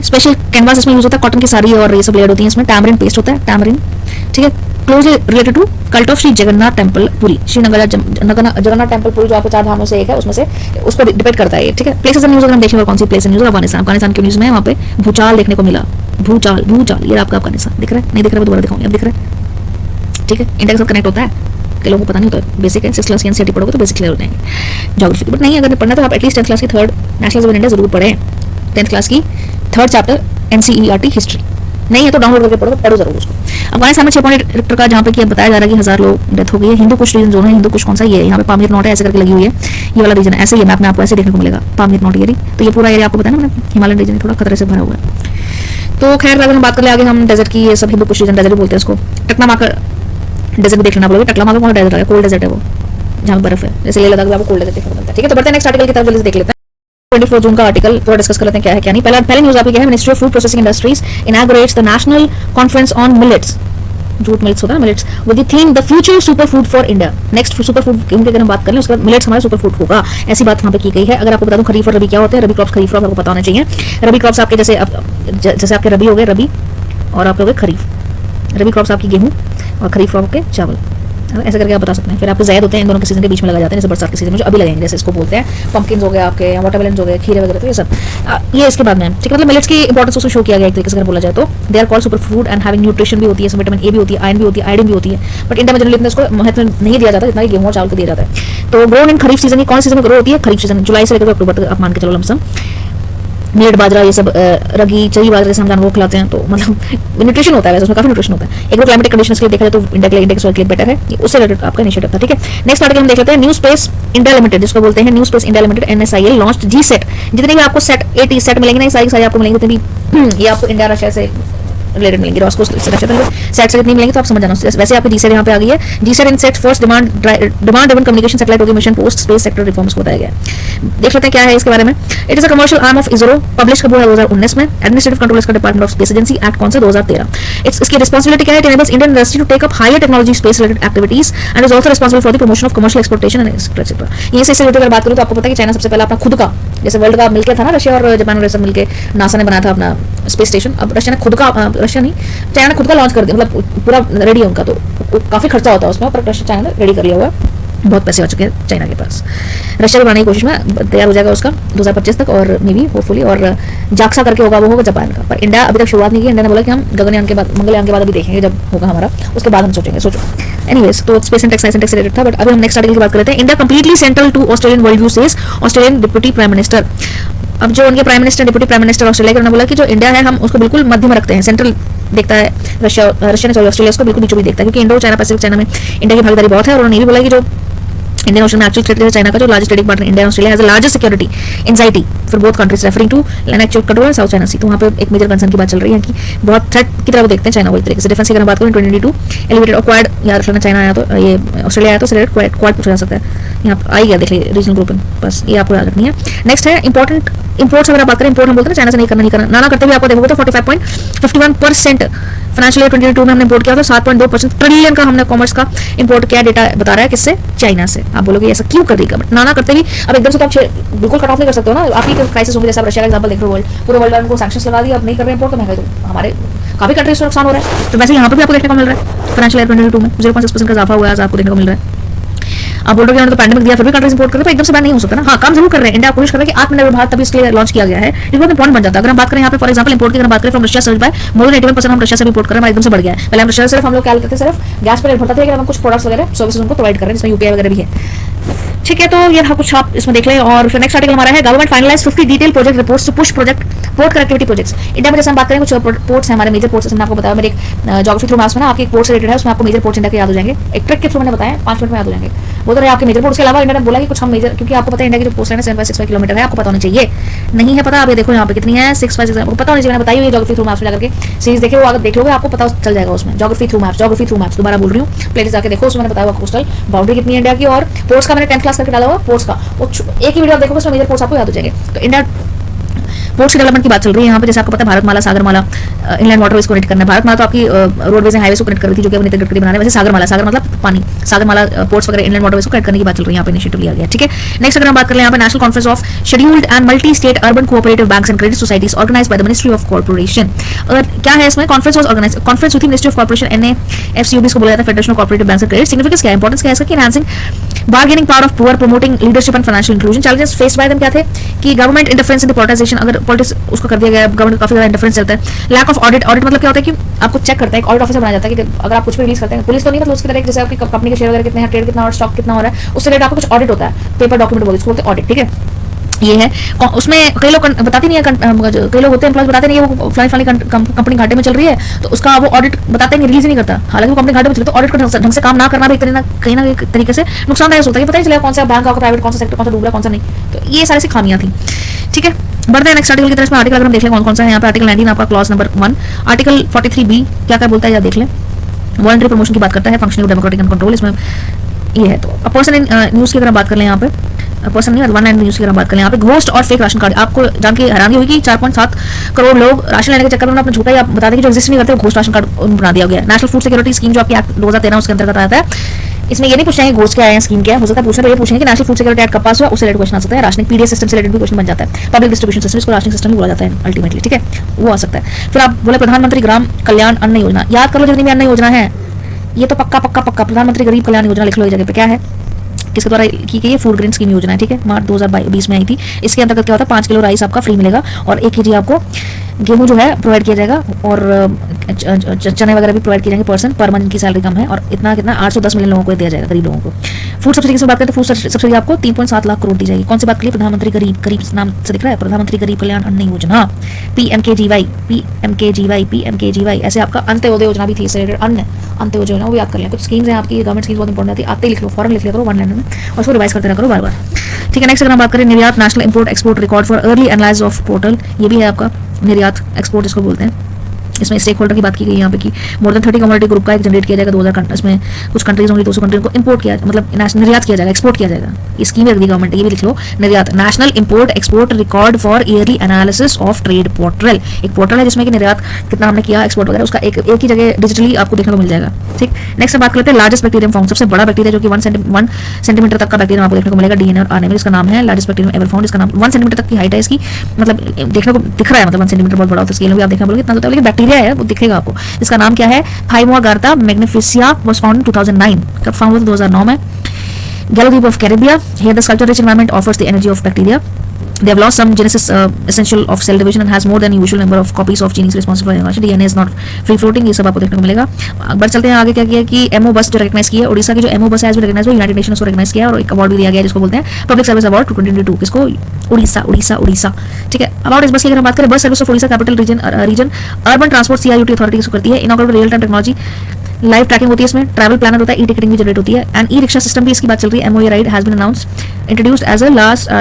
स्पेशल कैनवास इसमें यूज होता है, कॉटन की साड़ी और ये सब लेयर होती है इसमें, टैमरिन पेस्ट होता है, टैमरिन, ठीक है। Closely related to cult of Shri Jagannath temple Puri, Srinagar Jagannath temple Puri जो आपको 4 धामों से एक है, उसमें से उसको डिपेंड करता है, ठीक है। प्लेसेस न्यूज अगर हम देखेंगे, कौन सी प्लेस न्यूज, अफगानिस्तान के न्यूज में वहां पे भूचाल देखने को मिला, भूचाल ये आपका अफगानिस्तान दिख रहा है, नहीं दिख रहा है दोबारा दिखाऊंगी, अब दिख रहा है, ठीक है। इंडिया के साथ कनेक्ट होता है, कई लोगों को पता नहीं होता, बेसिक है, 6th क्लास की एनसीईआरटी पढ़ोगे तो बेसिक क्लियर हो जाएंगे ज्योग्राफी, बट नहीं अगर पढ़ना तो आप एटलीस्ट 10th क्लास की 3rd नेशनलिज्म इन इंडिया जरूर पढ़ें, 10th क्लास की 3rd चैप्टर NCERT हिस्ट्री, नहीं है तो डाउनलोड करके पढ़ो, पढ़ो जरूर उसको। अफगानिस्तान में 6.8 रिक्टर का, जहाँ पे कि बताया जा रहा है कि 1000 लोग डेथ हो गई है। हिंदू कुश रीजन जोन है, हिंदू कुश कौन सा, ये है यहाँ पे पामीर नॉट है, ऐसे करके लगी हुई है, ये वाला रीजन है, ऐसे ही मैप में आपको ऐसे देखने को मिलेगा, पामीर नॉट ये, तो ये पूरा एरिया आपको पता है ना, हिमालयन रीजन थोड़ा खतरे से भरा हुआ है। तो खैर अगर हम बात कर ले आगे, हम डेजर्ट की, ये सब हिंदू कुश रीजन डेजर्ट बोलते हैं इसको। टकला माकर डेजर्ट भी देख लेना बोलोगे, टकला माकर कौन डेजर्ट है, कोल्ड डेजर्ट है वो, जहाँ बर्फ है, जैसे लेह लद्दाख में आपको कोल्ड डेजर्ट देखने को मिलता है, ठीक है। तो बढ़ते हैं नेक्स्ट आर्टिकल की तरफ, जल्दी से देख लेते हैं। 24 जून का आर्टिकल पूरा डिस्कस कर लेते हैं क्या है क्या नहीं। पहले न्यूज आपकी क्या है, ministry of food processing industries inaugurates the national conference on millets, jute millets होता है millets, with the theme the future super food for India. Next super food की अगर हम बात करें, उसके बाद मिलेट्स हमारा सुपर फूड होगा, ऐसी बात वहां पे की गई है। अगर आपको बता दूं खरीफ और रबी क्या होते हैं, रबी क्रॉप्स, खरीफ क्रॉप आपको पता होना चाहिए। रबी क्रॉप्स आपके जैसे आपके रबी हो गए, रबी, और आपके हो गए खरीफ। रबी क्रॉप्स आपकी गेहूं और खरीफ क्रॉप के चावल, ऐसे करके आप बता सकते हैं। फिर आपके ज़ायद होते हैं इन दोनों के सीजन के बीच में लगा जाते हैं, जैसे बरसात के सीजन में जो अभी लगेंगे, जैसे इसको बोलते हैं पंपकिन हो गए आपके, वाटरमेलन हो गए, खीरे वगैरह, तो ये सब ये इसके बाद में, ठीक है। मतलब मिलेट्स की इंपॉर्टेंस उसको शो किया गया एक तरीके से अगर बोला जाए तो। They are called super food and having nutrition भी होती है, विटामिन ए भी होती है, आयरन भी होती है, आयोडीन भी होती है, बट इंडिया में जनरली इतना इसको महत्व नहीं दिया जाता जितना गेहूं और चावल को दिया जाता है। तो ग्रोन इन खरीफ सीजन, कौन सीजन में ग्रो होती है, खरीफ सीजन, जुलाई से लेकर अक्टूबर तक आप मान के चलो लमसम। मीट बाजरा ये सब रगी चरी बाजरा जैसे हम जानवरों को खिलाते हैं, तो मतलब न्यूट्रिशन होता है, वैसे उसमें काफी न्यूट्रिशन होता है। एक तो क्लाइमेटिक कंडीशंस के लिए देखा जाए तो इंडिया के लिए सॉइल के लिए बेटर है, उससे रिलेटेड आपका इनिशिएटिव था, ठीक है। नेक्स्ट आर्टिकल हम देख लेते हैं, न्यू स्पेस इंडिया लिमिटेड, जिसको बोलते हैं new space India limited NSIL launched GSAT. जितने भी आपको सेट AT सेट मिलेंगे ना, सारी आपको मिलेंगे, जितने भी ये आपको इंडिया रशिया से रिलेटेड मिलेंगे, रॉस्को सेट से कितनी मिलेंगे तो आप समझ जाना। वैसे आपकी जीसेट यहाँ पे आ गई है। जीसेट इन सेट first demand driven communication satellite होगी mission post space sector reforms को बताया गया। देख लेते हैं क्या है इसके बारे में। It is a commercial arm of ISRO, publish कब हुआ है 2019 में, एडमिनिस्ट्रेटिव कंट्रोल इसका department of space agency, act कौन सा 2013। इसकी रिस्पांसिबिलिटी क्या है, it enables Indian industry to take up higher technology space related activities and is also responsible for the promotion of commercial exploration and etcetera. ये से related अगर बात करूं तो आपको पता है कि चाइना सबसे पहले अपना खुद का, जैसे वर्ल्ड का मिलकर था ना, रशिया और जापान और सब मिलकर नासा ने बनाया था अपना स्पेस स्टेशन। अब रशिया ने खुद का, रशिया नहीं चाइना ने खुद का लॉन्च कर दिया, मतलब पूरा रेडी है उनका, तो काफी खर्चा होता है उसमें, पर रशिया चाइना ने रेडी कर लिया हुआ है, बहुत पैसे आ चुके हैं चाइना के पास। रशिया भी बनाने की कोशिश में तैयार हो जाएगा उसका 2025 तक, और मे बी होपफुली, और जाक्सा करके होगा वो होगा जापान का। पर इंडिया अभी तक शुरुआत नहीं की। इंडिया ने बोला कि हम गगनयान के बाद, मंगलयान के बाद अभी देखेंगे जब होगा हमारा, उसके बाद हम सोचेंगे। सोचो एनीवेज, तो स्पेस एंड टेक्स से रिलेटेड था। बट अभी हम नेक्स्ट आर्टिकल की बात करते हैं। India completely central to Australian world view says Australian deputy prime minister. अब जो उनके prime minister, deputy prime minister Australia के, उन्होंने बोला कि जो इंडिया है हम उसको बिल्कुल मध्य में रखते हैं, सेंट्रल देखता है रशिया ने ऑस्ट्रेलिया उसको बिल्कुल बीचों बीच देखता है, क्योंकि इंडो चाइना पैसिफिक चाइना में इंडिया की भागीदारी बहुत है। और उन्होंने ये भी बोला कि जो इंडियन ओशन में एक्चुअल थ्रेट है चाइना का, जो largest trading partner India Australia has the largest security anxiety for both countries referring to land actual control South China Sea. तो वहाँ पे एक मेजर कंसर्न की बात चल रही है कि बहुत थ्रेट की तरह वो देखते हैं चाइना को एक तरीके से। डिफेंस की अगर बात करें 2022 एलिवेटेड और क्वाड, याद रखना चाइना आया तो ये ऑस्ट्रेलिया आया तो सिलेक्ट क्वाड पूछा जा सकता है, यहाँ पर आई गया, देख लीजिए रीजनल ग्रुपिंग, बस ये आपको याद रखनी है। नेक्स्ट है इंपॉर्टेंट इम्पोर्ट्स। अगर बात करें इंपोर्ट, हम बोलते हैं चाइना से नहीं करना ना करते हुए आपको देखोगे तो 45.51% फाइनेंशियल ईयर 2022 में हमने इंपोर्ट किया था। 7.2% ट्रिलियन का हमने कॉमर्स का इंपोर्ट किया। डेटा बता रहा है किससे, चाइना से। आप बोलोगे ऐसा क्यों कर रही है, बट ना करते भी अब एकदम से तो आप बिल्कुल कट ऑफ नहीं कर सकते हो ना। आप ही क्राइसिस होगी, जैसे आप रशिया का एग्जांपल देख रहे हो, पूरे वर्ल्ड में उनको सैंक्शंस लगा दिया, अब नहीं कर रहे इंपोर्ट, तो महंगाई तो हमारे काफी कंट्रीज को नुकसान हो रहा है। तो वैसे यहाँ पर भी आपको देखने को मिल रहा है फाइनेंशियल ईयर 2022 में 0.6% का इजाफा हुआ है, आपको देखने को मिल रहा है। आप बोल रहे हो तो पैंडेमिक दिया फिर भी कंट्रीज इंपोर्ट कर रहे हैं, एकदम से बैन नहीं हो सकता ना। हाँ, काम जरूर कर रहे हैं। इंडिया कोशिश कर रहा है कि आत्मनिर्भर भारत तभी इसके लिए लॉन्च किया गया है, ये बहुत इंपॉर्टेंट बन जाता है। अगर हम बात करें यहाँ पे फॉर एग्जांपल इंपोर्ट की, अगर बात करें from Russia search by more than 81% हम रशिया से इंपोर्ट कर रहे हैं, एकदम से बढ़ गया है। पहले हम रशिया सिर्फ हम लोग क्या करते थे, सिर्फ गैस पर निर्भर थे, हम कुछ प्रोडक्ट्स वगैरह सर्विसेज उनको प्रोवाइड कर रहे हैं, जिसमें यूपीआई वगैरह भी है। ठीक है, तो ये कुछ आप इसमें देख लें। और फिर नेक्स्ट आर्टिकल हमारा है government finalise 50 detail project reports to push project port connectivity projects. India में जैसे हम बात करें कुछ पोर्ट्स हैं हमारे, मेजर पोर्ट्स, हमने आपको बताया मेरे एक ज्योग्राफी थ्रू मैप्स में ना, आपके एक पोर्ट से रिलेटेड है, उसमें आपको मेजर पोर्ट्स इंडिया के याद हो जाएंगे। एक ट्रिक के थ्रू मैंने बताया, 5 मिनट में याद हो जाएंगे। बोल रहे आपके मेजर पोर्ट्स के अलावा इंडिया ने बोला कि कुछ हम मेजर, क्योंकि आपको पता है इंडिया की जो कोस्ट लाइन है 765 किलोमीटर है, आपको पता होना चाहिए। नहीं है पता, आप ये देखो यहाँ पे कितनी है 656, आपको पता होना चाहिए। मैंने बताई हुई ज्योग्राफी थ्रू मैप्स में जाकर के सीरीज देखे, वो अगर देख लोगे आपको पता चल जाएगा उसमें। ज्योग्राफी थ्रू मैप्स दोबारा बोल रही हूँ, प्लेलिस्ट जाके देखो, उसमें मैंने बताया हुआ कोस्टल बाउंड्री कितनी है इंडिया की। और पोर्ट्स का मैंने 10th क्लास करके डाला हुआ, पोर्ट्स का वो एक ही वीडियो आप देखोगे उसमें मेजर पोर्ट्स आपको याद हो जाएंगे। तो इंडिया पोर्ट्स डेवलपमेंट की बात चल रही है यहाँ पे, जैसे आपको पता है भारतमाला, सागरमाला, इनलैंड वाटरवेज को कनेक्ट करना है। भारतमाला तो आपकी रोडवेज एंड हाईवेज को कनेक्ट कर रही थी, जो कि अब नितिन गडकरी बना रहे हैं। वैसे सागर मतलब पानी, सागरमाला पोर्ट्स वगैरह इनलैंड वाटरवेज को कनेक्ट करने की बात चल रही है, यहाँ पे इनिशिएटिव लिया गया। ठीक है, नेक्स्ट अगर हम बात करें यहाँ पे national conference of scheduled and multi state urban cooperative banks and credit societies organised by the ministry of cooperation. और क्या है इसमें, कॉन्फ्रेंस वाज ऑर्गेनाइज्ड, कॉन्फ्रेंस हुई थी मिनिस्ट्री ऑफ कॉर्पोरेशन NAFCUB को बोला जाता है, federation of corporative banks and credit. Significance क्या है, इंपॉर्टेंस क्या है इसका, कि enhancing bargaining power of poor, promoting leadership and financial inclusion. Challenges faced by them क्या थे, कि government interference in the politicisation, अगर पॉलिटिक्स उसको कर दिया गया, गवर्नमेंट काफी ज्यादा इंटरफेरेंस चलता है। लैक ऑफ ऑडिट मतलब क्या होता है कि आपको चेक करता है, एक ऑडिट ऑफिसर बनाया जाता है कि अगर आप कुछ भी रिलीज करते हैं, पुलिस तो नहीं, मतलब उसकी तरह जैसे आपकी कंपनी के शेयर वगैरह कितने हैं, ट्रेड कितना और स्टॉक कितना हो रहा है, उससे रिलेटेड आपको कुछ ऑडिट होता है, पेपर डॉक्यूमेंट बोलते हैं ऑडिट। ठीक है, ये है उसमें कई लोग बताते नहीं है, कई लोग होते हैं एम्प्लॉयज बताते नहीं है वो फलानी कंपनी घाटे में चल रही है, तो उसका वो ऑडिट बताते हैं, रिलीज नहीं करता, हालांकि वो कंपनी घाटे में चल रही है। तो ऑडिट का ढंग से काम ना करना भी कहीं ना कहीं तरीके से नुकसानदायक होता है, पता ही चलेगा कौन सा बैंक आपका प्राइवेट, कौन सा सेक्टर, कौन सा डूब रहा है, कौन सा नहीं। तो ये सारी सी खामियां थी। ठीक है, बढ़ते हैं नेक्स्ट आर्टिकल की तरफ। आर्टिकल अगर हम देख लें कौन सा है यहाँ पे, आर्टिकल 19 आपका क्लॉज नंबर 1, आर्टिकल 43B क्या बोलता है या देख लें। वॉलंटरी प्रमोशन की बात करता है, functioning of democratic and control, इसमें ये है। तो पर्सन इन न्यूज की अगर बात कर लें यहाँ पे, पर्सन नहीं, वन एंड न्यूज की अगर बात करें यहाँ पे, घोस्ट और फेक राशन कार्ड। आपको जान के हैरानी होगी कि 4.7 करोड़ लोग राशन लेने के चक्कर में अपना झूठा ही आप बता दें कि जो एग्जिस्ट नहीं करते, घोस्ट राशन कार्ड बना दिया गया है। नेशनल फूड सिक्योरिटी स्कीम जो आपकी एक्ट 2013 उसके अंतर्गत आता है, इसमें ये नहीं पूछेंगे घोस्ट क्या है, स्कीम क्या है, हो सकता है पूछना, तो ये पूछेंगे कि नेशनल फूड सिक्योरिटी एक्ट कब पास हुआ, उससे रिलेटेड क्वेश्चन आ सकता है। राशनिंग पीडीएस सिस्टम से रिलेटेड भी क्वेश्चन बन जाता है। पब्लिक डिस्ट्रीब्यूशन सिस्टम, इसको राशनिंग सिस्टम भी बोला जाता है अल्टीमेटली। ठीक है, वो आ सकता है। फिर आप बोले प्रधानमंत्री ग्राम कल्याण अन्न योजना, याद कर लो जितनी भी अन्न योजना है, ये तो पक्का प्रधानमंत्री गरीब कल्याण योजना लिख लो, जगह पे क्या है, किसके द्वारा की गई है, फूड ग्रेन स्कीम योजना है। ठीक है, मार्च 2020 में आई थी। इसके अंतर्गत क्या होता है, 5 किलो राइस आपका फ्री मिलेगा और 1 kg आपको गेहूं जो है प्रोवाइड किया जाएगा, और चने वगैरह भी प्रोवाइड किए जाएंगे पर्सन पर मंथ की सैलरी कम है, और इतना कितना 810 मिलियन लोगों को दिया जाएगा, गरीब लोगों को। फूड सब्सिडी की बात करें तो फूड सब्सिडी आपको 3.7 लाख करोड़ दी जाएगी। कौन सी बात के लिए? प्रधानमंत्री गरीब नाम से दिख रहा है, प्रधानमंत्री गरीब कल्याण अन्न योजना, पीएमकेजीवाई ऐसे आपका अंत्योदय योजना भी थी, इससे रिलेटेड अंत्योदय योजना, वो भी याद कर लें। कुछ स्कीम्स हैं आपकी, गवर्नमेंट स्कीम्स बहुत इंपॉर्टेंट आती है, आते ही लिख लो, फॉरन लिख लिया करो वन लाइन में, और उसको रिवाइज करते रहा करो बार बार। ठीक है, नेक्स्ट अगर हम बात करें निर्यात national import export record for early analyse of portal, ये भी है आपका निर्यात एक्सपोर्ट इसको बोलते हैं। इसमें स्टेक होल्डर की बात की गई यहाँ पे कि मोर देन 30 कम्युनिटी ग्रुप का एक जनरेट किया जाएगा 2000 इसमें कुछ कंट्रीज होंगी, 200 कंट्रीज को इंपोर्ट किया, मतलब निर्यात किया जाएगा, एक्सपोर्ट किया जाएगा। ये स्कीम रख दी गवर्नमेंट, ये भी लिख लो, निर्यात national import export record for yearly analysis of trade portal. एक पोर्टल है जिसमें कि निर्यात कितना हमने किया, एक्सपोर्ट वगैरह, उसका एक ही जगह डिजिटली आपको देखने को मिल जाएगा। ठीक, नेक्स्ट बात करते हैं लार्जेस्ट बैक्टीरियम फाउंड, सबसे बड़ा बैक्टीरिया जो कि 1 सेंटीमीटर तक का बैक्टीरियम आपको देखने को मिलेगा डीएनए और आरएनए में, इसका नाम है लार्जेस्ट बैक्टीरियम एवर फाउंड। इसका नाम 1 सेंटीमीटर तक की हाइट है इसकी, मतलब देखने को दिख रहा है, मतलब 1 सेंटीमीटर बहुत बड़ा होता है, स्केल में भी आप देखना बोलोगे इतना होता है, लेकिन बैक्टीरिया है वो दिखेगा आपको। इसका नाम क्या है? थाइमोगार्ता मैग्निफिसिया, वाज फाउंड इन 2009, कब फाउंड हुआ? 2009 में। गैलो द्वीप of Caribbean, here the sculpture rich environment offers the energy of bacteria. They have lost some genesis essential of cell division and has more than usual number of copies of genes responsible for innovation. DNA is not free floating, ये सब आपको देखने को मिलेगा। बढ़ चलते हैं आगे, क्या किया कि एमओ बस जो रिकॉग्नाइज की है, उड़ीसा की जो एमओ बस है रिकॉग्नाइज हुई, यूनाइटेड नेशंस को रिकॉग्नाइज किया और एक अवार्ड भी दिया गया जिसको बोलते हैं पब्लिक सर्विस अवार्ड 2022, किसको? उड़ीसा। ठीक है, अबाउट इस बस की अगर हम बात करें, bus service of Orissa capital region urban transport CIUT authority इसको करती है। Inaugurated real time technology, live tracking होती है इसमें, ट्रैवल प्लानर होता है, ई टिकटिंग भी जनरेट होती है, एंड ई रिक्शा सिस्टम भी इसकी बात चल रही है। Mo ride has been announced introduced as a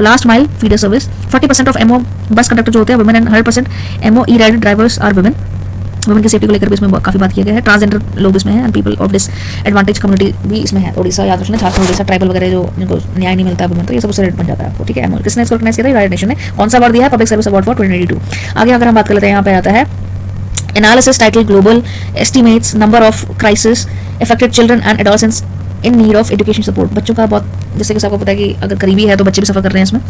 last mile feeder service. 40% ऑफ एमओ बस कंडक्टर जो होते हैं women and 100% Mo e ride drivers are women. Women की सेफ्टी को लेकर भी इसमें काफी बात किया गया है। ट्रांसजेंडर लोग इसमें है and people of disadvantage community भी इसमें है। उड़ीसा याद रखना, झारखंड उड़ीसा ट्राइबल वगैरह जो जिनको न्याय नहीं मिलता वुमेन, तो ये सब उससे बन जाता है आपको। ठीक है, किसने इसको रिकॉग्नाइज किया था? यूनाइटेड नेशन ने। कौन सा अवार्ड दिया है? Public service award for 2022। आगे अगर हम बात कर लेते हैं, यहाँ पे आता है analysis title global estimates number of crisis affected children and adolescents in need of education support. बच्चों का बहुत, जैसे कि आपको पता है कि अगर करीबी है तो बच्चे भी सफर कर रहे हैं इसमें,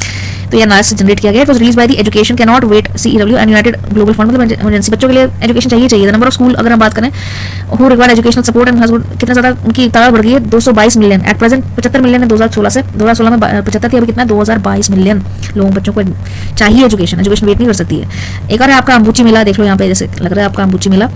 तो ये एनालिसिस जनरेट किया गया। It was release by the education cannot wait CEW and united global fund, मतलब इमरजेंसी बच्चों के लिए एजुकेशन चाहिए। द नंबर ऑफ स्कूल अगर हम बात करें who require educational support and कितना ज्यादा उनकी तादाद बढ़ गई है, 222 मिलियन। एट प्रेजेंट 75 मिलियन है 2016 से, 2016 में 75 थी, अभी कितना 2022 मिलियन लोगों बच्चों को चाहिए एजुकेशन वेट नहीं कर सकती है। एक और है आपका अंबुची मेला, देख लो यहाँ पे, जैसे लग रहा है आपका अंबुची मेला,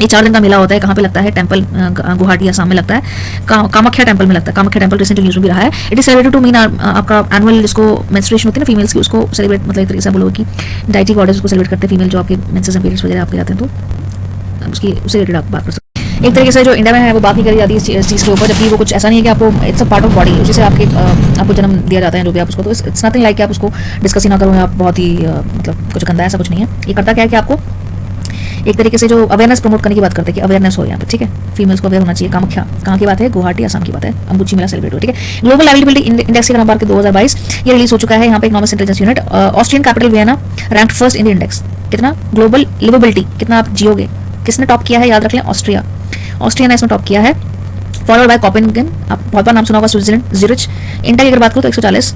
ये 4 दिन का मेला होता है। कहाँ पे लगता है? टेंपल गुवाहाटी असम में लगता है, कामाख्या टेंपल में लगता है। कामाख्या टेंपल रिसेंटली न्यूज में भी रहा है। It is celebrated to mean आपका एनुअल जिसको मेंस्ट्रुएशन होती है ना फीमेल्स की, उसको सेलिब्रेट, मतलब एक तरीके से बोलो कि डाइटी गॉडेस को सेलिब्रेट करते हैं फीमेल, जो आपके मेंसेस एंड पीरियड्स वगैरह आपके जाते हैं, तो उसकी उससे रिलेटेड आप बात कर सकते हैं। एक तरीके से जो इंडिया में है वो बात नहीं करी जाती इस चीज़ के ऊपर, जबकि वो कुछ ऐसा नहीं है कि आपको it's a part of body, उसी से आपको जन्म दिया जाता है जो भी आप उसको, तो इट्स नथिंग लाइक कि आप उसको डिस्कस ही ना करो, आप बहुत ही मतलब कुछ गंदा ऐसा कुछ नहीं है। ये करता क्या है कि आपको एक तरीके से जो अवेयरनेस प्रमोट करने की बात करते हैं कि अवेयरनेस हो यहाँ पे। ठीक है, फीमेल्स को अवेयर होना चाहिए। कामाख्या कहाँ की बात है? गुवाहाटी असम की बात है। अंबुची मेला सेलिब्रेट हो। ठीक है, ग्लोबल लिवेबिलिटी इंडेक्स की नंबर के 2022 ये रिलीज हो चुका है। यहाँ पे economic intelligence unit, Austrian capital Vienna ranked first in the index. कितना ग्लोबल लिवेबिलिटी, कितना आप जियोगे, किसने टॉप किया है? याद रख लें, ऑस्ट्रिया ने इसमें टॉप किया है, फॉलोड बाय कोपेनहेगन, आप बहुत बार नाम सुना होगा, स्विट्जरलैंड, ज्यूरिच। इंडिया की अगर बात करो तो 140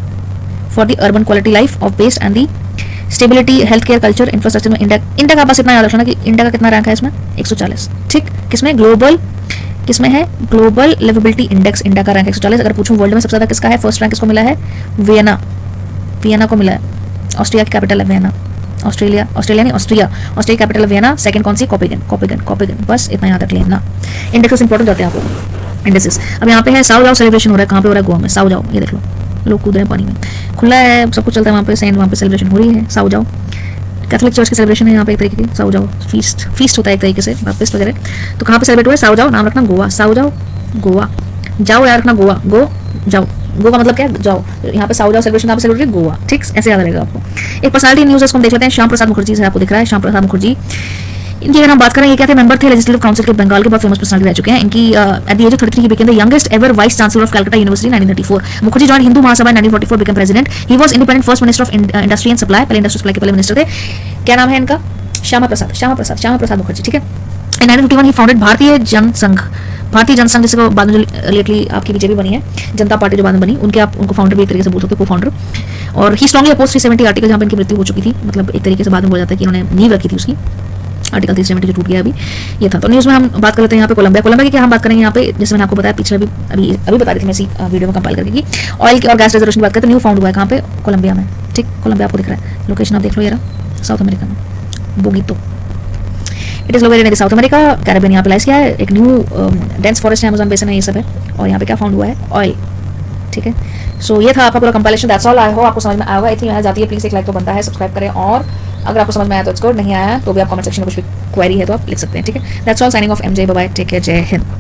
for the urban quality life of based and the stability health care culture infrastructure में इंडिया का बस इतना याद रखना कि इंडिया का कितना रैंक है इसमें? 140। ठीक, किसमें? ग्लोबल, किसमें है? ग्लोबल लिवेबिलिटी इंडेक्स, इंडिया का रैंक 140। अगर पूछूं वर्ल्ड में सबसे ज्यादा किसका है? फर्स्ट रैंक किसको मिला है? वियना को मिला है। ऑस्ट्रिया की कैपिटल है वियना, ऑस्ट्रिया की कैपिटल है वियना। सेकंड कौन सी? कोपेनहेगन। बस इतना याद रख लेना। इंडेक्सेस इंपॉर्टेंट होते हैं आपको, इंडेक्सेस। अब यहाँ पे है साओ जाओ सेलिब्रेशन हो रहा है। कहाँ पे हो रहा है? गोवा में। साओ जाओ, ये देख लो, लोग कूद रहे हैं पानी में, खुला है, सब कुछ चलता है वहाँ पे, सेंट वहाँ पे सेलिब्रेशन हो रही है। साओ जाओ कैथोलिक चर्च की सेलिब्रेशन है यहाँ पे एक तरीके की। साओ जाओ फीस्ट होता है एक तरीके से, बाप्टिस्ट वगैरह। तो कहाँ पे सेलिब्रेट हुआ है? साओ जाओ, नाम रखना गोवा। साओ जाओ गोवा, जाओ याद रखना, गोवा जाओ। गो का मतलब क्या है? जाओ। यहाँ पे साओ जाओ सेलिब्रेशन, यहाँ पे सेलिब्रेट गोवा। ठीक, ऐसे याद रहेगा आपको। एक पर्सनालिटी न्यूज है, इसको हम देख लेते हैं। श्याम प्रसाद मुखर्जी से आपको दिख रहा है, श्याम प्रसाद मुखर्जी। इनकी अगर हम बात करें, ये क्या थे? मेंबर थे लेजिस्लेटिव काउंसिल के, बंगाल के बहुत फेमस पर्सनालिटी रह चुके हैं। इनकी at the age of 33 he became the youngest ever vice chancellor of Calcutta university 1934। Mukherjee joined Hindu Mahasabha 1944, become president. He was independent first minister of industry and supply, पहले इंडस्ट्री सप्लाई के पहले मिनिस्टर थे। क्या नाम है इनका? श्यामा प्रसाद मुखर्जी। ठीक है, इन 1951 ही फाउंडेड भारतीय जनसंघ, जिसको बाद में लेटली आपकी बीजेपी बनी है, जनता पार्टी जो बाद में बनी, उनको फाउंडर भी एक तरीके से बोल सकते हो, को फाउंडर। और ही स्ट्रांगली अपोज 370 आर्टिकल, जहाँ पर इनकी मृत्यु हो चुकी थी, मतलब एक तरीके से बाद में बोला जाता है कि इन्होंने नींव रखी थी उसकी। आर्टिकल 370 जो टूट गया अभी, ये था। तो न्यूज़ में हम बात कर लेते हैं यहाँ पे कोलंबिया की क्या हम बात करेंगे यहाँ पे, जैसे मैंने आपको बताया पिछले अभी बता रही थी मैं इसी वीडियो में कंपाइल करके कि ऑयल की और गैस रिजर्वेशन की बात करते हैं। न्यू फाउंड हुआ है कहाँ पे? कोलंबिया में। ठीक, कोलंबिया आपको दिख रहा है, लोकेशन आप देख लो, ये रहा, साउथ अमेरिका में। बोगीतो। It is located in South America, Caribbean यहाँ पे लाइस किया है। एक न्यू डेंस फॉरेस्ट है, अमेज़न बेसिन में ये सब है। और यहाँ पे क्या फाउंड हुआ है, ऑयल। ठीक है, सो ये था आपका पूरा compilation. That's all. I hope आपको समझ में आएगा। इतनी मेहनत जाती है, प्लीज एक लाइक तो बनता है, सब्सक्राइब करें। और अगर आपको समझ में आया तो इट्स गुड, नहीं आया तो भी आप कमेंट सेक्शन में कुछ भी क्वेरी है तो आप लिख सकते हैं। ठीक है, that's all. Signing off MJ, bye bye, take care, Jai Hind.